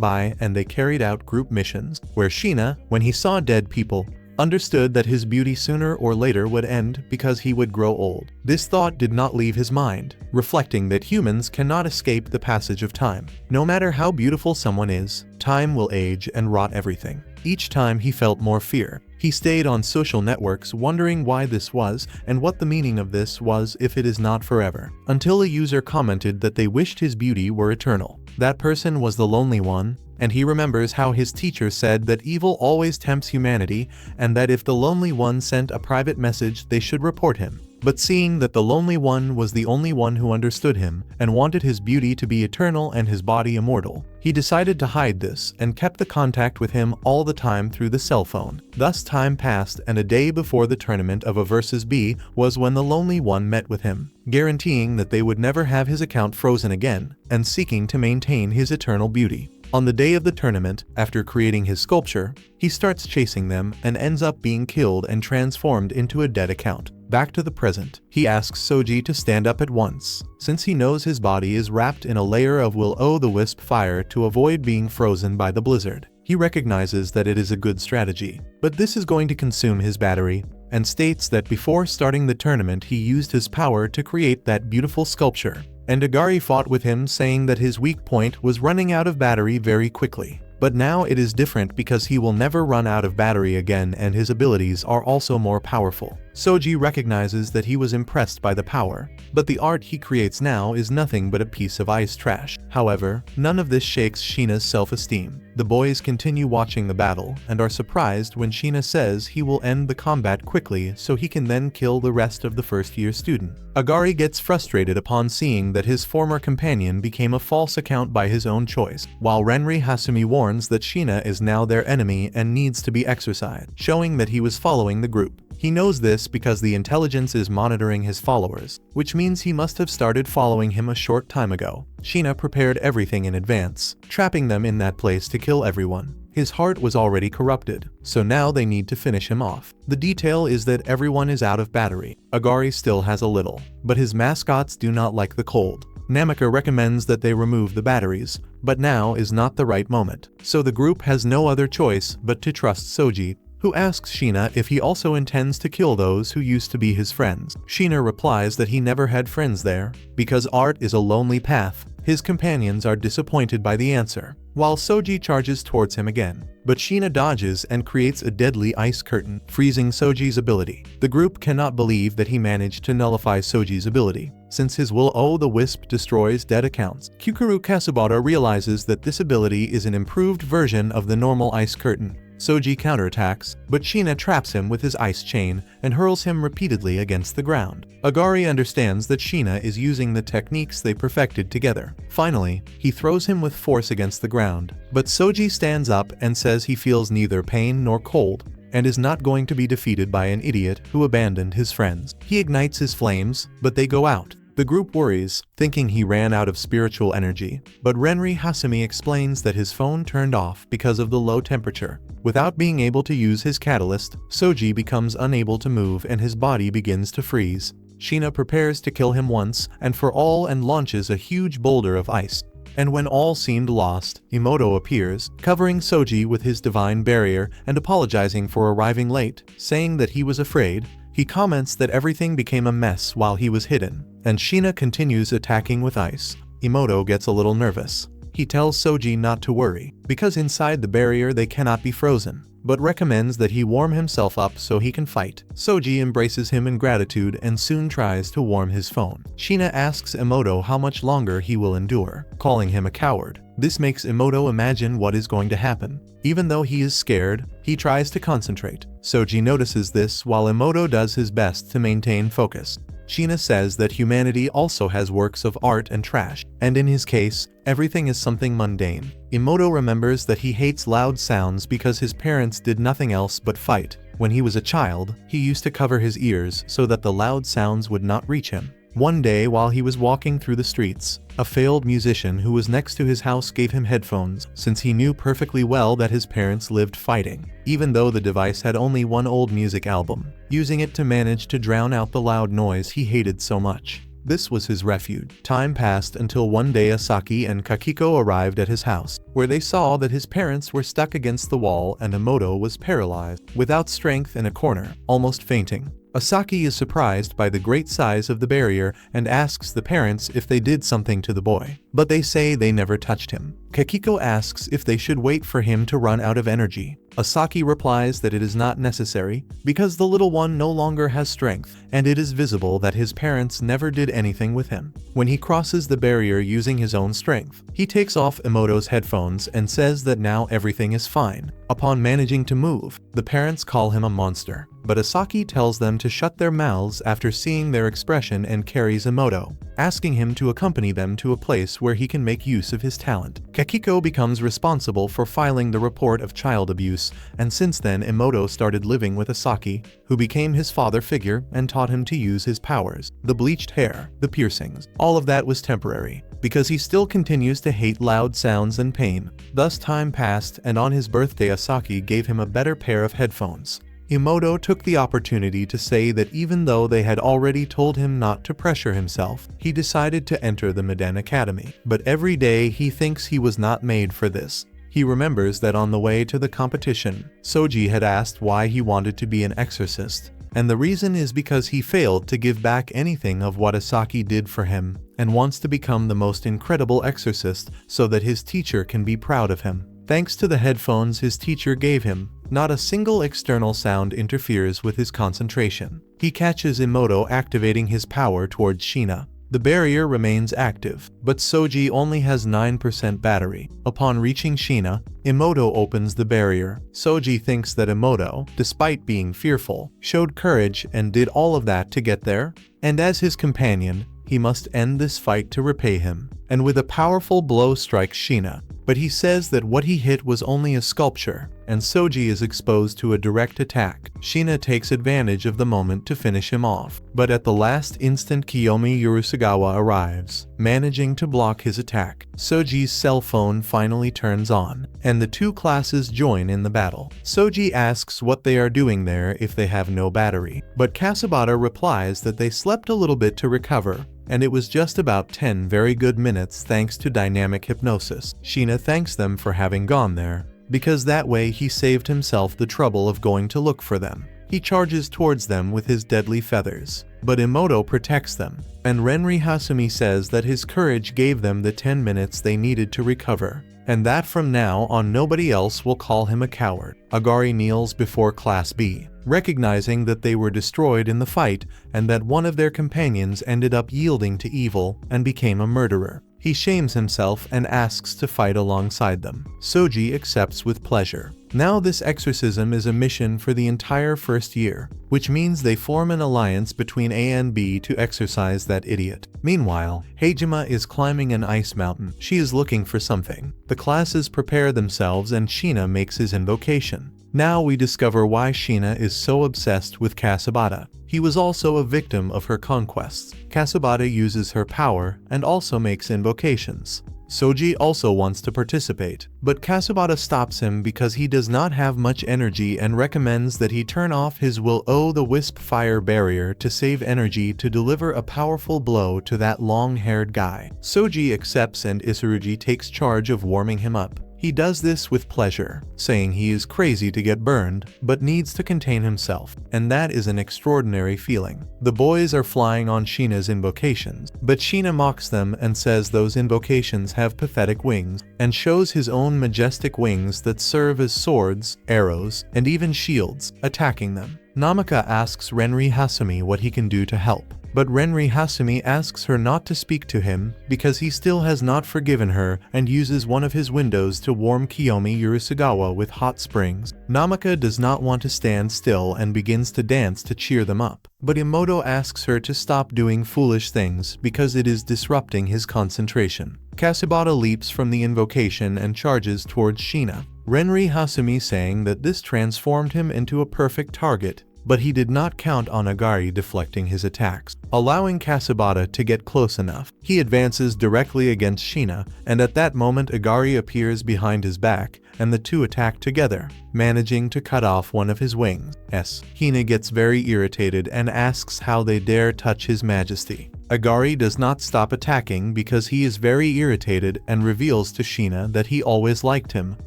by and they carried out group missions, where Sheena, when he saw dead people, understood that his beauty sooner or later would end because he would grow old. This thought did not leave his mind, reflecting that humans cannot escape the passage of time. No matter how beautiful someone is, time will age and rot everything. Each time he felt more fear. He stayed on social networks wondering why this was and what the meaning of this was if it is not forever, until a user commented that they wished his beauty were eternal. That person was the Lonely One, and he remembers how his teacher said that evil always tempts humanity and that if the Lonely One sent a private message they should report him. But seeing that the Lonely One was the only one who understood him and wanted his beauty to be eternal and his body immortal, he decided to hide this and kept the contact with him all the time through the cell phone. Thus time passed, and a day before the tournament of A vs B was when the Lonely One met with him, guaranteeing that they would never have his account frozen again, and seeking to maintain his eternal beauty. On the day of the tournament, after creating his sculpture, he starts chasing them and ends up being killed and transformed into a dead account. Back to the present, he asks Soji to stand up at once, since he knows his body is wrapped in a layer of will-o'-the-wisp fire to avoid being frozen by the blizzard. He recognizes that it is a good strategy, but this is going to consume his battery, and states that before starting the tournament he used his power to create that beautiful sculpture. And Agari fought with him, saying that his weak point was running out of battery very quickly. But now it is different because he will never run out of battery again, and his abilities are also more powerful. Soji recognizes that he was impressed by the power, but the art he creates now is nothing but a piece of ice trash. However, none of this shakes Shina's self-esteem. The boys continue watching the battle and are surprised when Shina says he will end the combat quickly so he can then kill the rest of the first-year student. Agari gets frustrated upon seeing that his former companion became a false account by his own choice, while Renri Hasumi warns that Shina is now their enemy and needs to be exorcised, showing that he was following the group. He knows this because the intelligence is monitoring his followers, which means he must have started following him a short time ago. Shina prepared everything in advance, trapping them in that place to kill everyone. His heart was already corrupted, so now they need to finish him off. The detail is that everyone is out of battery. Agari still has a little, but his mascots do not like the cold. Namika recommends that they remove the batteries, but now is not the right moment. So the group has no other choice but to trust Soji, who asks Shina if he also intends to kill those who used to be his friends. Shina replies that he never had friends there, because art is a lonely path. His companions are disappointed by the answer, while Soji charges towards him again. But Shina dodges and creates a deadly ice curtain, freezing Soji's ability. The group cannot believe that he managed to nullify Soji's ability, since his will-o'-the-wisp destroys dead accounts. Kukuru Kasubata realizes that this ability is an improved version of the normal ice curtain. Soji counterattacks, but Shina traps him with his ice chain and hurls him repeatedly against the ground. Agari understands that Shina is using the techniques they perfected together. Finally, he throws him with force against the ground, but Soji stands up and says he feels neither pain nor cold, and is not going to be defeated by an idiot who abandoned his friends. He ignites his flames, but they go out. The group worries, thinking he ran out of spiritual energy, but Renri Hasumi explains that his phone turned off because of the low temperature. Without being able to use his catalyst, Soji becomes unable to move and his body begins to freeze. Shina prepares to kill him once and for all and launches a huge boulder of ice. And when all seemed lost, Emoto appears, covering Soji with his divine barrier and apologizing for arriving late, saying that he was afraid. He comments that everything became a mess while he was hidden, and Shina continues attacking with ice. Emoto gets a little nervous. He tells Soji not to worry, because inside the barrier they cannot be frozen, but recommends that he warm himself up so he can fight. Soji embraces him in gratitude and soon tries to warm his phone. Shina asks Emoto how much longer he will endure, calling him a coward. This makes Emoto imagine what is going to happen. Even though he is scared, he tries to concentrate. Soji notices this while Emoto does his best to maintain focus. Shina says that humanity also has works of art and trash, and in his case, everything is something mundane. Emoto remembers that he hates loud sounds because his parents did nothing else but fight. When he was a child, he used to cover his ears so that the loud sounds would not reach him. One day while he was walking through the streets, a failed musician who was next to his house gave him headphones, since he knew perfectly well that his parents lived fighting, even though the device had only one old music album, using it to manage to drown out the loud noise he hated so much. This was his refuge. Time passed until one day Asaki and Kakiko arrived at his house, where they saw that his parents were stuck against the wall and Emoto was paralyzed, without strength in a corner, almost fainting. Asaki is surprised by the great size of the barrier and asks the parents if they did something to the boy, but they say they never touched him. Kakiko asks if they should wait for him to run out of energy. Asaki replies that it is not necessary, because the little one no longer has strength, and it is visible that his parents never did anything with him. When he crosses the barrier using his own strength, he takes off Emoto's headphones and says that now everything is fine. Upon managing to move, the parents call him a monster, but Asaki tells them to shut their mouths after seeing their expression and carries Emoto, asking him to accompany them to a place where he can make use of his talent. Kakiko becomes responsible for filing the report of child abuse, and since then Emoto started living with Asaki, who became his father figure and taught him to use his powers. The bleached hair, the piercings, all of that was temporary, because he still continues to hate loud sounds and pain. Thus time passed, and on his birthday Asaki gave him a better pair of headphones. Emoto took the opportunity to say that even though they had already told him not to pressure himself, he decided to enter the Miden Academy. But every day he thinks he was not made for this. He remembers that on the way to the competition, Soji had asked why he wanted to be an exorcist, and the reason is because he failed to give back anything of what Asaki did for him, and wants to become the most incredible exorcist so that his teacher can be proud of him. Thanks to the headphones his teacher gave him, Not a single external sound interferes with his concentration. He catches Emoto activating his power towards Sheena. The barrier remains active, but Soji only has 9% battery. Upon reaching Sheena, Emoto opens the barrier. Soji thinks that Emoto, despite being fearful, showed courage and did all of that to get there, and as his companion, he must end this fight to repay him, and with a powerful blow strikes Sheena. But he says that what he hit was only a sculpture, and Soji is exposed to a direct attack. Sheena takes advantage of the moment to finish him off, but at the last instant Kiyomi Urusagawa arrives, managing to block his attack. Soji's cell phone finally turns on, and the two classes join in the battle. Soji asks what they are doing there if they have no battery, but Kasabata replies that they slept a little bit to recover, and it was just about 10 very good minutes thanks to dynamic hypnosis. Sheena thanks them for having gone there, because that way he saved himself the trouble of going to look for them. He charges towards them with his deadly feathers, but Emoto protects them, and Renri Hasumi says that his courage gave them the 10 minutes they needed to recover, and that from now on nobody else will call him a coward. Agari kneels before Class B, recognizing that they were destroyed in the fight and that one of their companions ended up yielding to evil and became a murderer. He shames himself and asks to fight alongside them. Soji accepts with pleasure. Now this exorcism is a mission for the entire first year, which means they form an alliance between A and B to exorcise that idiot. Meanwhile, Heijima is climbing an ice mountain. She is looking for something. The classes prepare themselves and Sheena makes his invocation. Now we discover why Sheena is so obsessed with Kasabata. He was also a victim of her conquests. Kasabata uses her power and also makes invocations. Soji also wants to participate, but Kasabata stops him because he does not have much energy and recommends that he turn off his will-o'-the-wisp fire barrier to save energy to deliver a powerful blow to that long-haired guy. Soji accepts and Isurugi takes charge of warming him up. He does this with pleasure, saying he is crazy to get burned, but needs to contain himself, and that is an extraordinary feeling. The boys are flying on Sheena's invocations, but Sheena mocks them and says those invocations have pathetic wings, and shows his own majestic wings that serve as swords, arrows, and even shields, attacking them. Namaka asks Renri Hasumi what he can do to help. But Renri Hasumi asks her not to speak to him because he still has not forgiven her and uses one of his windows to warm Kiyomi Urusagawa with hot springs. Namaka does not want to stand still and begins to dance to cheer them up. But Emoto asks her to stop doing foolish things because it is disrupting his concentration. Kasabata leaps from the invocation and charges towards Sheena. Renri Hasumi saying that this transformed him into a perfect target, but he did not count on Agari deflecting his attacks, allowing Kasabata to get close enough. He advances directly against Sheena, and at that moment Agari appears behind his back, and the two attack together, managing to cut off one of his wings. Hina gets very irritated and asks how they dare touch his majesty. Agari does not stop attacking because he is very irritated and reveals to Sheena that he always liked him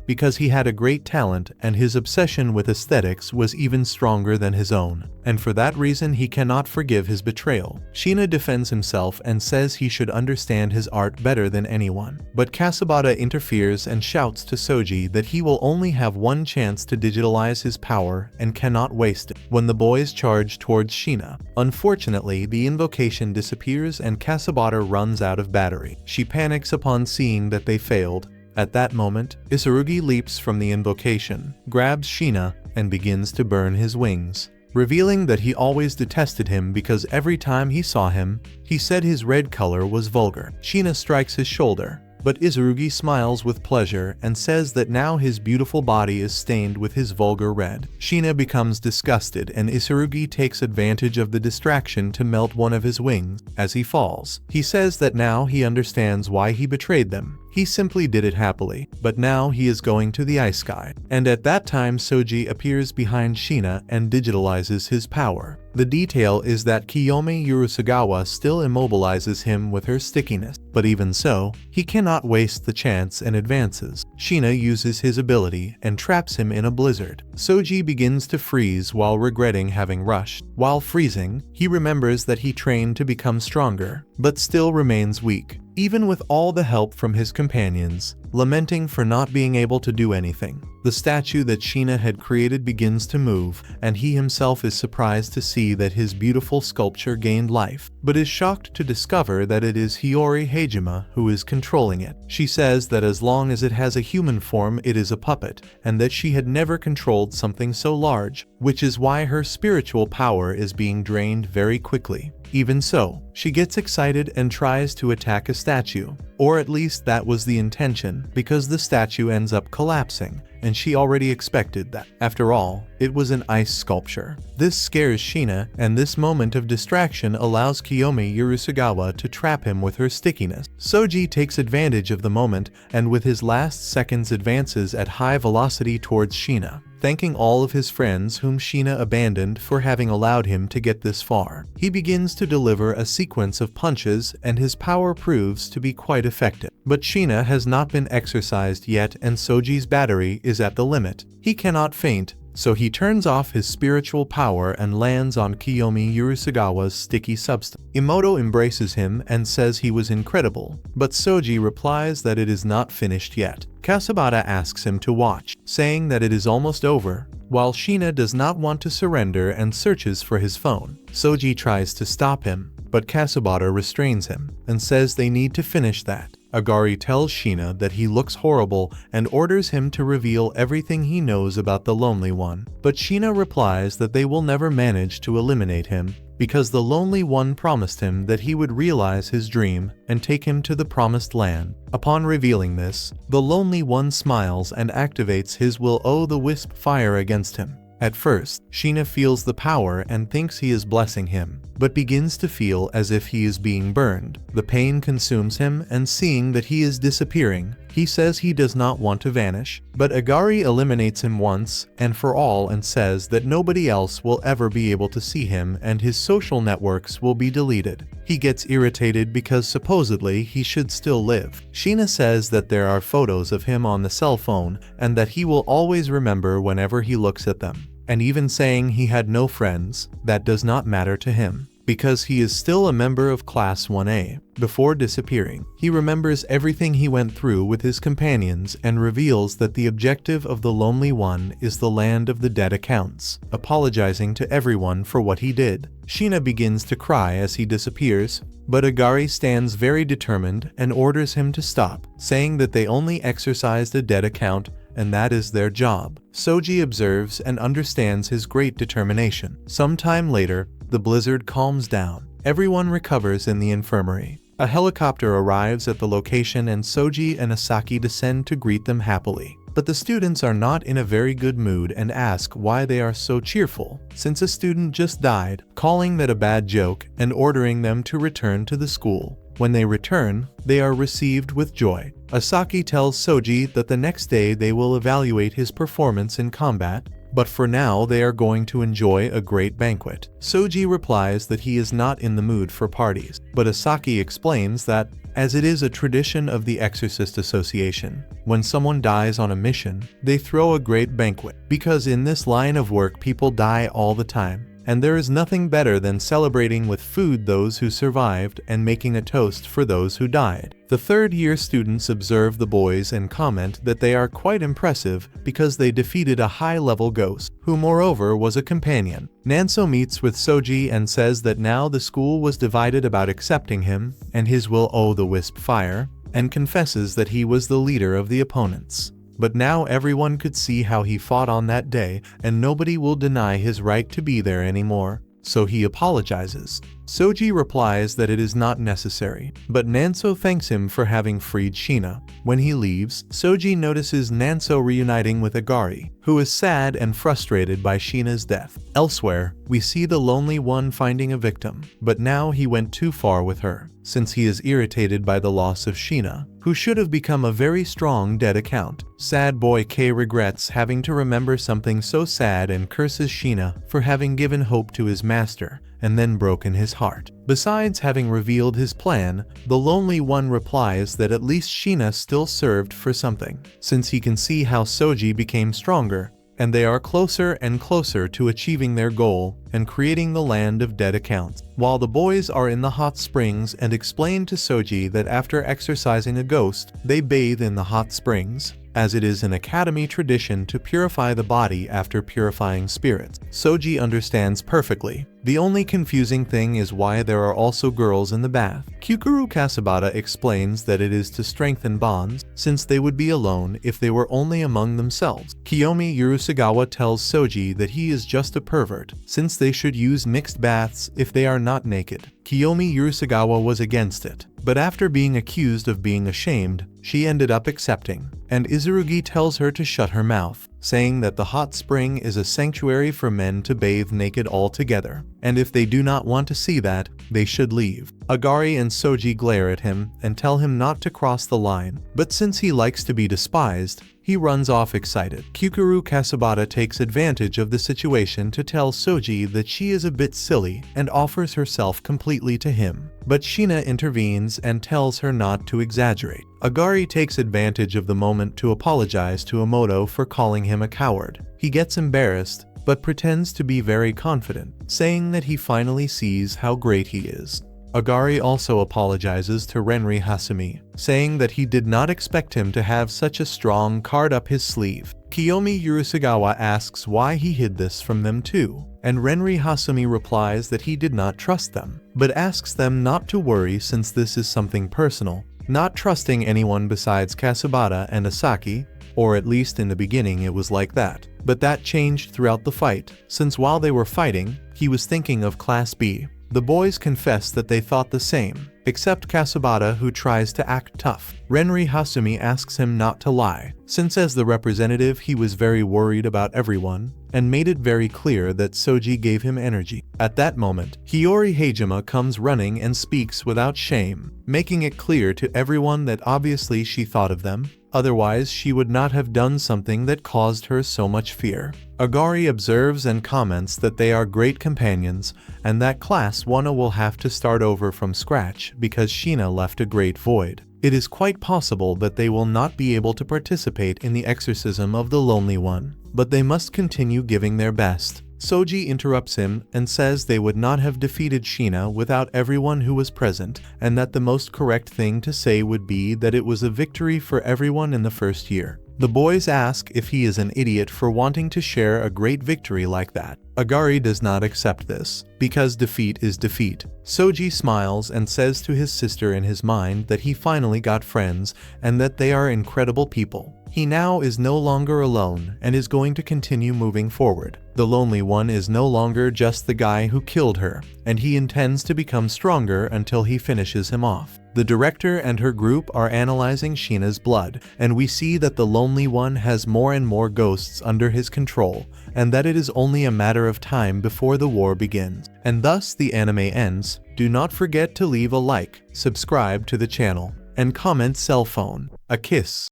because he had a great talent and his obsession with aesthetics was even stronger than his own, and for that reason he cannot forgive his betrayal. Sheena defends himself and says he should understand his art better than anyone, but Kasabata interferes and shouts to Soji that he will only have one chance to digitalize his power and cannot waste it. When the boys charge towards Sheena, unfortunately the invocation disappears and Kasabata runs out of battery. She panics upon seeing that they failed. At that moment, Isurugi leaps from the invocation, grabs Sheena, and begins to burn his wings, revealing that he always detested him because every time he saw him, he said his red color was vulgar. Sheena strikes his shoulder, but Isurugi smiles with pleasure and says that now his beautiful body is stained with his vulgar red. Sheena becomes disgusted and Isurugi takes advantage of the distraction to melt one of his wings as he falls. He says that now he understands why he betrayed them. He simply did it happily, but now he is going to the ice sky. And at that time Soji appears behind Sheena and digitalizes his power. The detail is that Kiyomi Urusagawa still immobilizes him with her stickiness, but even so, he cannot waste the chance and advances. Sheena uses his ability and traps him in a blizzard. Soji begins to freeze while regretting having rushed. While freezing, he remembers that he trained to become stronger, but still remains weak. Even with all the help from his companions, lamenting for not being able to do anything. The statue that Sheena had created begins to move, and he himself is surprised to see that his beautiful sculpture gained life, but is shocked to discover that it is Hiyori Hajime who is controlling it. She says that as long as it has a human form, it is a puppet, and that she had never controlled something so large, which is why her spiritual power is being drained very quickly. Even so, she gets excited and tries to attack a statue, or at least that was the intention, because the statue ends up collapsing, and she already expected that. After all, it was an ice sculpture. This scares Sheena, and this moment of distraction allows Kiyomi Urusagawa to trap him with her stickiness. Soji takes advantage of the moment, and with his last seconds advances at high velocity towards Sheena, thanking all of his friends whom Sheena abandoned for having allowed him to get this far. He begins to deliver a sequence of punches, and his power proves to be quite effective. But Sheena has not been exorcised yet, and Soji's battery is at the limit. He cannot faint, so he turns off his spiritual power and lands on Kiyomi Urusagawa's sticky substance. Emoto embraces him and says he was incredible, but Soji replies that it is not finished yet. Kasabata asks him to watch, saying that it is almost over, while Sheena does not want to surrender and searches for his phone. Soji tries to stop him, but Kasabata restrains him and says they need to finish that. Agari tells Sheena that he looks horrible and orders him to reveal everything he knows about the Lonely One, but Sheena replies that they will never manage to eliminate him, because the Lonely One promised him that he would realize his dream and take him to the promised land. Upon revealing this, the Lonely One smiles and activates his will-o'-the-wisp fire against him. At first, Sheena feels the power and thinks he is blessing him, but begins to feel as if he is being burned. The pain consumes him, and seeing that he is disappearing, he says he does not want to vanish, but Agari eliminates him once and for all and says that nobody else will ever be able to see him and his social networks will be deleted. He gets irritated because supposedly he should still live. Sheena says that there are photos of him on the cell phone and that he will always remember whenever he looks at them. And even saying he had no friends, that does not matter to him, because he is still a member of Class 1A. Before disappearing, he remembers everything he went through with his companions and reveals that the objective of the Lonely One is the land of the dead accounts, apologizing to everyone for what he did. Sheena begins to cry as he disappears, but Agari stands very determined and orders him to stop, saying that they only exorcised a dead account and that is their job. Soji observes and understands his great determination. Sometime later, the blizzard calms down. Everyone recovers in the infirmary. A helicopter arrives at the location and Soji and Asaki descend to greet them happily. But the students are not in a very good mood and ask why they are so cheerful, since a student just died, calling that a bad joke and ordering them to return to the school. When they return, they are received with joy. Asaki tells Soji that the next day they will evaluate his performance in combat, but for now they are going to enjoy a great banquet. Soji replies that he is not in the mood for parties, but Asaki explains that, as it is a tradition of the Exorcist Association, when someone dies on a mission, they throw a great banquet, because in this line of work people die all the time. And there is nothing better than celebrating with food those who survived and making a toast for those who died. The third-year students observe the boys and comment that they are quite impressive because they defeated a high-level ghost, who moreover was a companion. Nanso meets with Soji and says that now the school was divided about accepting him and his will-o'-the-wisp fire, and confesses that he was the leader of the opponents. But now everyone could see how he fought on that day, and nobody will deny his right to be there anymore, so he apologizes. Soji replies that it is not necessary, but Nanso thanks him for having freed Sheena. When he leaves, Soji notices Nanso reuniting with Agari, who is sad and frustrated by Sheena's death. Elsewhere, we see the Lonely One finding a victim, but now he went too far with her, since he is irritated by the loss of Sheena, who should have become a very strong dead account. Sad boy K regrets having to remember something so sad and curses Sheena for having given hope to his master, and then broken his heart. Besides having revealed his plan, the Lonely One replies that at least Sheena still served for something, since he can see how Soji became stronger, and they are closer and closer to achieving their goal and creating the land of dead accounts. While the boys are in the hot springs and explain to Soji that after exorcising a ghost, they bathe in the hot springs, as it is an academy tradition to purify the body after purifying spirits. Soji understands perfectly. The only confusing thing is why there are also girls in the bath. Kyukuru Kasabata explains that it is to strengthen bonds, since they would be alone if they were only among themselves. Kiyomi Urusagawa tells Soji that he is just a pervert, since they should use mixed baths if they are not naked. Kiyomi Urusagawa was against it, but after being accused of being ashamed, she ended up accepting, and Izurugi tells her to shut her mouth, saying that the hot spring is a sanctuary for men to bathe naked altogether, and if they do not want to see that, they should leave. Agari and Soji glare at him and tell him not to cross the line, but since he likes to be despised, he runs off excited. Kyukuru Kasabata takes advantage of the situation to tell Soji that she is a bit silly and offers herself completely to him, but Shina intervenes and tells her not to exaggerate. Agari takes advantage of the moment to apologize to Emoto for calling him a coward. He gets embarrassed, but pretends to be very confident, saying that he finally sees how great he is. Agari also apologizes to Renri Hasumi, saying that he did not expect him to have such a strong card up his sleeve. Kiyomi Urusagawa asks why he hid this from them too, and Renri Hasumi replies that he did not trust them, but asks them not to worry since this is something personal, not trusting anyone besides Kasabata and Asaki, or at least in the beginning it was like that. But that changed throughout the fight, since while they were fighting, he was thinking of Class B. The boys confess that they thought the same, except Kasabata, who tries to act tough. Renri Hasumi asks him not to lie, since as the representative he was very worried about everyone, and made it very clear that Soji gave him energy. At that moment, Hiyori Heijima comes running and speaks without shame, making it clear to everyone that obviously she thought of them, otherwise she would not have done something that caused her so much fear. Agari observes and comments that they are great companions, and that Class 1 will have to start over from scratch because Shina left a great void. It is quite possible that they will not be able to participate in the exorcism of the Lonely One, but they must continue giving their best. Soji interrupts him and says they would not have defeated Shina without everyone who was present, and that the most correct thing to say would be that it was a victory for everyone in the first year. The boys ask if he is an idiot for wanting to share a great victory like that. Agari does not accept this, because defeat is defeat. Soji smiles and says to his sister in his mind that he finally got friends and that they are incredible people. He now is no longer alone and is going to continue moving forward. The Lonely One is no longer just the guy who killed her, and he intends to become stronger until he finishes him off. The director and her group are analyzing Shina's blood, and we see that the Lonely One has more and more ghosts under his control, and that it is only a matter of time before the war begins. And thus the anime ends. Do not forget to leave a like, subscribe to the channel, and comment cell phone. A kiss.